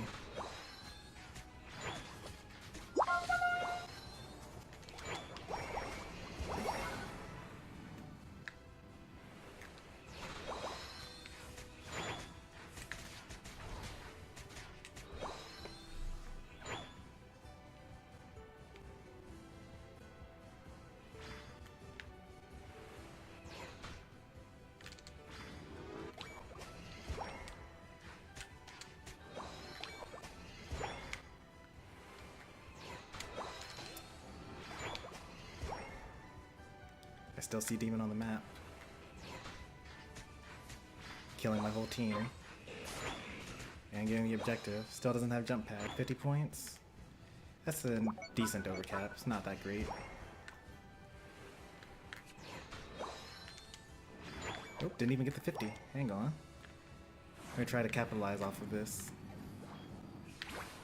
I still see Demon on the map. Killing my whole team. And getting the objective. Still doesn't have jump pad. 50 points. That's a decent overcap. It's not that great. Oh, didn't even get the 50. Hang on. I'm gonna try to capitalize off of this.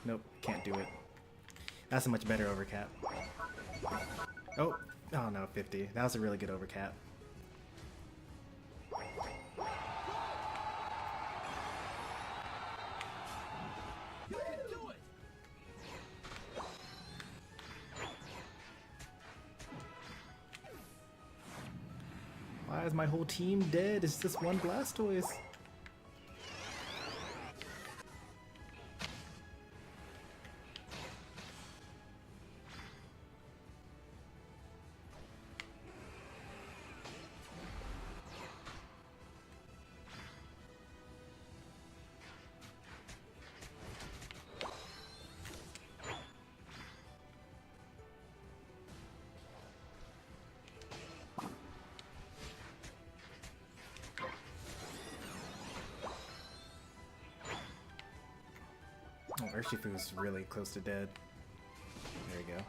Nope, can't do it. That's a much better overcap. Oh, oh no, 50. That was a really good overcap. You can do it! Why is my whole team dead? It's just one Blastoise. Urshifu's really close to dead. There we go.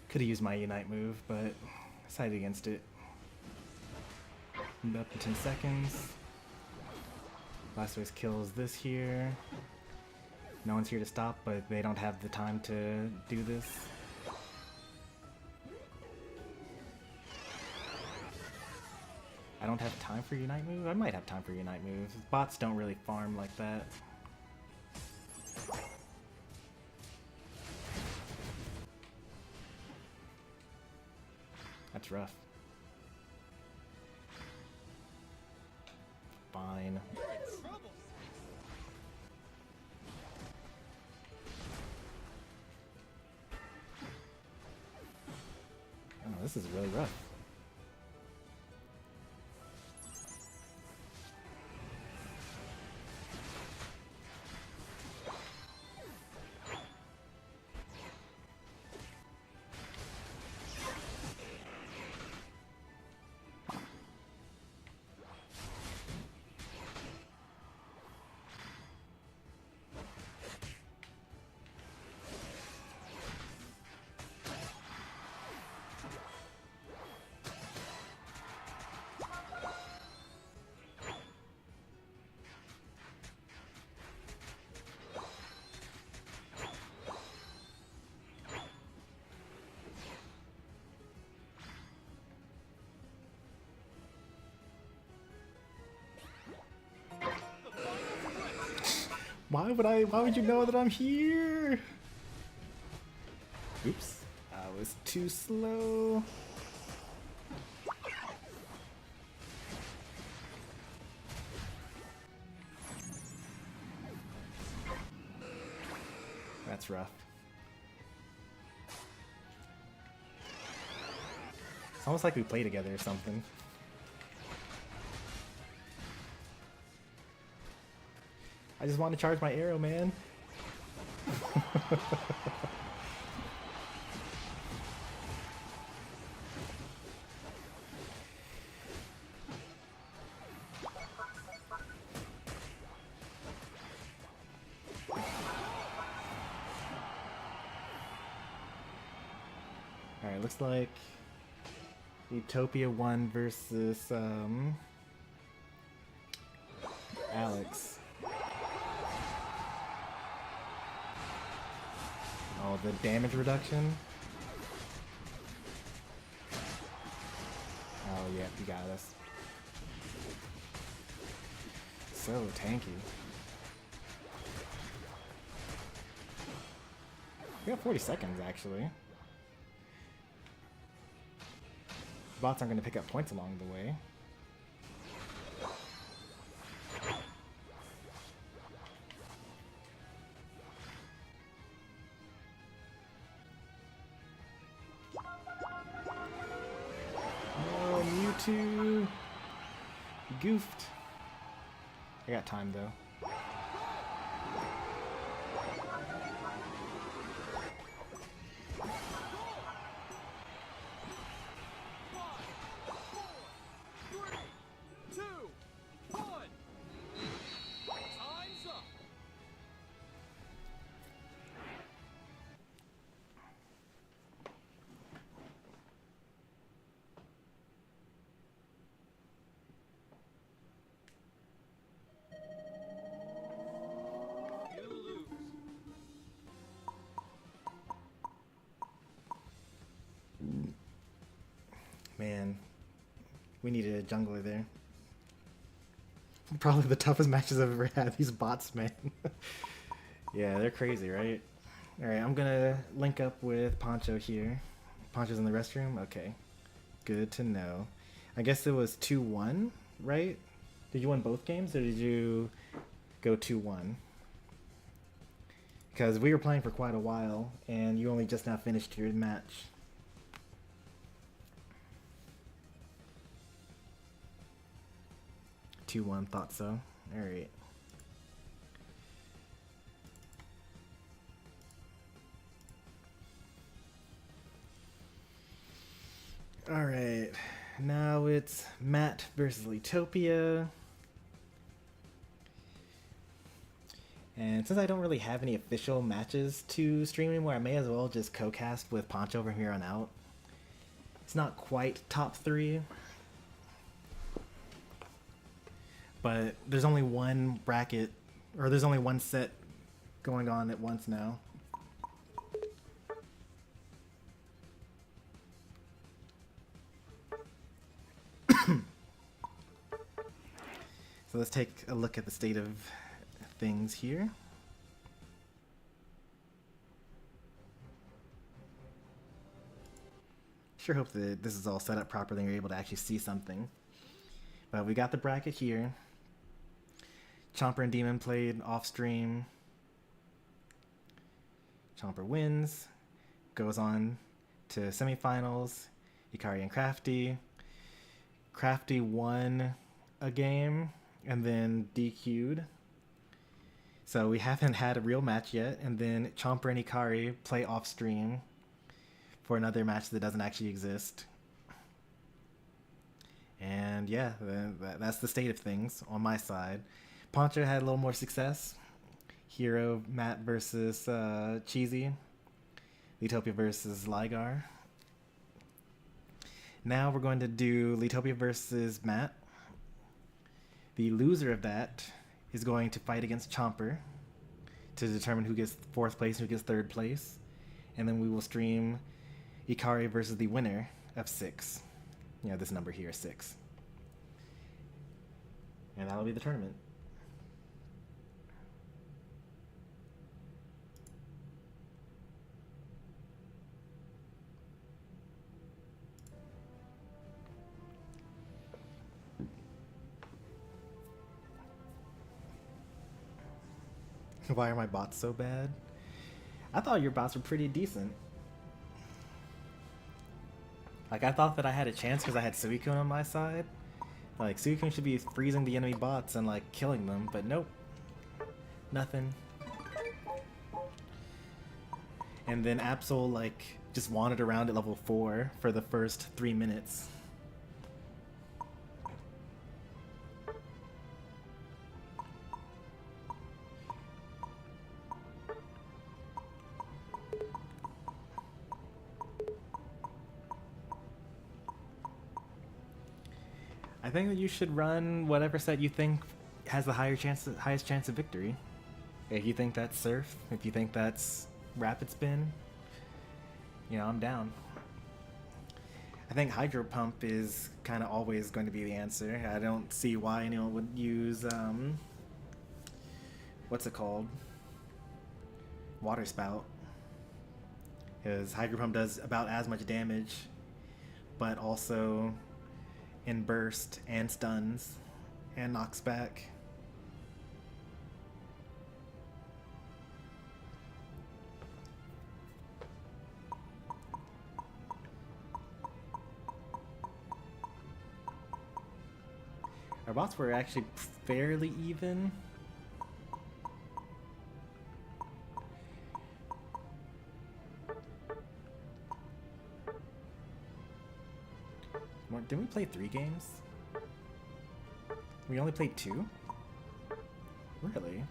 Could have used my Unite move, but decided against it. Move up in 10 seconds. Blastoise kills this here. No one's here to stop, but they don't have the time to do this. I don't have time for Unite move? I might have time for Unite moves. Bots don't really farm like that. That's rough. Fine. Oh, this is really rough. Why would you know that I'm here? Oops, I was too slow. That's rough. It's almost like we play together or something. I just want to charge my arrow, man. Alright, looks like Utopia won versus Alex. Oh, the damage reduction? Oh yeah, you got us. So tanky. We got 40 seconds actually. Bots aren't going to pick up points along the way. You goofed. I got time though. Man, we needed a jungler there. Probably the toughest matches I've ever had. These bots, man. Yeah, they're crazy, right? Alright, I'm gonna link up with Poncho here. Poncho's in the restroom? Okay. Good to know. I guess it was 2-1, right? Did you win both games or did you go 2-1? Because we were playing for quite a while and you only just now finished your match. Thought so. Alright. Alright. Now it's Matt versus Littopia. And since I don't really have any official matches to stream anymore, I may as well just co-cast with Poncho from here on out. It's not quite top 3. But there's only one bracket, or there's only one set going on at once now. So let's take a look at the state of things here. Sure hope that this is all set up properly and you're able to actually see something. But we got the bracket here. Chomper and Demon played off stream. Chomper wins, goes on to semifinals. Ikari and Crafty. Crafty won a game and then DQ'd. So we haven't had a real match yet. And then Chomper and Ikari play off stream for another match that doesn't actually exist. And yeah, that's the state of things on my side. Poncho had a little more success. Hero, Matt versus Cheesy. Littopia versus Ligar. Now we're going to do Littopia versus Matt. The loser of that is going to fight against Chomper to determine who gets 4th place and who gets 3rd place. And then we will stream Ikari versus the winner of 6. You know, this number here, 6. And that'll be the tournament. Why are my bots so bad? I thought your bots were pretty decent. Like, I thought that I had a chance because I had Suicune on my side. Like, Suicune should be freezing the enemy bots and, like, killing them, but nope. Nothing. And then Accel, like, just wandered around at level 4 for the first 3 minutes. I think that you should run whatever set you think has the highest chance of victory. If you think that's Surf, if you think that's Rapid Spin, you know, I'm down. I think Hydro Pump is kind of always going to be the answer. I don't see why anyone would use, what's it called? Water Spout. Because Hydro Pump does about as much damage, but also in burst and stuns and knocks back. Our bots were actually fairly even. Didn't we play 3 games? We only played 2? Really?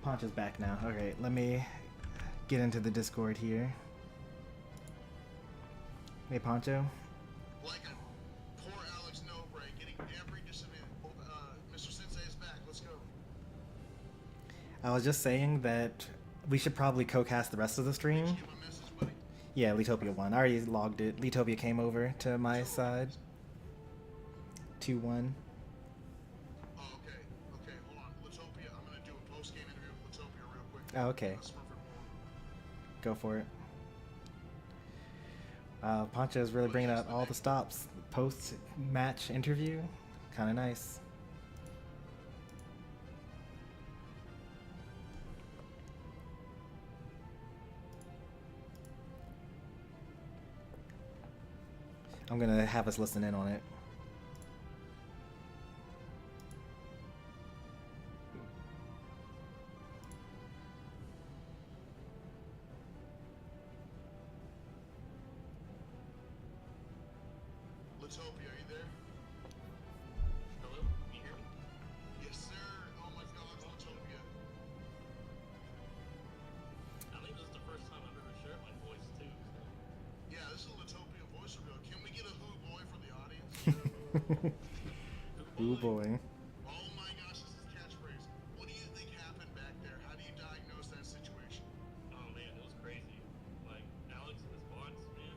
Poncho's back now. Okay, let me get into the Discord here. Hey, Poncho. Like a poor Alex Nobre getting every disadvantage. Mr. Sensei is back. Let's go. I was just saying that we should probably co-cast the rest of the stream. Did you get my message, buddy? Yeah, Littopia won. I already logged it. Littopia came over to my side. 2-1. Oh, okay. Okay, hold on. Littopia, I'm going to do a post-game interview with Littopia real quick. Oh, okay. Smurfett Moore. Go for it. Poncho's really bringing out all the stops. Post-match interview. Kind of nice. I'm going to have us listen in on it. Litopia, are you there? Hello? Can you hear me? Yes, sir. Oh my God, Litopia. I think this is the first time I've ever shared my voice too. So. Yeah, this is Litopia voice reveal. Can we get a who boy for the audience? Ooh boy. Oh my gosh, this is catchphrase. What do you think happened back there? How do you diagnose that situation? Oh man, it was crazy. Like Alex and his bots, man,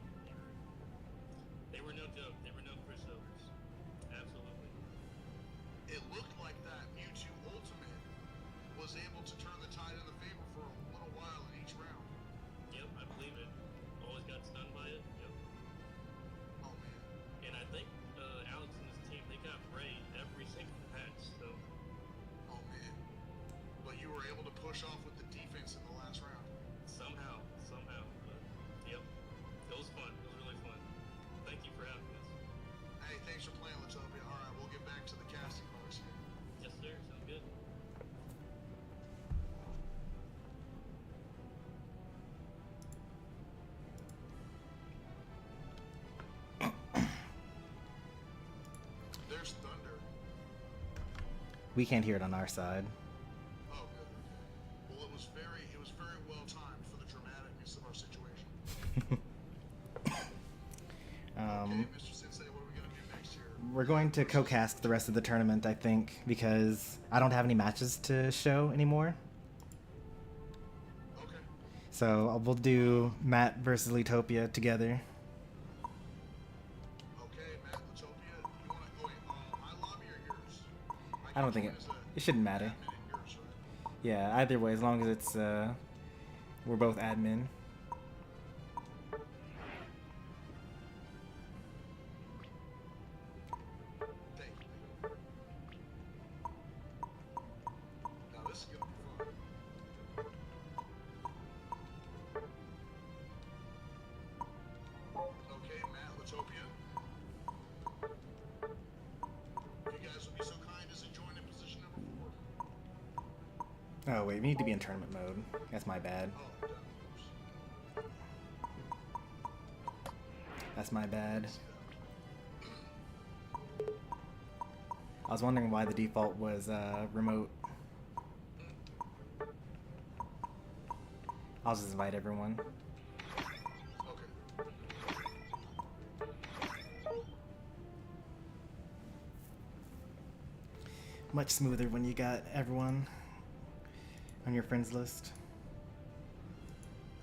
they were no joke. They were no pushovers. Absolutely. It looked like that Mewtwo Ultimate was able to turn the tide in the favor for a little while in each round. Yep, I believe it. Always got stunned by it. Yep. Oh man. And I think Alex and his team, they got Ray every single match. So Oh man. But you were able to push off with the defense in the last round. somehow. But, yep. It was fun. It was really fun. Thank you for having us. Hey, thanks for playing, Litopia. Alright, we'll get back to the casting bonus here. Yes, sir. Sounds good. There's thunder. We can't hear it on our side. Oh, good. Okay. Well, it was very well timed for the dramaticness of our situation. Okay, Mr. Sensei, what are we gonna do next here? We're going to co-cast the rest of the tournament, I think, because I don't have any matches to show anymore. Okay. So we'll do Matt versus Litopia together. Okay, Matt, Litopia, you wanna go in my lobby or yours? I don't think it shouldn't matter. Admin in yours, right? Yeah, either way, as long as it's we're both admin. Thank you. Now this is gonna be fun. Okay, Matt, Litopia. If you guys would be so kind as to join in position number 4. Oh wait, we need to be in tournament mode. That's my bad. Oh, done. That's my bad. See that. I was wondering why the default was remote. I'll just invite everyone. Okay. Much smoother when you got everyone on your friends list.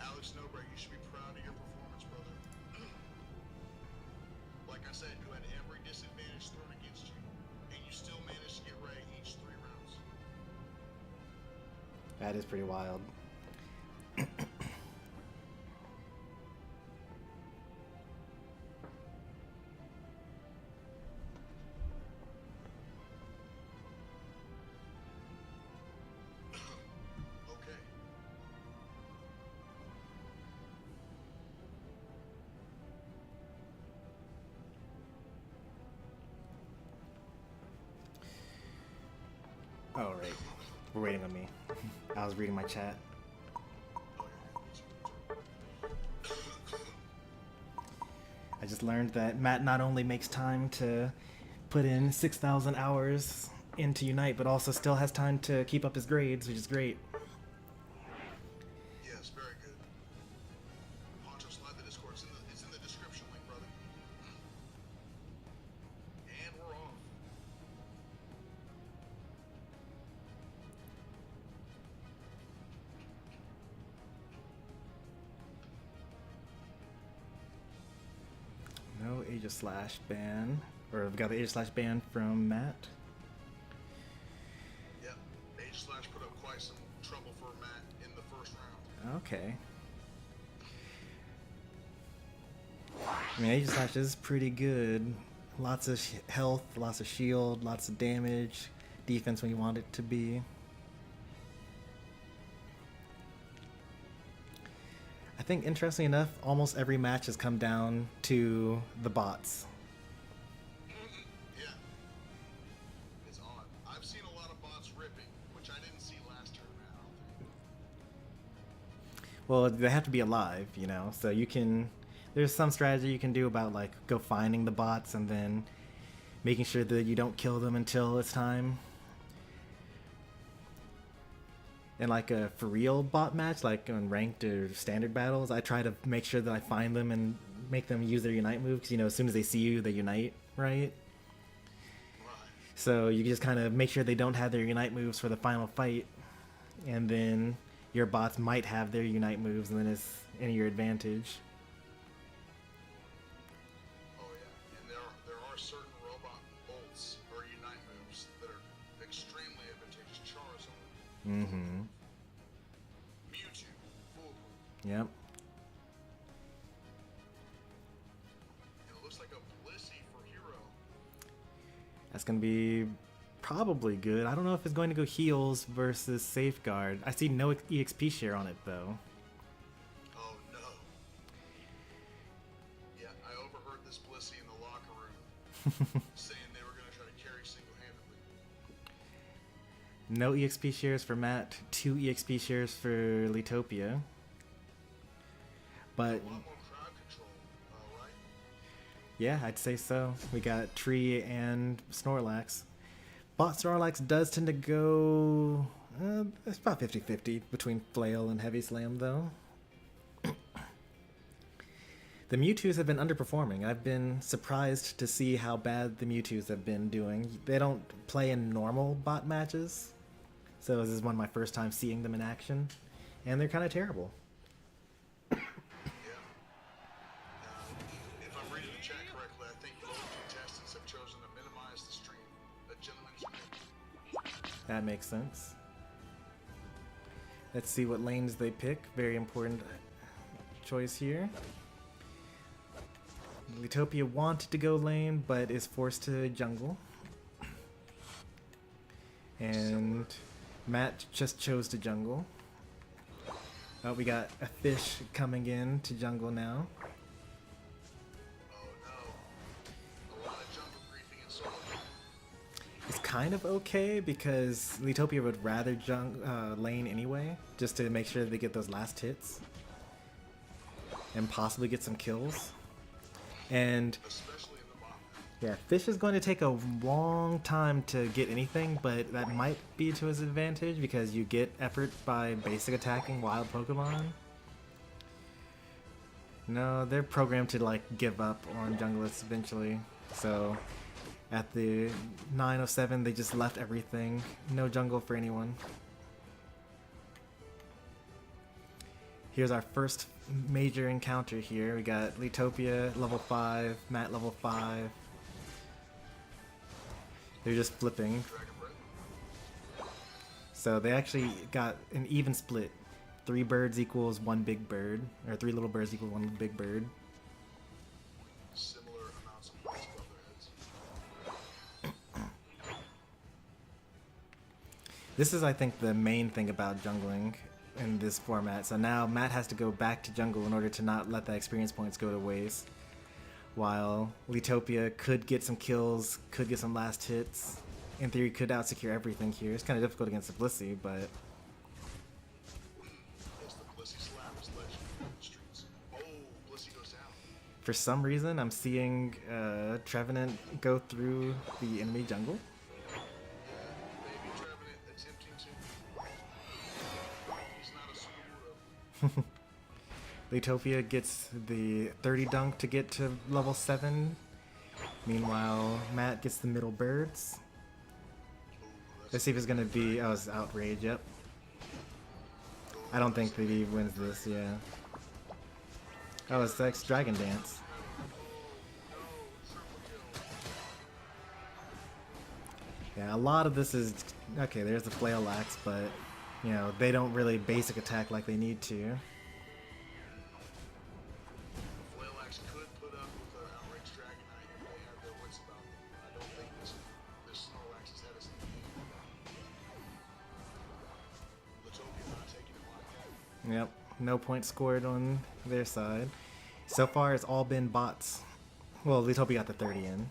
Alex Nobright, you should be proud of your performance, brother. Like I said, you had every disadvantage thrown against you, and you still managed to get right each 3 rounds. That is pretty wild. Okay. Oh, right. We're waiting on me. I was reading my chat. I just learned that Matt not only makes time to put in 6,000 hours into Unite, but also still has time to keep up his grades, which is great. Yes, very good. Poncho, slide the Discord. It's in the description link, brother. And we're off. No Aegis Slash ban. Or we've got the Aegis Slash ban from Matt. Yep. H/Slash put up quite some trouble for Matt in the first round. Okay. I mean, Aegislash is pretty good. Lots of health, lots of shield, lots of damage, defense when you want it to be. I think, interestingly enough, almost every match has come down to the bots. Yeah. It's odd. I've seen a lot of bots ripping, which I didn't see last tournament, I don't think. Well, they have to be alive, you know, so you can... There's some strategy you can do about, like, go finding the bots and then making sure that you don't kill them until it's time. In, like, a for real bot match, like in ranked or standard battles, I try to make sure that I find them and make them use their unite move, because, you know, as soon as they see you, they unite, right? So you just kind of make sure they don't have their unite moves for the final fight, and then your bots might have their unite moves, and then it's in your advantage. Oh yeah, and there are certain robot bolts or unite moves that are extremely advantageous. Charizard, Mm-hmm. Mewtwo, Full. Yep. And it looks like a Blissey for Hero. That's going to be probably good. I don't know if it's going to go heals versus safeguard. I see no EXP share on it, though. Oh no. Yeah, I overheard this Blissey in the locker room saying they were going to try to carry single-handedly. No EXP shares for Matt, 2 EXP shares for Litopia. But A lot more crowd control, right? yeah, I'd say so. We got Tree and Snorlax. Bot Snorlax does tend to go... it's about 50-50 between Flail and Heavy Slam, though. The Mewtwo's have been underperforming. I've been surprised to see how bad the Mewtwo's have been doing. They don't play in normal bot matches, so this is one of my first time seeing them in action, and they're kind of terrible. Yeah. If I'm reading the chat correctly, I think both contestants have chosen to minimize the stream. A gentleman's agreement. That makes sense. Let's see what lanes they pick. Very important choice here. Litopia wanted to go lane, but is forced to jungle. And Matt just chose to jungle. Oh, we got a fish coming in to jungle now. Oh no. A lot of jungle griefing and solo. It's kind of okay because Litopia would rather lane anyway, just to make sure that they get those last hits and possibly get some kills. And Especially in the bot. yeah, Fish is going to take a long time to get anything, but that might be to his advantage because you get effort by basic attacking wild Pokemon. No, they're programmed to like give up on junglers eventually. So at the 9:07 they just left everything. No jungle for anyone. Here's our first major encounter here. We got Litopia level 5, Matt level 5. They're just flipping. Dragon Breath. So they actually got an even split. 3 birds equals 1 big bird, or 3 little birds equal 1 big bird. Similar amounts of points above their heads. This is, I think, the main thing about jungling in this format. So now Matt has to go back to jungle in order to not let the experience points go to waste. While Litopia could get some kills, could get some last hits. In theory, could out-secure everything here. It's kind of difficult against the Blissey, but... Yes, the Blissey slap is legendary in the streets. Oh, Blissey goes down. For some reason, I'm seeing Trevenant go through the enemy jungle. Maybe Trevenant attempting to. He's not a superhero. Litopia gets the 30 dunk to get to level 7. Meanwhile, Matt gets the middle birds. Let's see if it's gonna be... Oh, it's Outrage, yep. I don't think that he wins this, yeah. Oh, it's X Dragon Dance. Yeah, a lot of this is... Okay, there's the Flail Axe, but, you know, they don't really basic attack like they need to. Flail Axe could put up with Yep, no points scored on their side. So far, it's all been bots. Well, Litopia got the 30 in.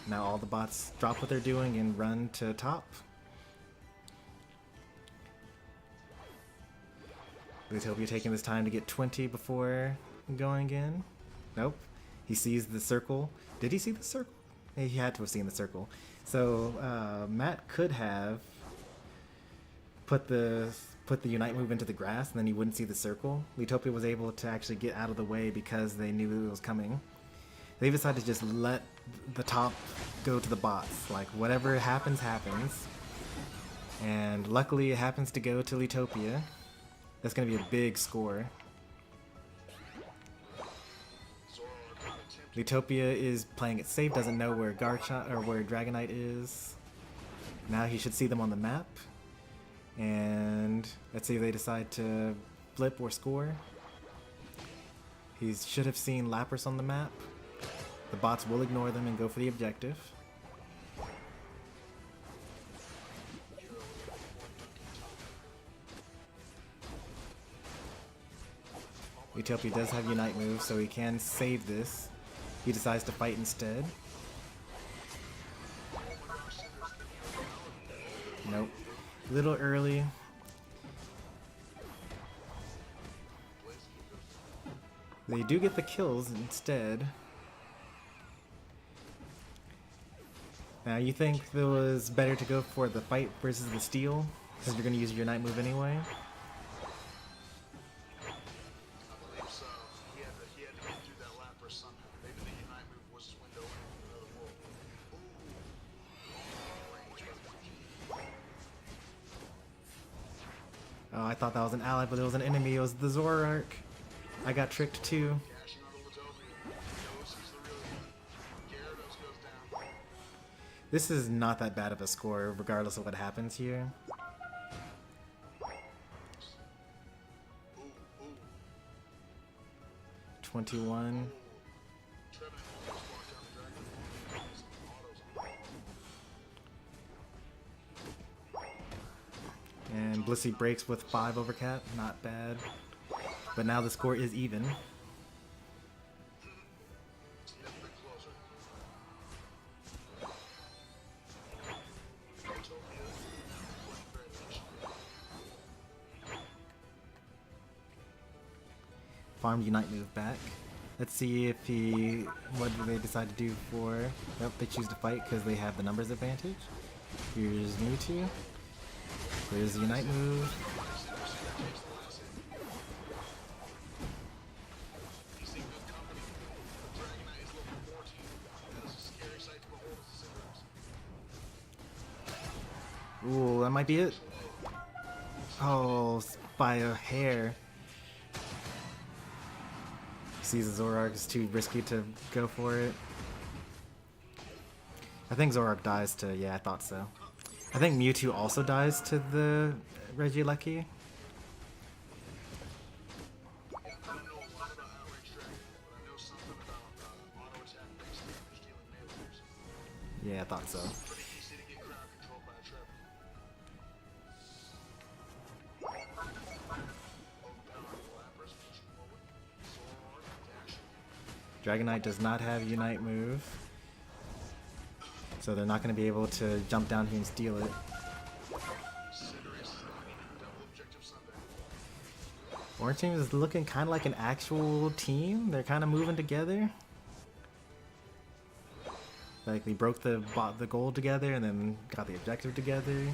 Now all the bots drop what they're doing and run to top. Litopia taking this time to get 20 before going in. Nope. He sees the circle. Did he see the circle? He had to have seen the circle. So Matt could have put the Unite move into the grass, and then he wouldn't see the circle. Litopia was able to actually get out of the way because they knew it was coming. They decided to just let the top go to the bots. Like, whatever happens, happens. And luckily, it happens to go to Litopia. That's going to be a big score. Litopia is playing it safe, doesn't know where Garchomp or where Dragonite is. Now he should see them on the map. And let's see if they decide to flip or score. He should have seen Lapras on the map. The bots will ignore them and go for the objective. Utopia does have Unite move, so he can save this. He decides to fight instead. Nope. A little early. They do get the kills instead. Now, you think it was better to go for the fight versus the steal, because you're going to use your Unite move anyway? I believe so. He had to get through that Lapras somehow. Maybe the Unite move was his window into another world. Oh, I thought that was an ally, but it was an enemy. It was the Zoroark. I got tricked too. Cashing out of Litopia. He knows he's the real one. Gyarados goes down. This is not that bad of a score, regardless of what happens here. Ooh, ooh. 21. Trevin almost walked down the dragon. Autos on. And Blissey breaks with 5 overcat. Not bad. But now the score is even. It's getting a bit closer. Utopia playing very much. Farmed Unite move back. Let's see if he... What do they decide to do for... Nope, they choose to fight because they have the numbers advantage. Here's Mewtwo. There's the Unite move. He's in good company. Dragonite is level 14. That is a scary sight to behold as a Cinderace. Ooh, that might be it. Oh, by a hair. Sees the Zoroark is too risky to go for it. I think Zoroark dies to... Yeah, I thought so. I think Mewtwo also dies to the Regieleki. Yeah, I don't know a lot about Outrage Dragon, but I know something about auto attack based damage dealing melee. Yeah, I thought so. Pretty easy to get crowd controlled by a Trevor. Overpowered Lapras, pushing forward. Zoroark, dashing. Dragonite does not have Unite move. So they're not going to be able to jump down here and steal it. Cinderace is double objective Sunday. Orange team is looking kind of like an actual team. They're kind of moving together. Like they broke the goal together and then got the objective together.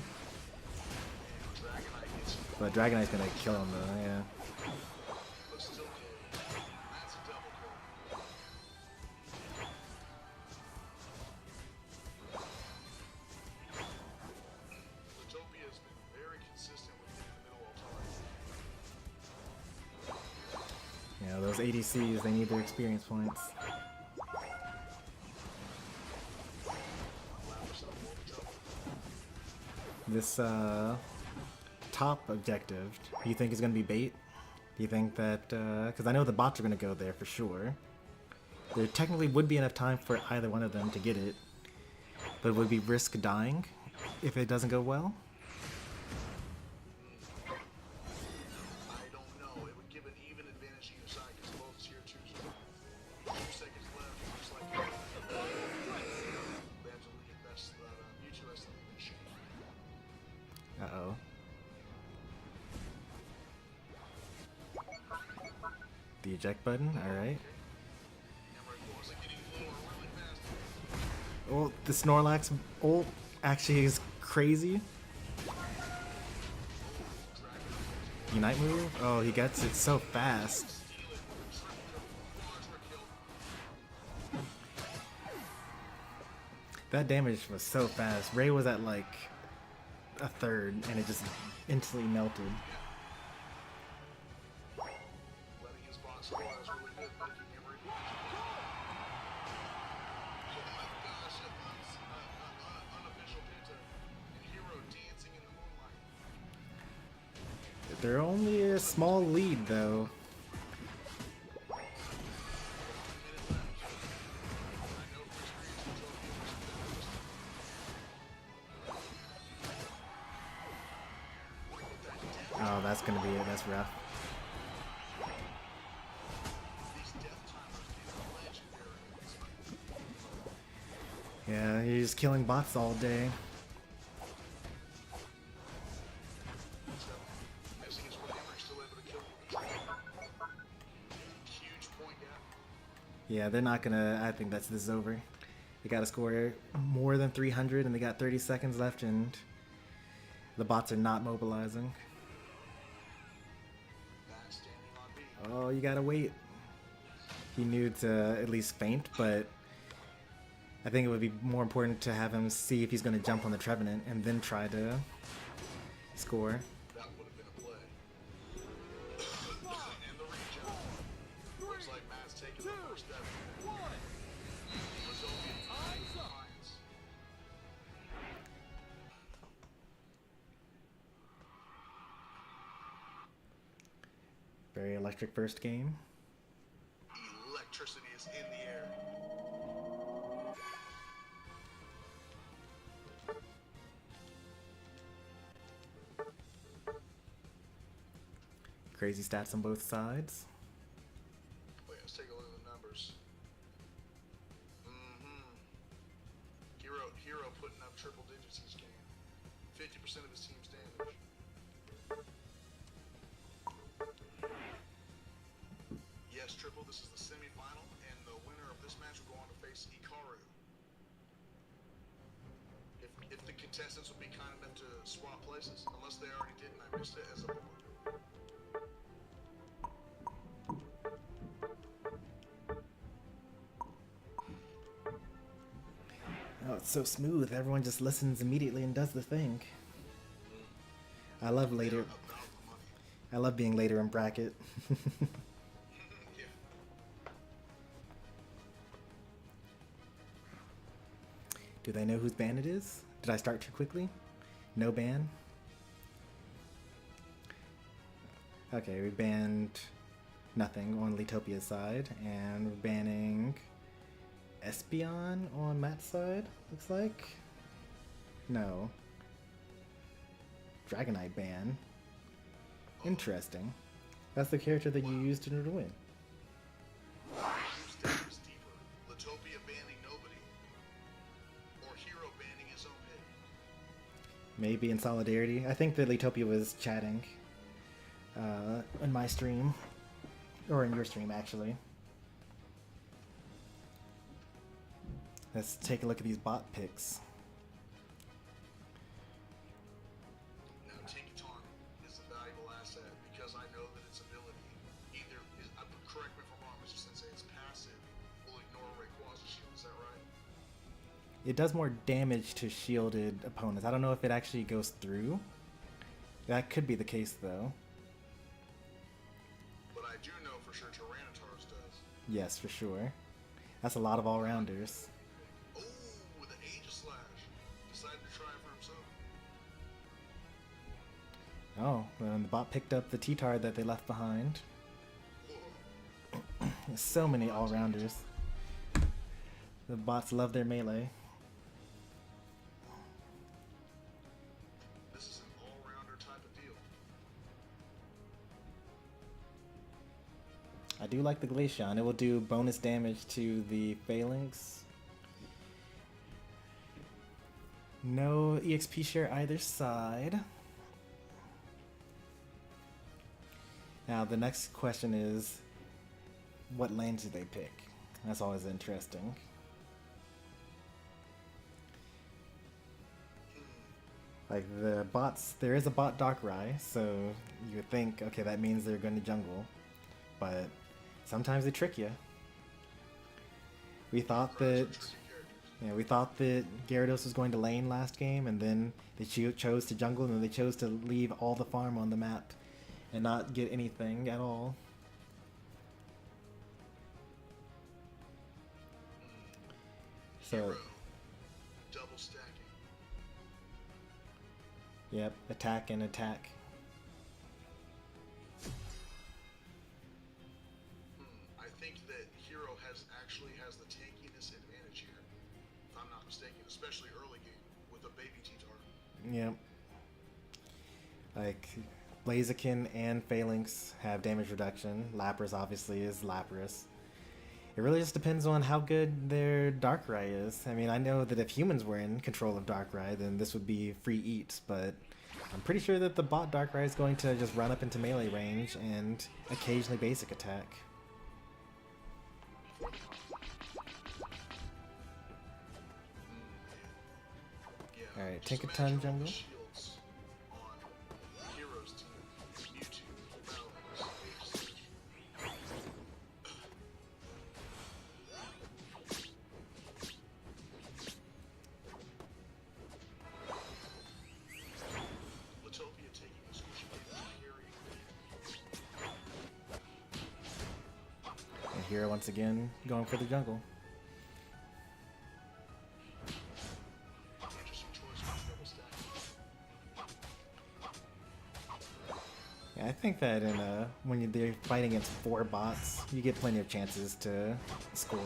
Dragonite gets But Dragonite's going to kill him though, yeah. but still kill. That's a double kill. Litopia has been very consistent with hitting the middle all time. Yeah, those ADCs, they need their experience points. Lapras in a world of trouble. This top objective, do you think is going to be bait? Do you think that, because I know the bots are going to go there for sure. There technically would be enough time for either one of them to get it, but would we risk dying if it doesn't go well? The eject button, alright. Well, the Snorlax ult actually is crazy. Unite move? Oh, he gets it so fast. That damage was so fast. Ray was at like a third and it just instantly melted. They're only a small lead though. Oh, that's gonna be it. That's rough. Yeah, he's just killing bots all day. Yeah, they're not gonna. I think this is over. They gotta score more than 300 and they got 30 seconds left and the bots are not mobilizing. Oh, you gotta wait. He knew to at least feint, but I think it would be more important to have him see if he's gonna jump on the Trevenant and then try to score. That would have been a play. And the reach out. Looks like Matt's taking the first step. Very electric first game. Electricity is in the air. Crazy stats on both sides. Wait, let's take a look at the numbers. Hero putting up triple digits each game. 50% of his team's damage. Yes, Triple, this is the semi-final, and the winner of this match will go on to face Hikaru. If the contestants would be kind enough to swap places, unless they already did and I missed it as a board. Oh, it's so smooth. Everyone just listens immediately and does the thing. I love later. I love being later in bracket. Yeah. Do they know whose ban it is? Did I start too quickly? No ban? Okay, we banned nothing on Letopia's side, and we're banning Espeon on Matt's side, looks like. No. Dragonite ban. Interesting. That's the character that you used in order to win. Whose step is deeper? Letopia banning nobody, or Hero banning his own hit? Maybe in solidarity. I think that Letopia was chatting in my stream. Or in your stream, actually. Let's take a look at these bot picks. Now, Tinkaton is a valuable asset because I know that its ability either is, correct me if I'm wrong, Mr. Sensei, it's passive will ignore Rayquaza shield, is that right? It does more damage to shielded opponents. I don't know if it actually goes through. That could be the case, though. But I do know for sure Tyranitar's does. Yes, for sure. That's a lot of all-rounders. Oh, with an Aegis Slash. Decided to try it for himself. Oh, and the bot picked up the T-Tar that they left behind. Whoa. There's so many all-rounders. The bots love their melee. This is an all-rounder type of deal. I do like the Glaceon. It will do bonus damage to the Phalanx. No EXP share either side. Now the next question is, what lanes do they pick? That's always interesting. Like the bots, there is a bot Darkrai, so you would think, okay, that means they're going to jungle, but sometimes they trick you. We thought that, we thought that Gyarados was going to lane last game, and then they chose to jungle, and then they chose to leave all the farm on the map and not get anything at all. So, double stacking. Yep, attack and attack. I think that Hero actually has the tankiness advantage here, if I'm not mistaken, especially early game with a baby T-Tar. Yep. Like, Blaziken and Phalanx have damage reduction. Lapras obviously is Lapras. It really just depends on how good their Darkrai is. I mean, I know that if humans were in control of Darkrai, then this would be free eats, but I'm pretty sure that the bot Darkrai is going to just run up into melee range and occasionally basic attack. Alright, Tinkaton jungle. Here once again going for the jungle. Yeah, I think that in when they're fighting against 4 bots, you get plenty of chances to score.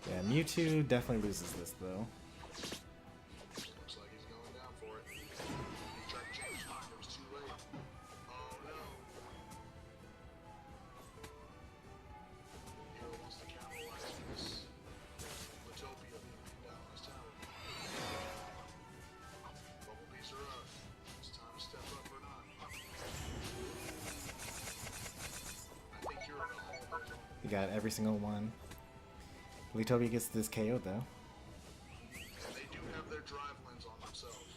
Yeah, Mewtwo definitely loses this though. You got every single one. Litopia gets this KO though. And they do have their drive lens on themselves.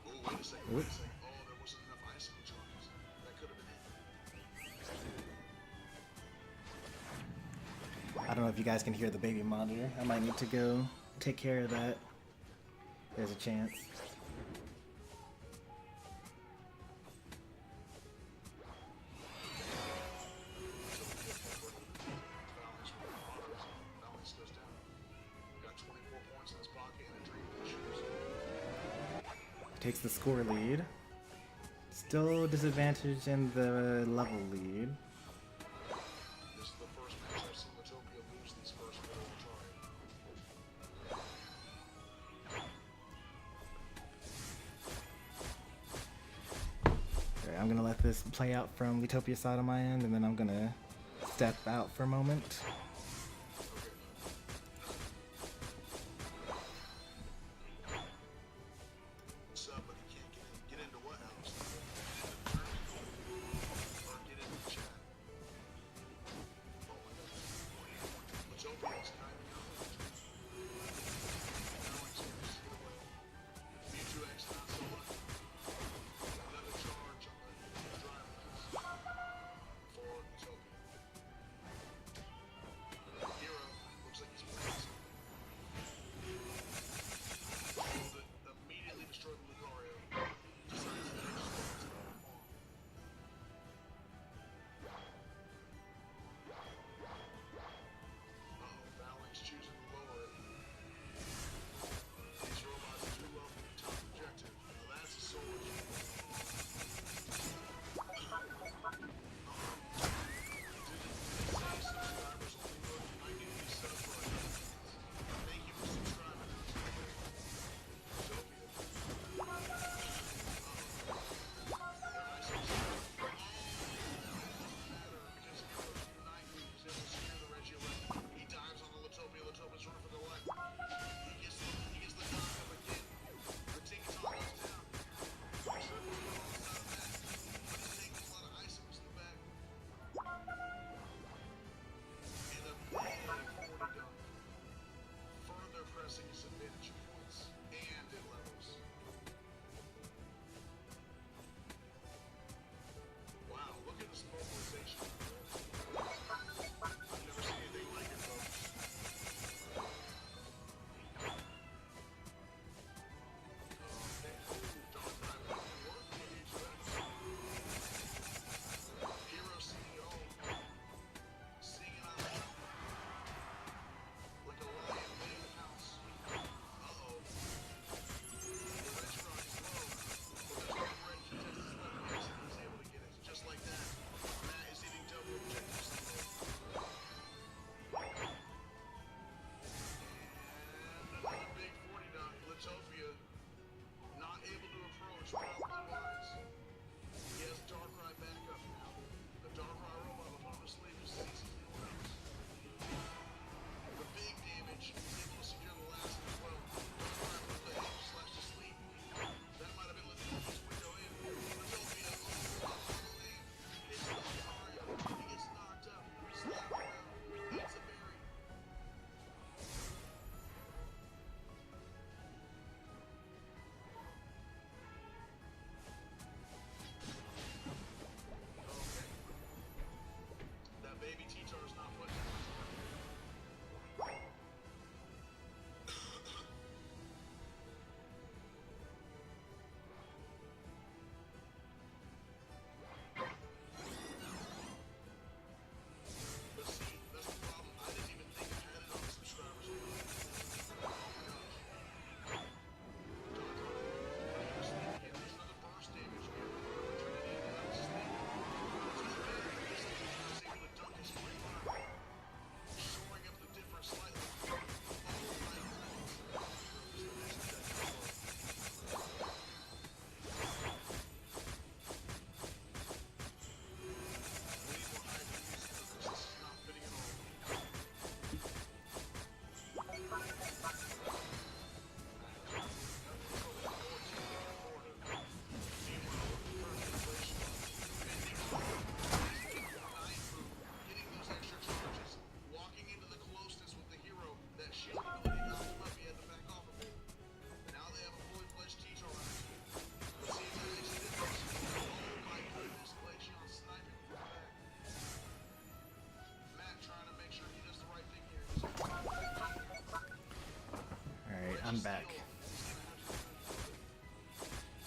Oh, wait a second, wait a second. Oh, there wasn't enough icing charges. That could have been it. I don't know if you guys can hear the baby monitor. I might need to go take care of that. There's a chance. Takes the score lead. Still disadvantage in the level lead. This is the first match I've seen Litopia lose these first 4 tries. Alright, I'm gonna let this play out from Litopia's side on my end, and then I'm gonna step out for a moment.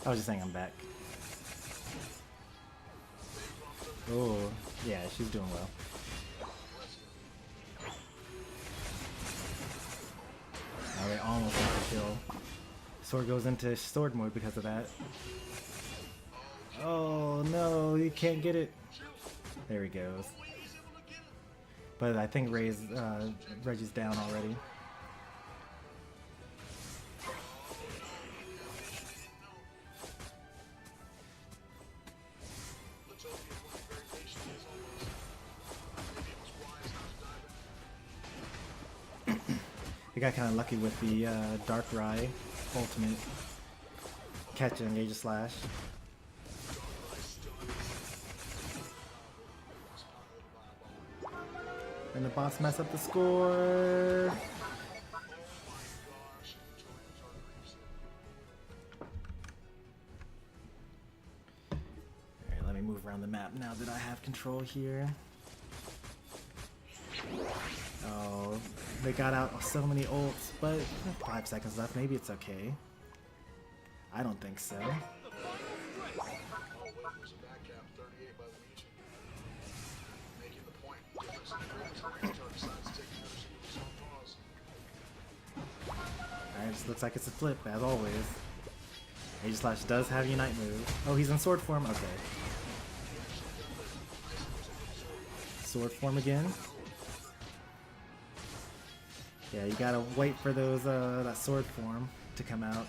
I was just saying I'm back. Oh, yeah, she's doing well. Oh, they almost got the kill. Sword goes into sword mode because of that. Oh no, you can't get it. There he goes. But I think Reggie's down already. He got kind of lucky with the Darkrai ultimate. Catch and engage a slash. And the bots mess up the score. Alright, let me move around the map now that I have control here. Oh, they got out so many ults, but 5 seconds left. Maybe it's okay. I don't think so. Alright, this looks like it's a flip, as always. Aegislash does have Unite move. Oh, he's in sword form? Okay. Sword form again. Yeah, you gotta wait for those that sword form to come out.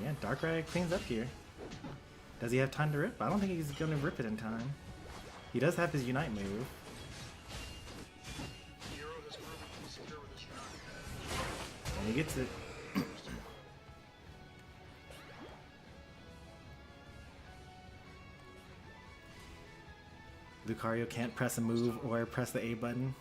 Yeah, Darkrai cleans up here. Does he have time to rip? I don't think he's gonna rip it in time. He does have his Unite move. And he gets it. Lucario can't press a move or press the A button.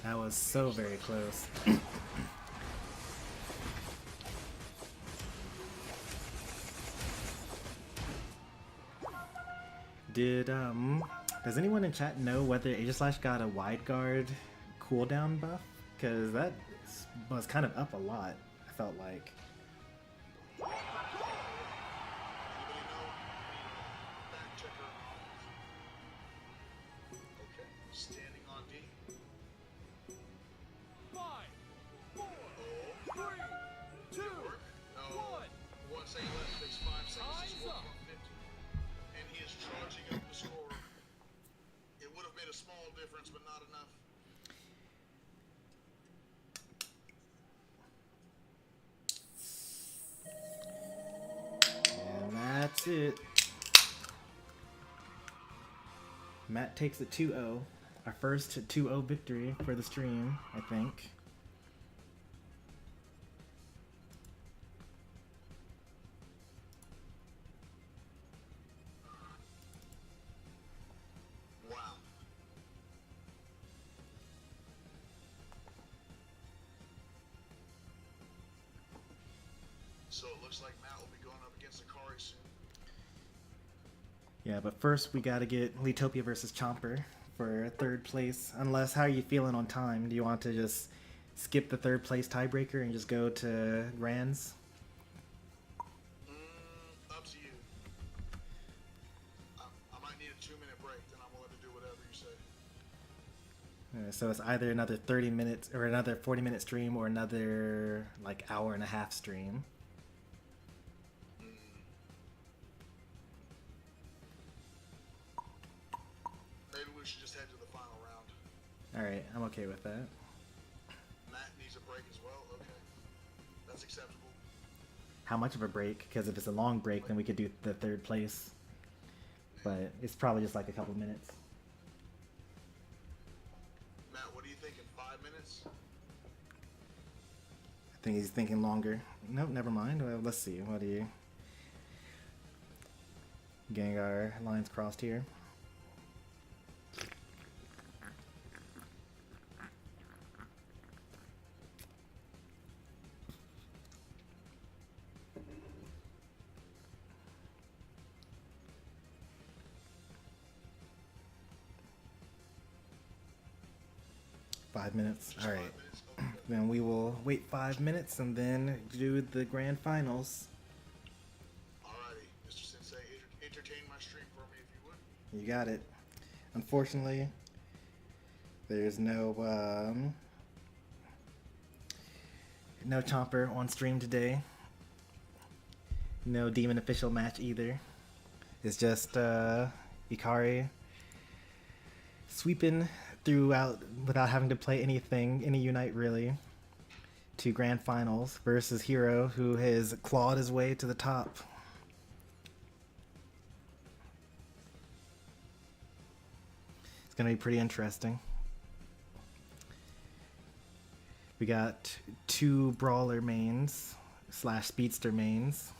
That was so very close. Does anyone in chat know whether Aegislash got a wide guard cooldown buff? Because that was kind of up a lot, I felt like. That's it. Matt takes a 2-0. Our first 2-0 victory for the stream, I think. Wow. So it looks like Matt will be going up against Akari soon. Yeah, but first we gotta get Lietopia versus Chomper for third place. Unless, how are you feeling on time? Do you want to just skip the third place tiebreaker and just go to Rans? Up to you. I might need a 2-minute break, then I'm willing to do whatever you say. So it's either another 30 minutes or another 40-minute stream or another like hour and a half stream. Maybe we should just head to the final round. Alright, I'm okay with that. Matt needs a break as well? Okay. That's acceptable. How much of a break? Because if it's a long break, then we could do the third place. But it's probably just like a couple minutes. Matt, what do you think in 5 minutes? I think he's thinking longer. Nope, never mind. Well, let's see. What do you... Getting our lines crossed here. Five minutes. Just All 5 right. minutes. Okay. Then we will wait 5 minutes and then do the grand finals. Alrighty, Mr. Sensei, entertain my stream for me if you would. You got it. Unfortunately, there's no Chomper on stream today. No Demon official match either. It's just Ikari sweeping throughout without having to play any Unite really, to grand finals versus Hero, who has clawed his way to the top. It's gonna be pretty interesting. We got 2 brawler mains / speedster mains.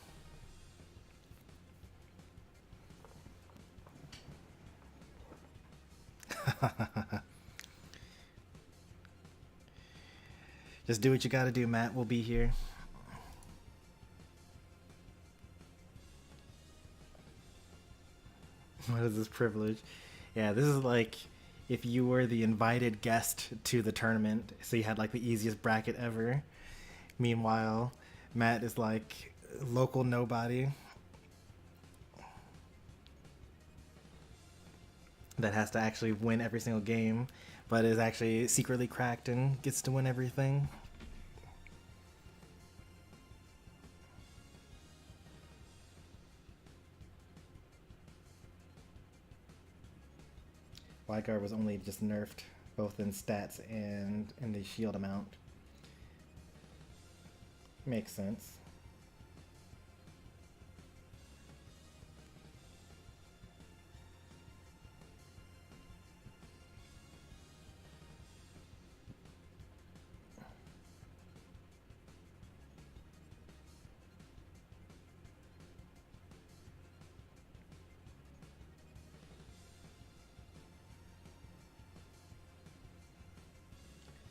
Just do what you gotta do, Matt. We'll be here. What is this privilege? Yeah, this is like if you were the invited guest to the tournament, so you had like the easiest bracket ever. Meanwhile, Matt is like local nobody that has to actually win every single game, but is actually secretly cracked and gets to win everything. Wildcard was only just nerfed both in stats and in the shield amount. Makes sense.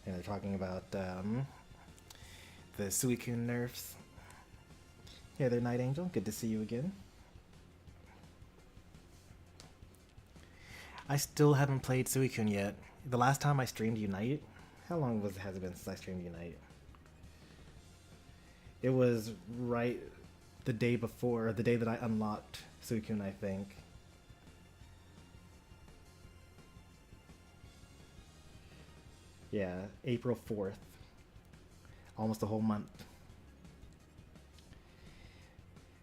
And they're talking about the Suicune nerfs. Hey there, Night Angel. Good to see you again. I still haven't played Suicune yet. The last time I streamed Unite, how long has it been since I streamed Unite? It was right the day before, the day that I unlocked Suicune, I think. Yeah, April 4th. Almost a whole month.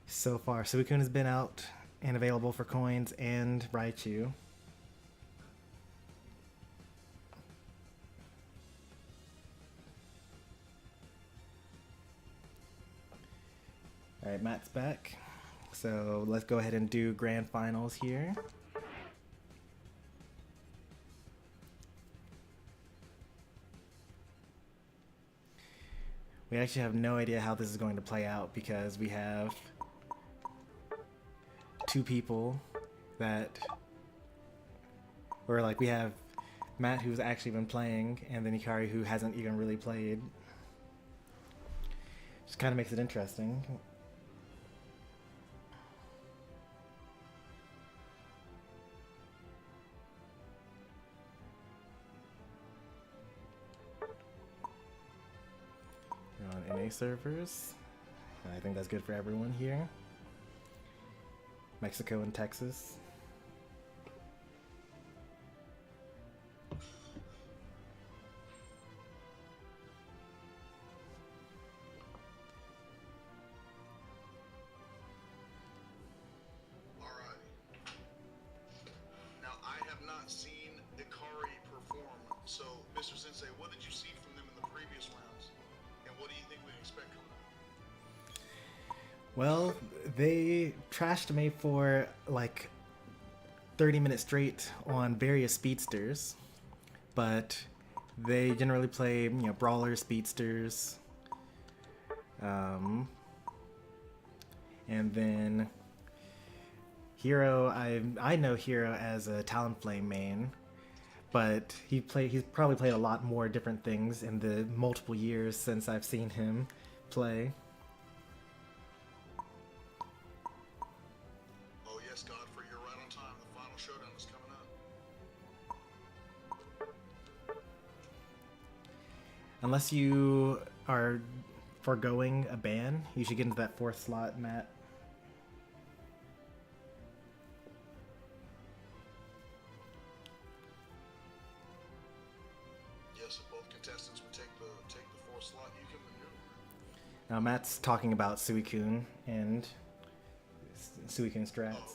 So far, Suicune has been out and available for coins and Raichu. Alright, Matt's back. So let's go ahead and do grand finals here. We actually have no idea how this is going to play out because we have 2 people that, or like we have Matt who's actually been playing and then Ikari who hasn't even really played. Just kind of makes it interesting. We're on NA servers. I think that's good for everyone here. Mexico and Texas. Alrighty. Now, I have not seen Ikari perform, so, Mr. Sensei, what did you see from them in the previous rounds? And what do you think we expect coming up? Well, they trashed me for like 30 minutes straight on various speedsters, but they generally play, you know, brawlers, speedsters, and then Hero, I know Hero as a Talonflame main, but he's probably played a lot more different things in the multiple years since I've seen him play. Oh yes, Godfrey, you're right on time. The final showdown is coming up. Unless you are foregoing a ban, you should get into that 4th slot, Matt. Yes, if both contestants would take the 4th slot, you can maneuver. Now Matt's talking about Suicune and Suicune strats. Oh, okay.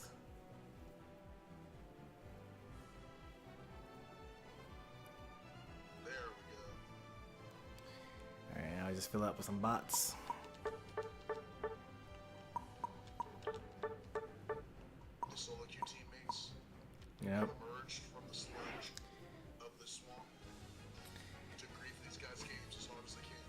There we go. Alright, now I just fill up with some bots. The solo queue teammates Yep. emerged from the sludge of the swamp to grief these guys' games as hard as they can.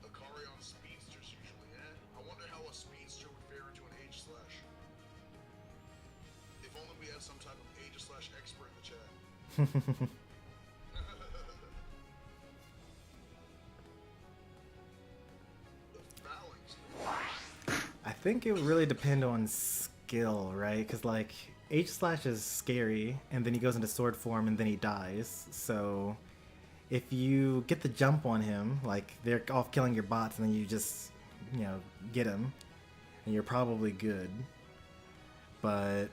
Akari on speedsters usually, I wonder how a speedster would fare into an Aegislash. If only we had some type of Aegislash expert in the chat. The Phalanx. I think it would really depend on skill, right? Because, like, H-Slash is scary, and then he goes into sword form, and then he dies. So, if you get the jump on him, like, they're off killing your bots, and then you just, you know, get him, and you're probably good. But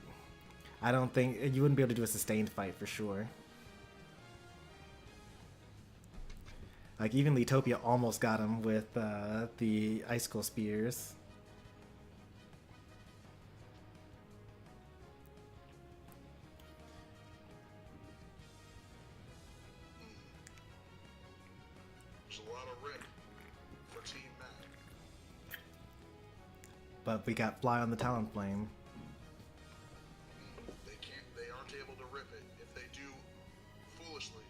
I don't think... You wouldn't be able to do a sustained fight for sure. Like, even Lietopia almost got him with the Icicle Spears. There's a lot of Rick for Team Matt. But we got Fly on the Talonflame. They aren't able to rip it. If they do foolishly,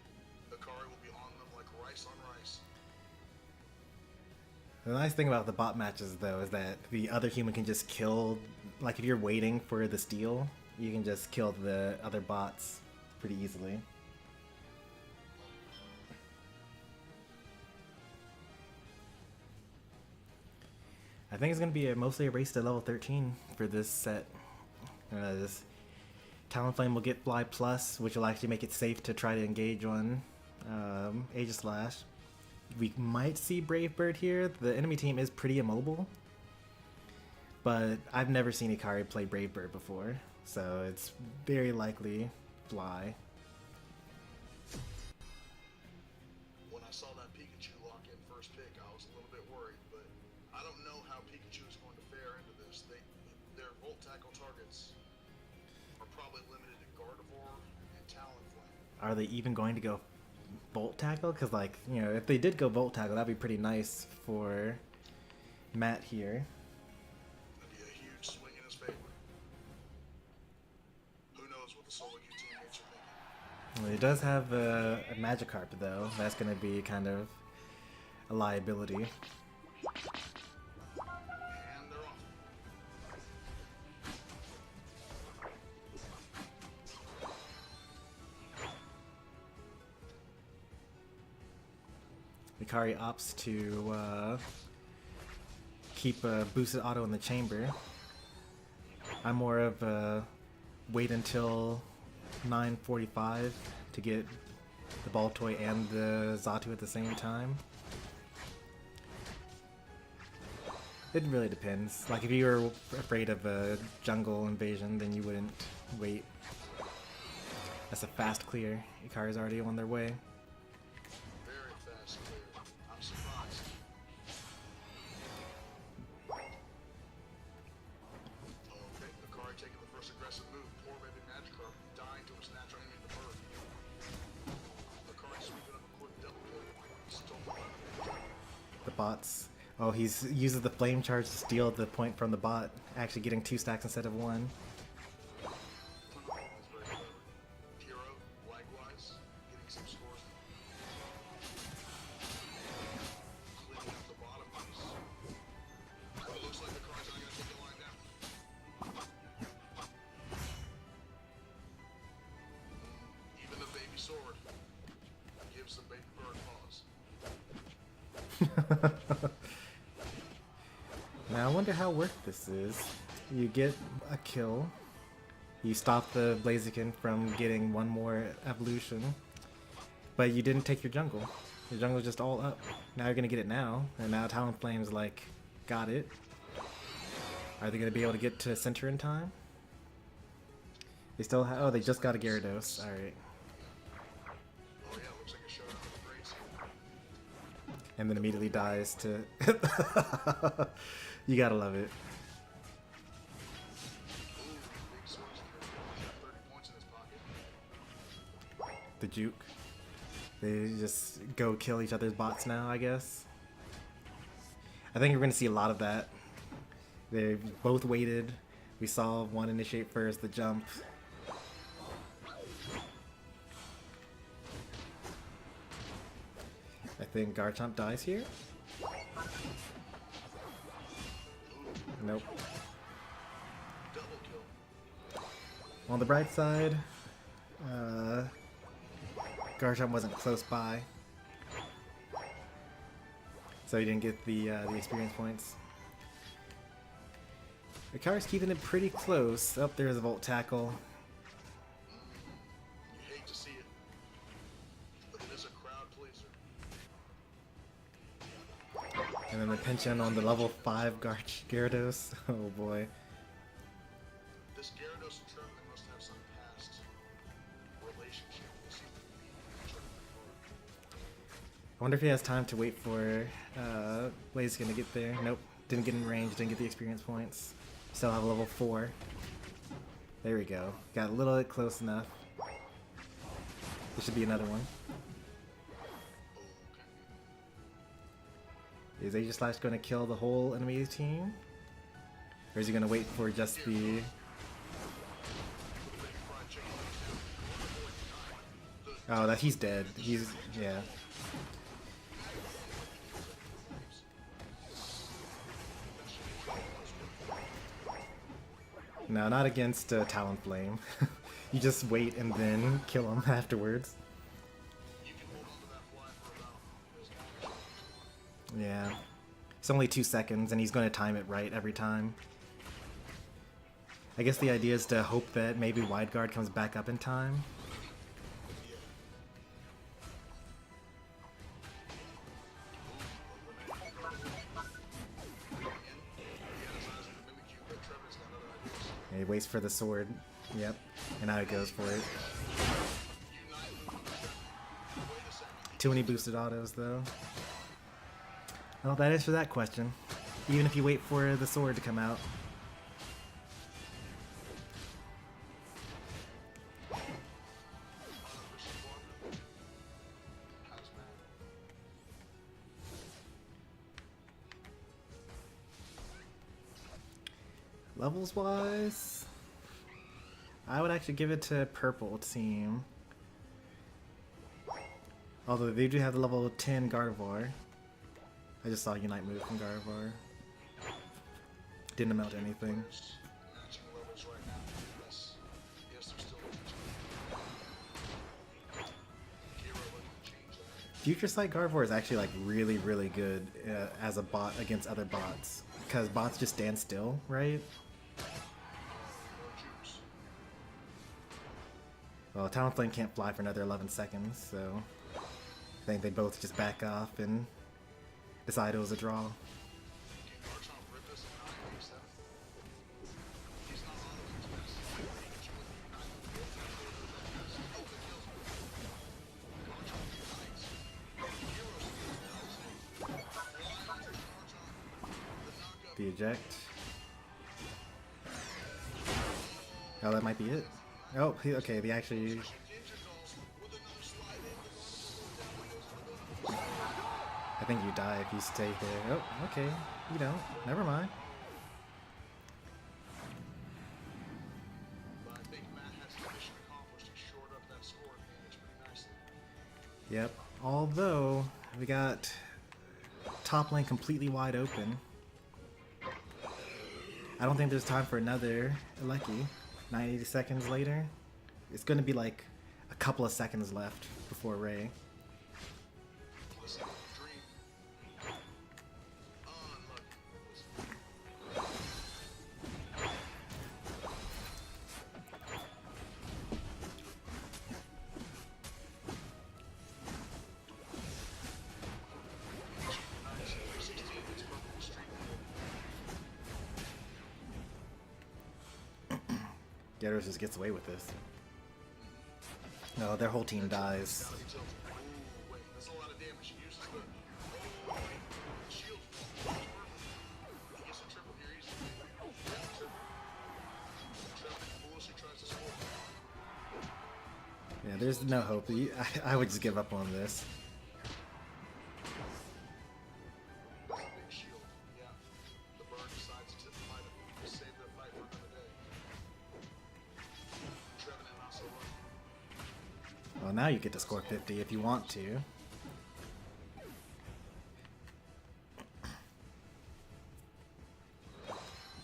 Akari will be on them like rice on rice. The nice thing about the bot matches, though, is that the other human can just kill... Like, if you're waiting for the steal, you can just kill the other bots pretty easily. I think it's going to be mostly a race to level 13 for this set. This Talonflame will get Fly Plus, which will actually make it safe to try to engage on Aegislash. We might see Brave Bird here. The enemy team is pretty immobile, but I've never seen Ikari play Brave Bird before, so it's very likely Fly. When I saw that Pikachu lock in first pick, I was a little bit worried, but I don't know how Pikachu is going to fare into this. Their Volt Tackle targets are probably limited to Gardevoir and Talonflame. Are they even going to go Volt Tackle? Because, like, you know, if they did go Volt Tackle, that'd be pretty nice for Matt here. That'd be a huge swing in his favor. Who knows what the solo queue teammates are thinking. Well, he does have a Magikarp, though. That's going to be kind of a liability. And they're off. Ikari opts to keep a boosted auto in the chamber. I'm more of a wait until 9:45 to get the Baltoy and the Xatu at the same time. It really depends. Like, if you were afraid of a jungle invasion, then you wouldn't wait. That's a fast clear. Ikari's already on their way. Very fast clear. I'm surprised. Okay, Akari taking the first aggressive move. Poor baby Magikarp dying to its natural enemy, the bird. Akari sweeping up a quick double kill. Stolen. The bots. Oh, he uses the flame charge to steal the point from the bot, actually getting 2 stacks instead of 1. That's very clever. Hero, likewise, getting some scores. Now I wonder how worth this is. You get a kill. You stop the Blaziken from getting one more evolution. But you didn't take your jungle. Your jungle's just all up. Now you're gonna get it now. And now Talonflame's like, got it. Are they gonna be able to get to center in time? They still have, oh, they just got a Gyarados. Alright. Oh yeah, looks like a showdown of the greats. And then immediately dies to... You gotta love it. Ooh, big swords here. 30 points in his pocket. The juke. They just go kill each other's bots now, I guess. I think we're gonna see a lot of that. They both waited. We saw one initiate first, the jump. I think Garchomp dies here. Nope. Double kill. On the bright side, Garchomp wasn't close by, so he didn't get the experience points. Ricard's keeping it pretty close. Oh, there's a Volt Tackle. You hate to see it, but it is a crowd pleaser. And then the pinch in on the level 5 Gyarados. Oh boy. This Gyarados and Charlie must have some past relationship with something. I wonder if he has time to wait for Blaziken to get there. Nope. Didn't get in range, didn't get the experience points. Still have level 4. There we go. Got a little bit close enough. There should be another one. Is Aegislash going to kill the whole enemy team? Or is he going to wait for just the... Oh, that he's dead. He's... yeah. No, not against Talonflame. You just wait and then kill him afterwards. Yeah. It's only 2 seconds and he's going to time it right every time. I guess the idea is to hope that maybe Wide Guard comes back up in time. And he waits for the sword. Yep. And now he goes for it. Too many boosted autos though. Well, that answers that question. Even if you wait for the sword to come out. Levels wise, I would actually give it to purple team. Although they do have the level 10 Gardevoir. I just saw Unite move from Gardevoir. Didn't amount to anything. Future Sight Gardevoir is actually like really good as a bot against other bots. Because bots just stand still, right? Well, Talonflame can't fly for another 11 seconds, so I think they both just back off and decide it was a draw. The eject. Oh, that might be it. Oh, okay, they actually... I think you die if you stay here. Oh, okay. You don't. Never mind. Yep. Although, we got top lane completely wide open. I don't think there's time for another Lucky. 90 seconds later. It's going to be like a couple of seconds left before Ray. Gyarados just gets away with this. No, their whole team dies. Now he tilts. Ooh, wait, that's a lot of damage. He uses the shield. He gets a triple here easy. Triple. Foolishly tries to score. Yeah, there's no hope. I would just give up on this. That's a big shield. Yeah. The bird decides to fight him. Save their fight for another day. Trevenant also running. Well, now you get to score 50 if you want to.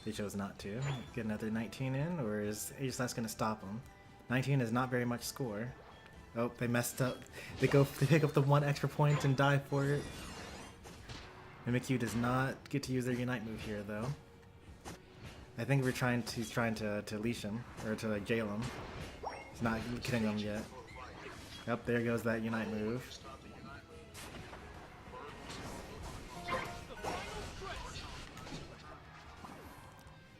They chose not to. Get another 19 in, or is Aegislash going to stop them? 19 is not very much score. Oh, they messed up. They pick up the one extra point and die for it. Mimikyu does not get to use their Unite move here, though. I think he's trying to leash him, or to like jail him. He's not kidding him yet. Yep, there goes that Unite move. Stop the Unite move.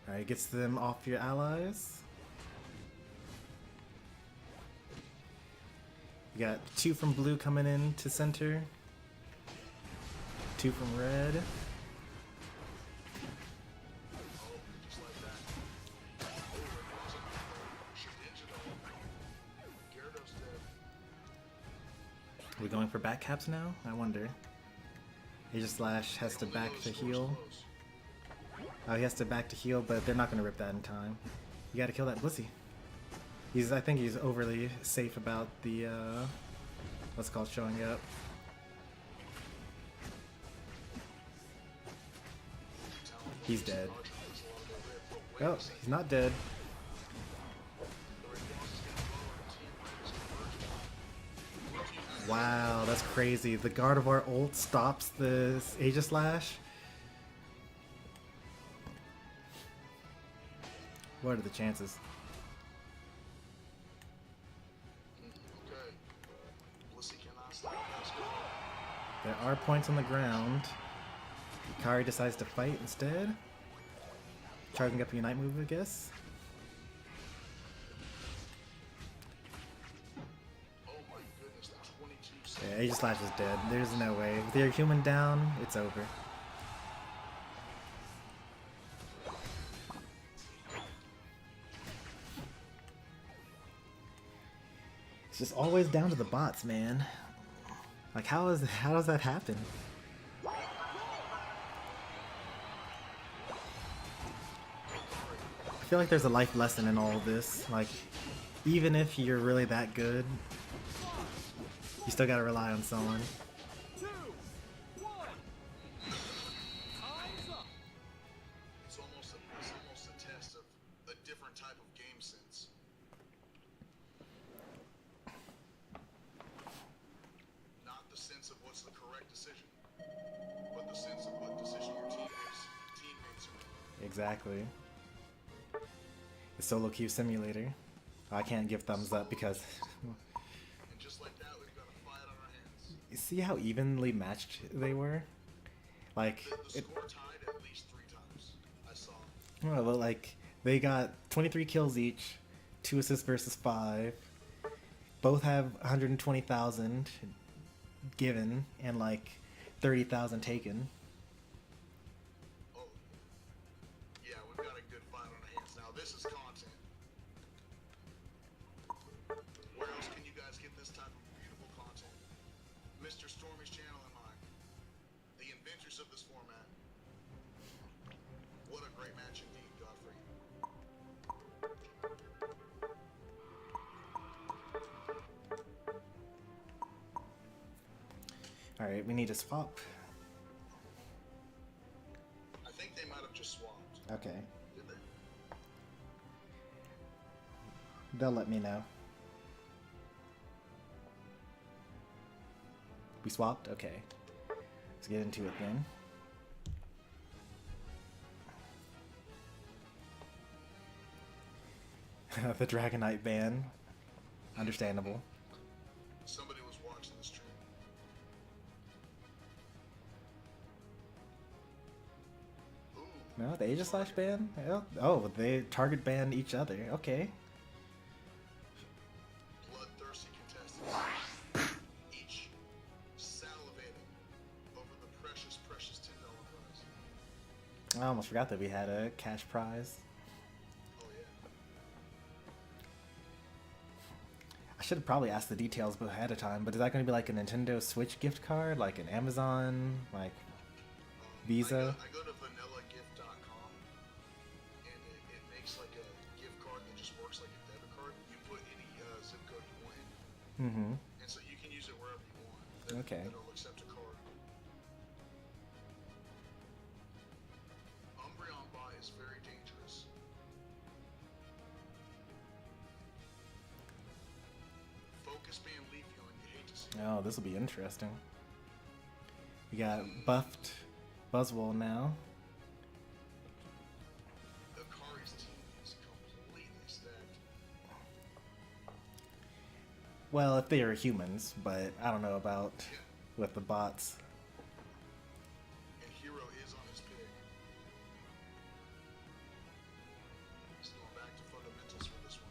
Alright, gets them off your allies. You got 2 from blue coming in to center. 2 from red. Just like that. Gyarados dead. Are we going for back caps now? I wonder. Aegislash has to back to heal. Oh, he has to back to heal, but they're not going to rip that in time. You got to kill that Blissey. I think he's overly safe about the, what's it called, showing up. He's dead. Oh, he's not dead. Wow, that's crazy. The Gardevoir ult stops the Aegislash. What are the chances? Okay. Blissey cannot stop that. There are points on the ground. Ikari decides to fight instead. Charging up a Unite move, I guess. Oh my goodness, the 22 Yeah, Aegislash is dead. There's no way. With your human down, it's over. It's just always down to the bots, man. Like, how does that happen? I feel like there's a life lesson in all of this. Like, even if you're really that good, you still gotta rely on someone. 2, 1. Time's up. It's almost a test of a different type of game sense. Not the sense of what's the correct decision, but the sense of what decision your teammates are making. Exactly. The solo queue simulator. I can't give thumbs up because And just like that, we've got a fight on our hands. you see how evenly matched they were? Like, The score tied at least 3 times. I saw. well, like they got 23 kills each, 2 assists versus 5. Both have 120,000 given and like 30,000 taken. Oh, yeah, we've got a good fight on our hands. Now this is content. Where else can you guys get this type of beautiful content? Mr. Stormy's channel and mine. The inventors of this format. What a great match indeed, Godfrey. Alright, we need to swap. I think they might have just swapped. Okay. Did they? They'll let me know. We swapped? Okay. Let's get into it then. The Dragonite ban. Understandable. Somebody was watching the stream. Ooh. No, the Aegislash ban? Oh, they target ban each other. Okay. I almost forgot that we had a cash prize. Oh yeah. I should have probably asked the details ahead of time, but is that going to be like a Nintendo Switch gift card, like an Amazon, like Visa? I go to vanillagift.com and it makes like a gift card that just works like a debit card. You put any zip code you want in, Mm-hmm. and so you can use it wherever you want. Okay. It'll accept a card. Umbreon Bot is very dangerous. Focus Band Leafeon, you hate to see it. Oh, this will be interesting. We got buffed Buzzwole now. Akari's team is completely stacked. Well, if they are humans, but I don't know about with the bots. And Hero is on his pick. He's going back to fundamentals for this one.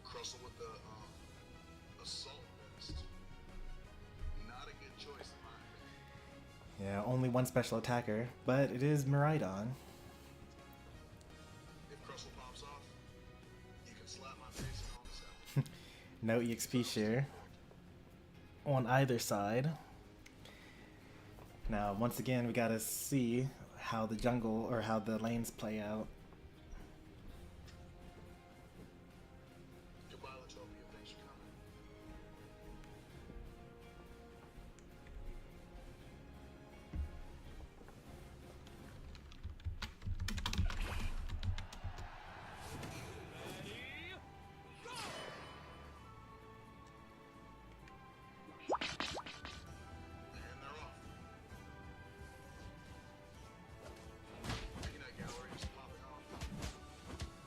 Crustle with the assault vest. Not a good choice in my opinion. Yeah, only one special attacker, but it is Miraidon. If Crustle pops off, you can slap my face and call this out. No EXP share on either side. Now, once again, we gotta see how the jungle or how the lanes play out. Goodbye, Latopia. Thanks for coming. And they're off. Peanut Gallery is popping off.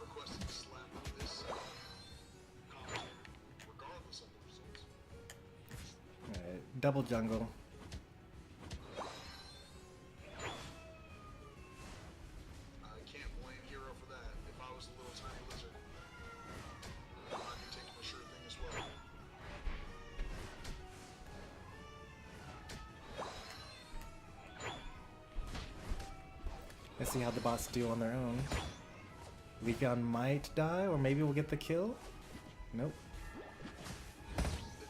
Requesting a slap of this commentator, regardless of the results. Alright, double jungle. I can't blame Hero for that. If I was a little tiny lizard, I'd be taking a sure thing as well. Let's see how the bots do on their own. Leafeon might die, or maybe we'll get the kill. Nope. They've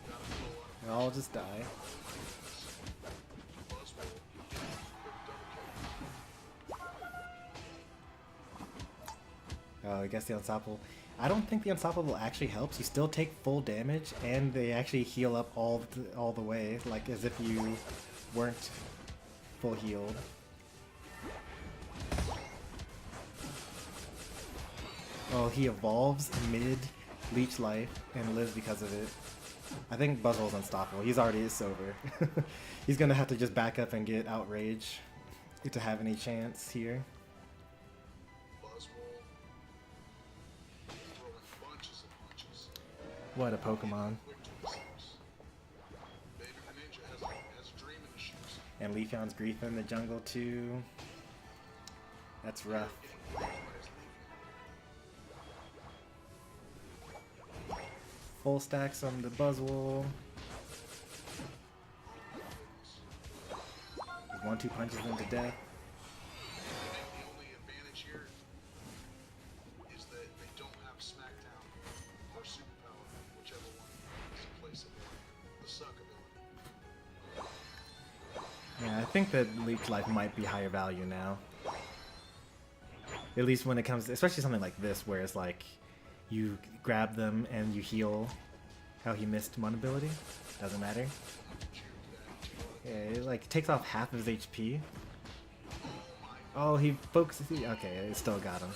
got a full lot They'll all just die. of Buzzwole. Quick double kill. I guess the Unstoppable. I don't think the Unstoppable actually helps. You still take full damage, and they actually heal up all the way, like as if you weren't full healed. Oh, he evolves mid Leech Life and lives because of it. I think Buzzwole's unstoppable. He's already over. He's gonna have to just back up and get Outrage to have any chance here. Buzzwole. Throwing bunches of punches. What a Pokemon. Quick to the source. Baby Greninja has a dream in the shoes. And Leafeon's Grief in the jungle too. That's rough. Getting wrecked by his Leafeon. Full stacks on the Buzzwole. Just 1-2 punches him to death. The only advantage here is that they don't have Smackdown or Superpower, whichever one is in place of it. The Suck ability. Yeah, I think that Leech Life might be higher value now. At least when it comes, especially something like this, where it's like you grab them and you heal. How he missed one ability doesn't matter. Yeah, it like takes off half of his HP. Oh, he focuses. Okay, it still got him.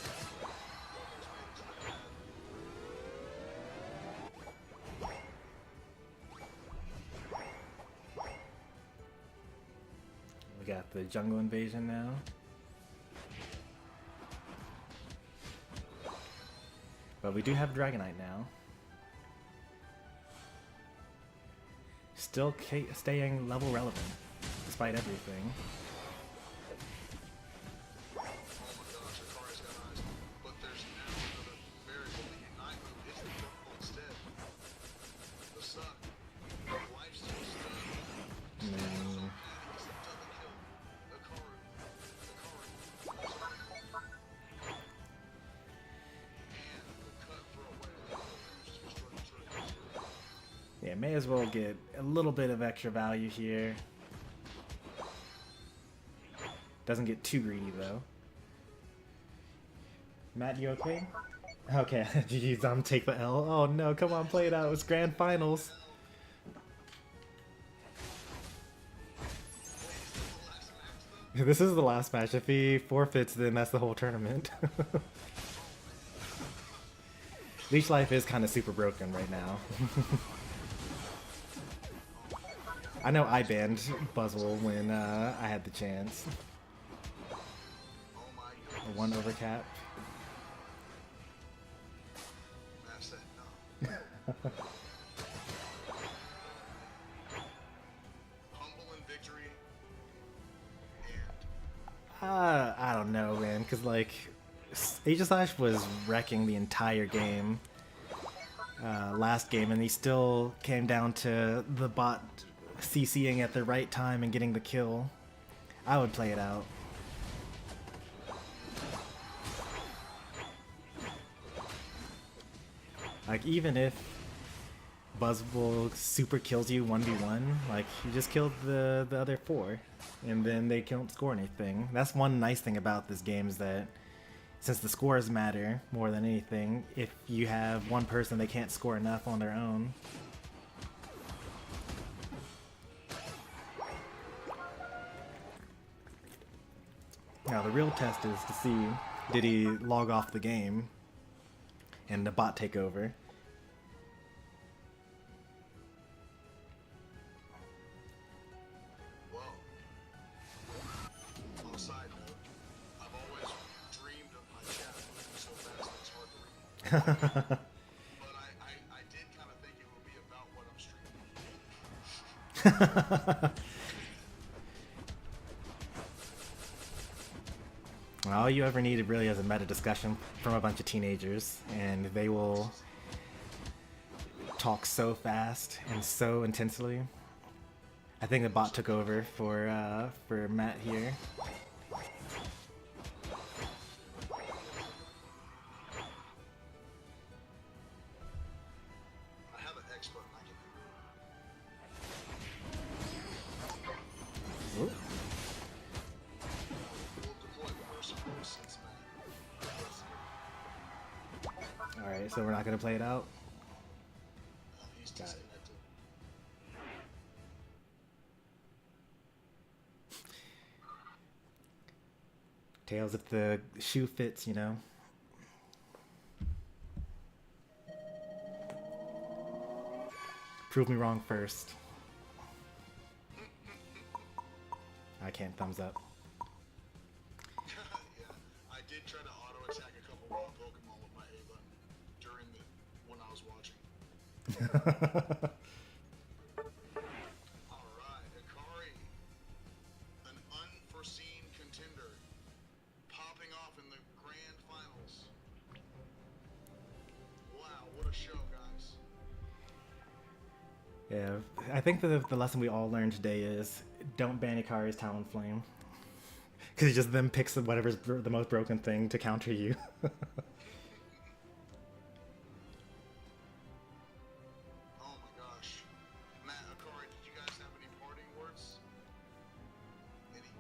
We got the jungle invasion now. But we do have Dragonite now. Still staying level relevant, despite despite everything. Oh my gosh, Akari's got eyes. But there's now another variable. The Unite move is the double instead. The suck. Life steal stun. No. He's the double kill. Akari. And the cut for a way to just destroy. Yeah, may as well get a little bit of extra value here. Doesn't get too greedy though. Matt, you okay? Okay, GG's take the L. Oh no, come on, play it out. It's grand finals. This is the last match. If he forfeits, then that's the whole tournament. Leech Life is kind of super broken right now. I know I banned Buzzwole when I had the chance. A 1 overcap. Humble in victory. I don't know, man, because like Aegis was wrecking the entire game last game, and he still came down to the bot CCing at the right time and getting the kill. I would play it out. Like, even if Buzzwole super kills you 1v1, like, you just killed the other 4, and then they can't score anything. That's one nice thing about this game, is that since the scores matter more than anything, if you have one person they can't score enough on their own. Now the real test is to see, did he log off the game and the bot take over? Well, on a side note, I've always dreamed of my chat moving so fast that it's hard to read. But I did kind of think it would be about what I'm streaming. All you ever needed really is a meta discussion from a bunch of teenagers, and they will talk so fast and so intensely. I think the bot took over for Matt here. I have an X button I can Ooh. we'll deploy reverse since Alright, so we're not going to play it out? he's Got it. disconnected. Tails, if the shoe fits, you know. Prove me wrong first. I can't thumbs up. Yeah, I did try to auto attack a couple raw Pokemon with my A button during when I was watching. Alright, Akari, an unforeseen contender, popping off in the grand finals. Wow, what a show, guys. Yeah, I think the lesson we all learned today is don't ban Ikari's Talonflame. Because he just then picks whatever's the most broken thing to counter you. Oh my gosh. Matt, Akari, did you guys have any parting words?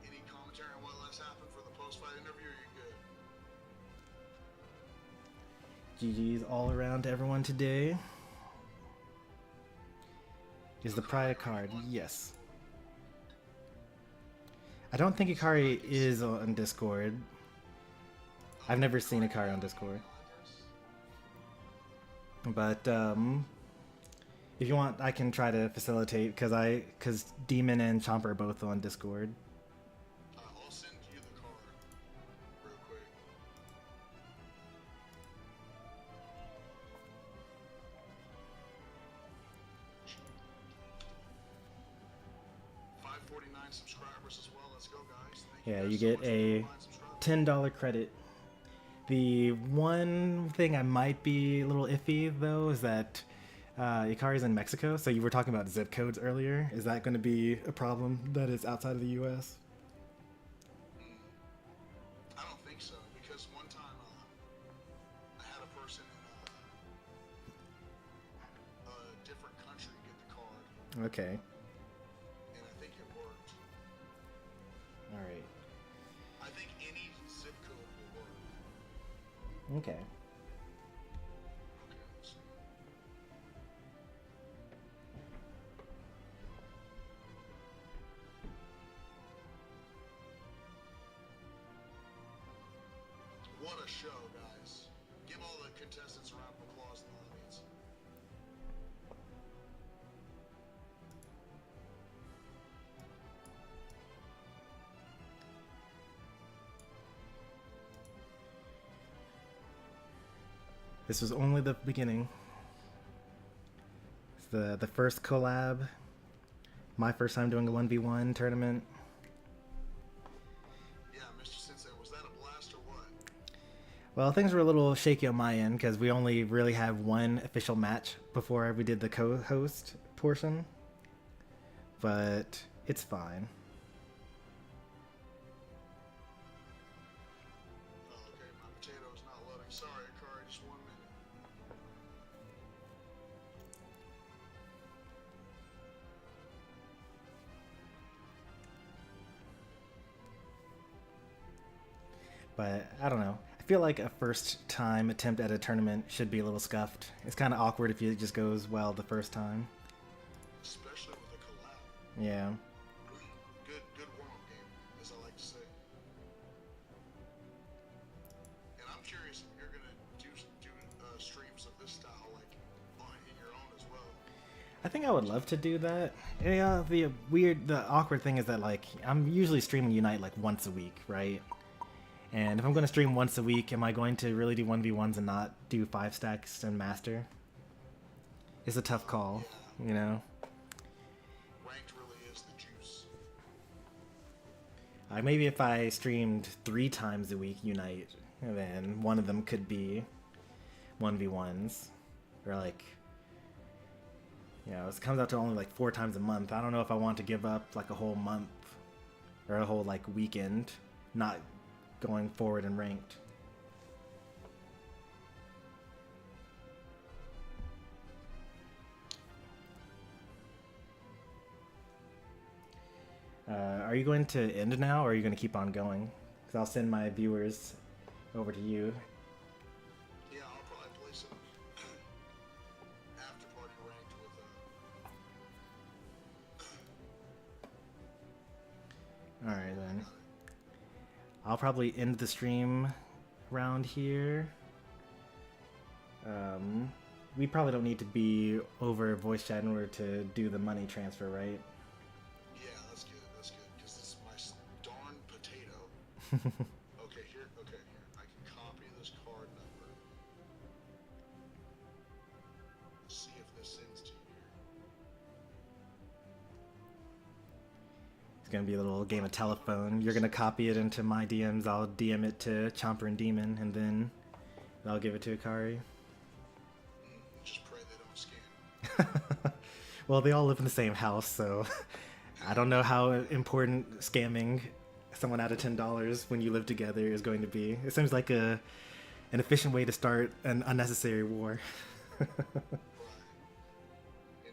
Any commentary on what last happened for the post-fight interview, or you good? GG's all around to everyone today. Is the Pride card? Yes. I don't think Ikari is on Discord. I've never seen Ikari on Discord. But if you want, I can try to facilitate because Demon and Chomper are both on Discord. I'll send you the card real quick. 149 subscribers as well. Let's go, guys. Thank Yeah, guys you so get much for a 49 subscribers. $10 credit. The one thing I might be a little iffy though is that Ikari's in Mexico, so you were talking about zip codes earlier. Is that going to be a problem that is outside of the U.S.? I don't think so, because one time I had a person in a different country get the card, Okay. and I think it worked. All right. I think any zip code will work. Okay. Okay, let's see. What a show, guys. Give all the contestants a round of applause in the audience. This was only the beginning. It's the first collab. My first time doing a 1v1 tournament. Yeah, Mr. Sensei, was that a blast or what? Well, things were a little shaky on my end because we only really have one official match before we did the co-host portion. But it's fine. Oh, okay, my potato is not loading. Sorry, Akari, just 1 minute. But I don't know. I feel like a first time attempt at a tournament should be a little scuffed. It's kind of awkward if it just goes well the first time. Especially with a collab. Yeah. Good warm-up game, as I like to say. And I'm curious if you're gonna do streams of this style, like in your own as well. I think I would love to do that. Yeah, the awkward thing is that like I'm usually streaming Unite like once a week, right? And if I'm going to stream once a week, am I going to really do 1v1s and not do 5 stacks and master? It's a tough call, you know? Ranked really is the juice. Maybe if I streamed 3 times a week Unite, then one of them could be 1v1s. Or like, you know, it comes out to only like 4 times a month. I don't know if I want to give up like a whole month or a whole like weekend not going forward and ranked. Are you going to end now, or are you going to keep on going? Because I'll send my viewers over to you. Yeah, I'll probably play some after party ranked with Alright then. I'll probably end the stream around here. We probably don't need to be over voice chat in order to do the money transfer, right? Yeah, that's good, because this is my darn potato. Okay, here, I can copy this card number. See if this sends to you here. It's gonna be a little game of telephone. You're gonna copy it into my DMs, I'll DM it to Chomper and Demon, and then I'll give it to Akari. Just pray they don't scam. Well, they all live in the same house, so I don't know how important scamming someone out of $10 when you live together is going to be. It seems like an efficient way to start an unnecessary war. Right. And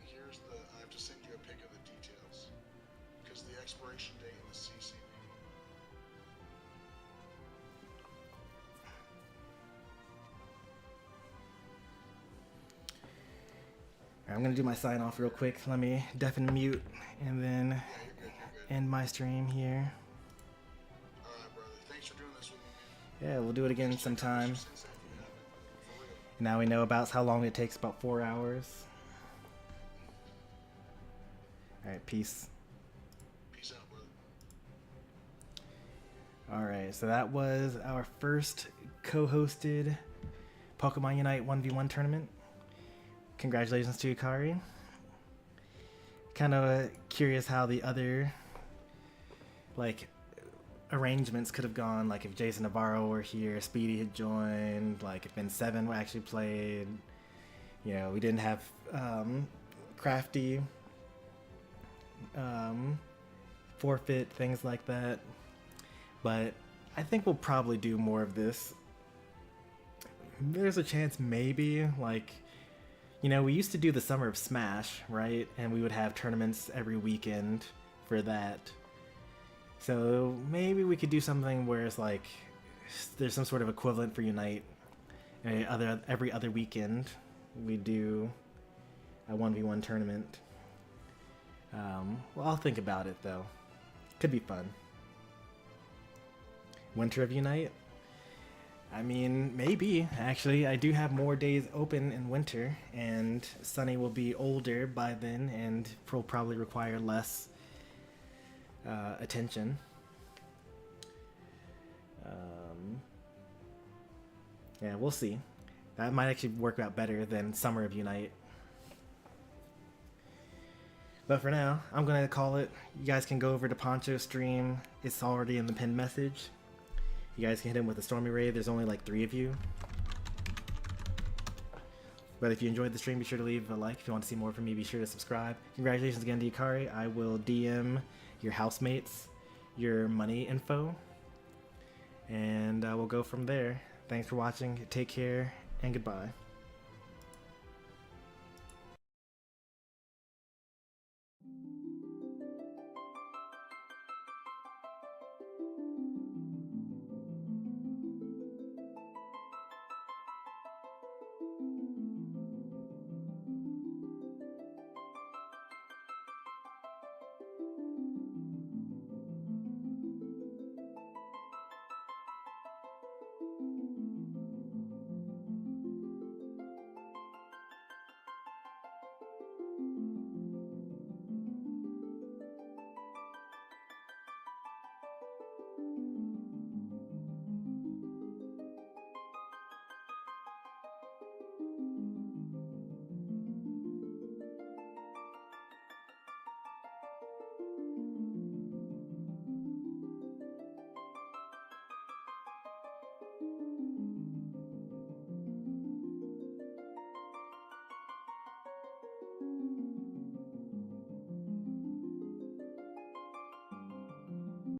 here's I have to send you a pic of the details. Because the expiration date in the CCV. I'm gonna do my sign off real quick. Let me deafen mute and then Yeah, you're good. end my stream here. Alright, brother. Thanks for doing this with me, man. Yeah, we'll do it again sometime. Sensei, if you haven't, for real. Now we know about how long it takes, about 4 hours. Alright, peace. Peace out, brother. Alright, so that was our first co-hosted Pokemon Unite 1v1 tournament. Congratulations to Akari. Kind of curious how the other like arrangements could have gone. Like if Jason Navarro were here, Speedy had joined. Like if Ben7 actually played. You know, we didn't have Crafty, forfeit, things like that. But I think we'll probably do more of this. There's a chance maybe, like, you know, we used to do the Summer of Smash, right? And we would have tournaments every weekend for that. So maybe we could do something where it's like there's some sort of equivalent for Unite. Every other weekend we do a 1v1 tournament. Well, I'll think about it though. Could be fun. Winter of Unite? I mean, maybe. Actually, I do have more days open in winter, and Sunny will be older by then and will probably require less attention. Yeah, we'll see. That might actually work out better than Summer of Unite. But for now, I'm going to call it. You guys can go over to Poncho's stream. It's already in the pinned message. You guys can hit him with a Stormy raid. There's only like 3 of you. But if you enjoyed the stream, be sure to leave a like. If you want to see more from me, be sure to subscribe. Congratulations again to Yukari. I will DM your housemates your money info. And we'll go from there. Thanks for watching. Take care and goodbye.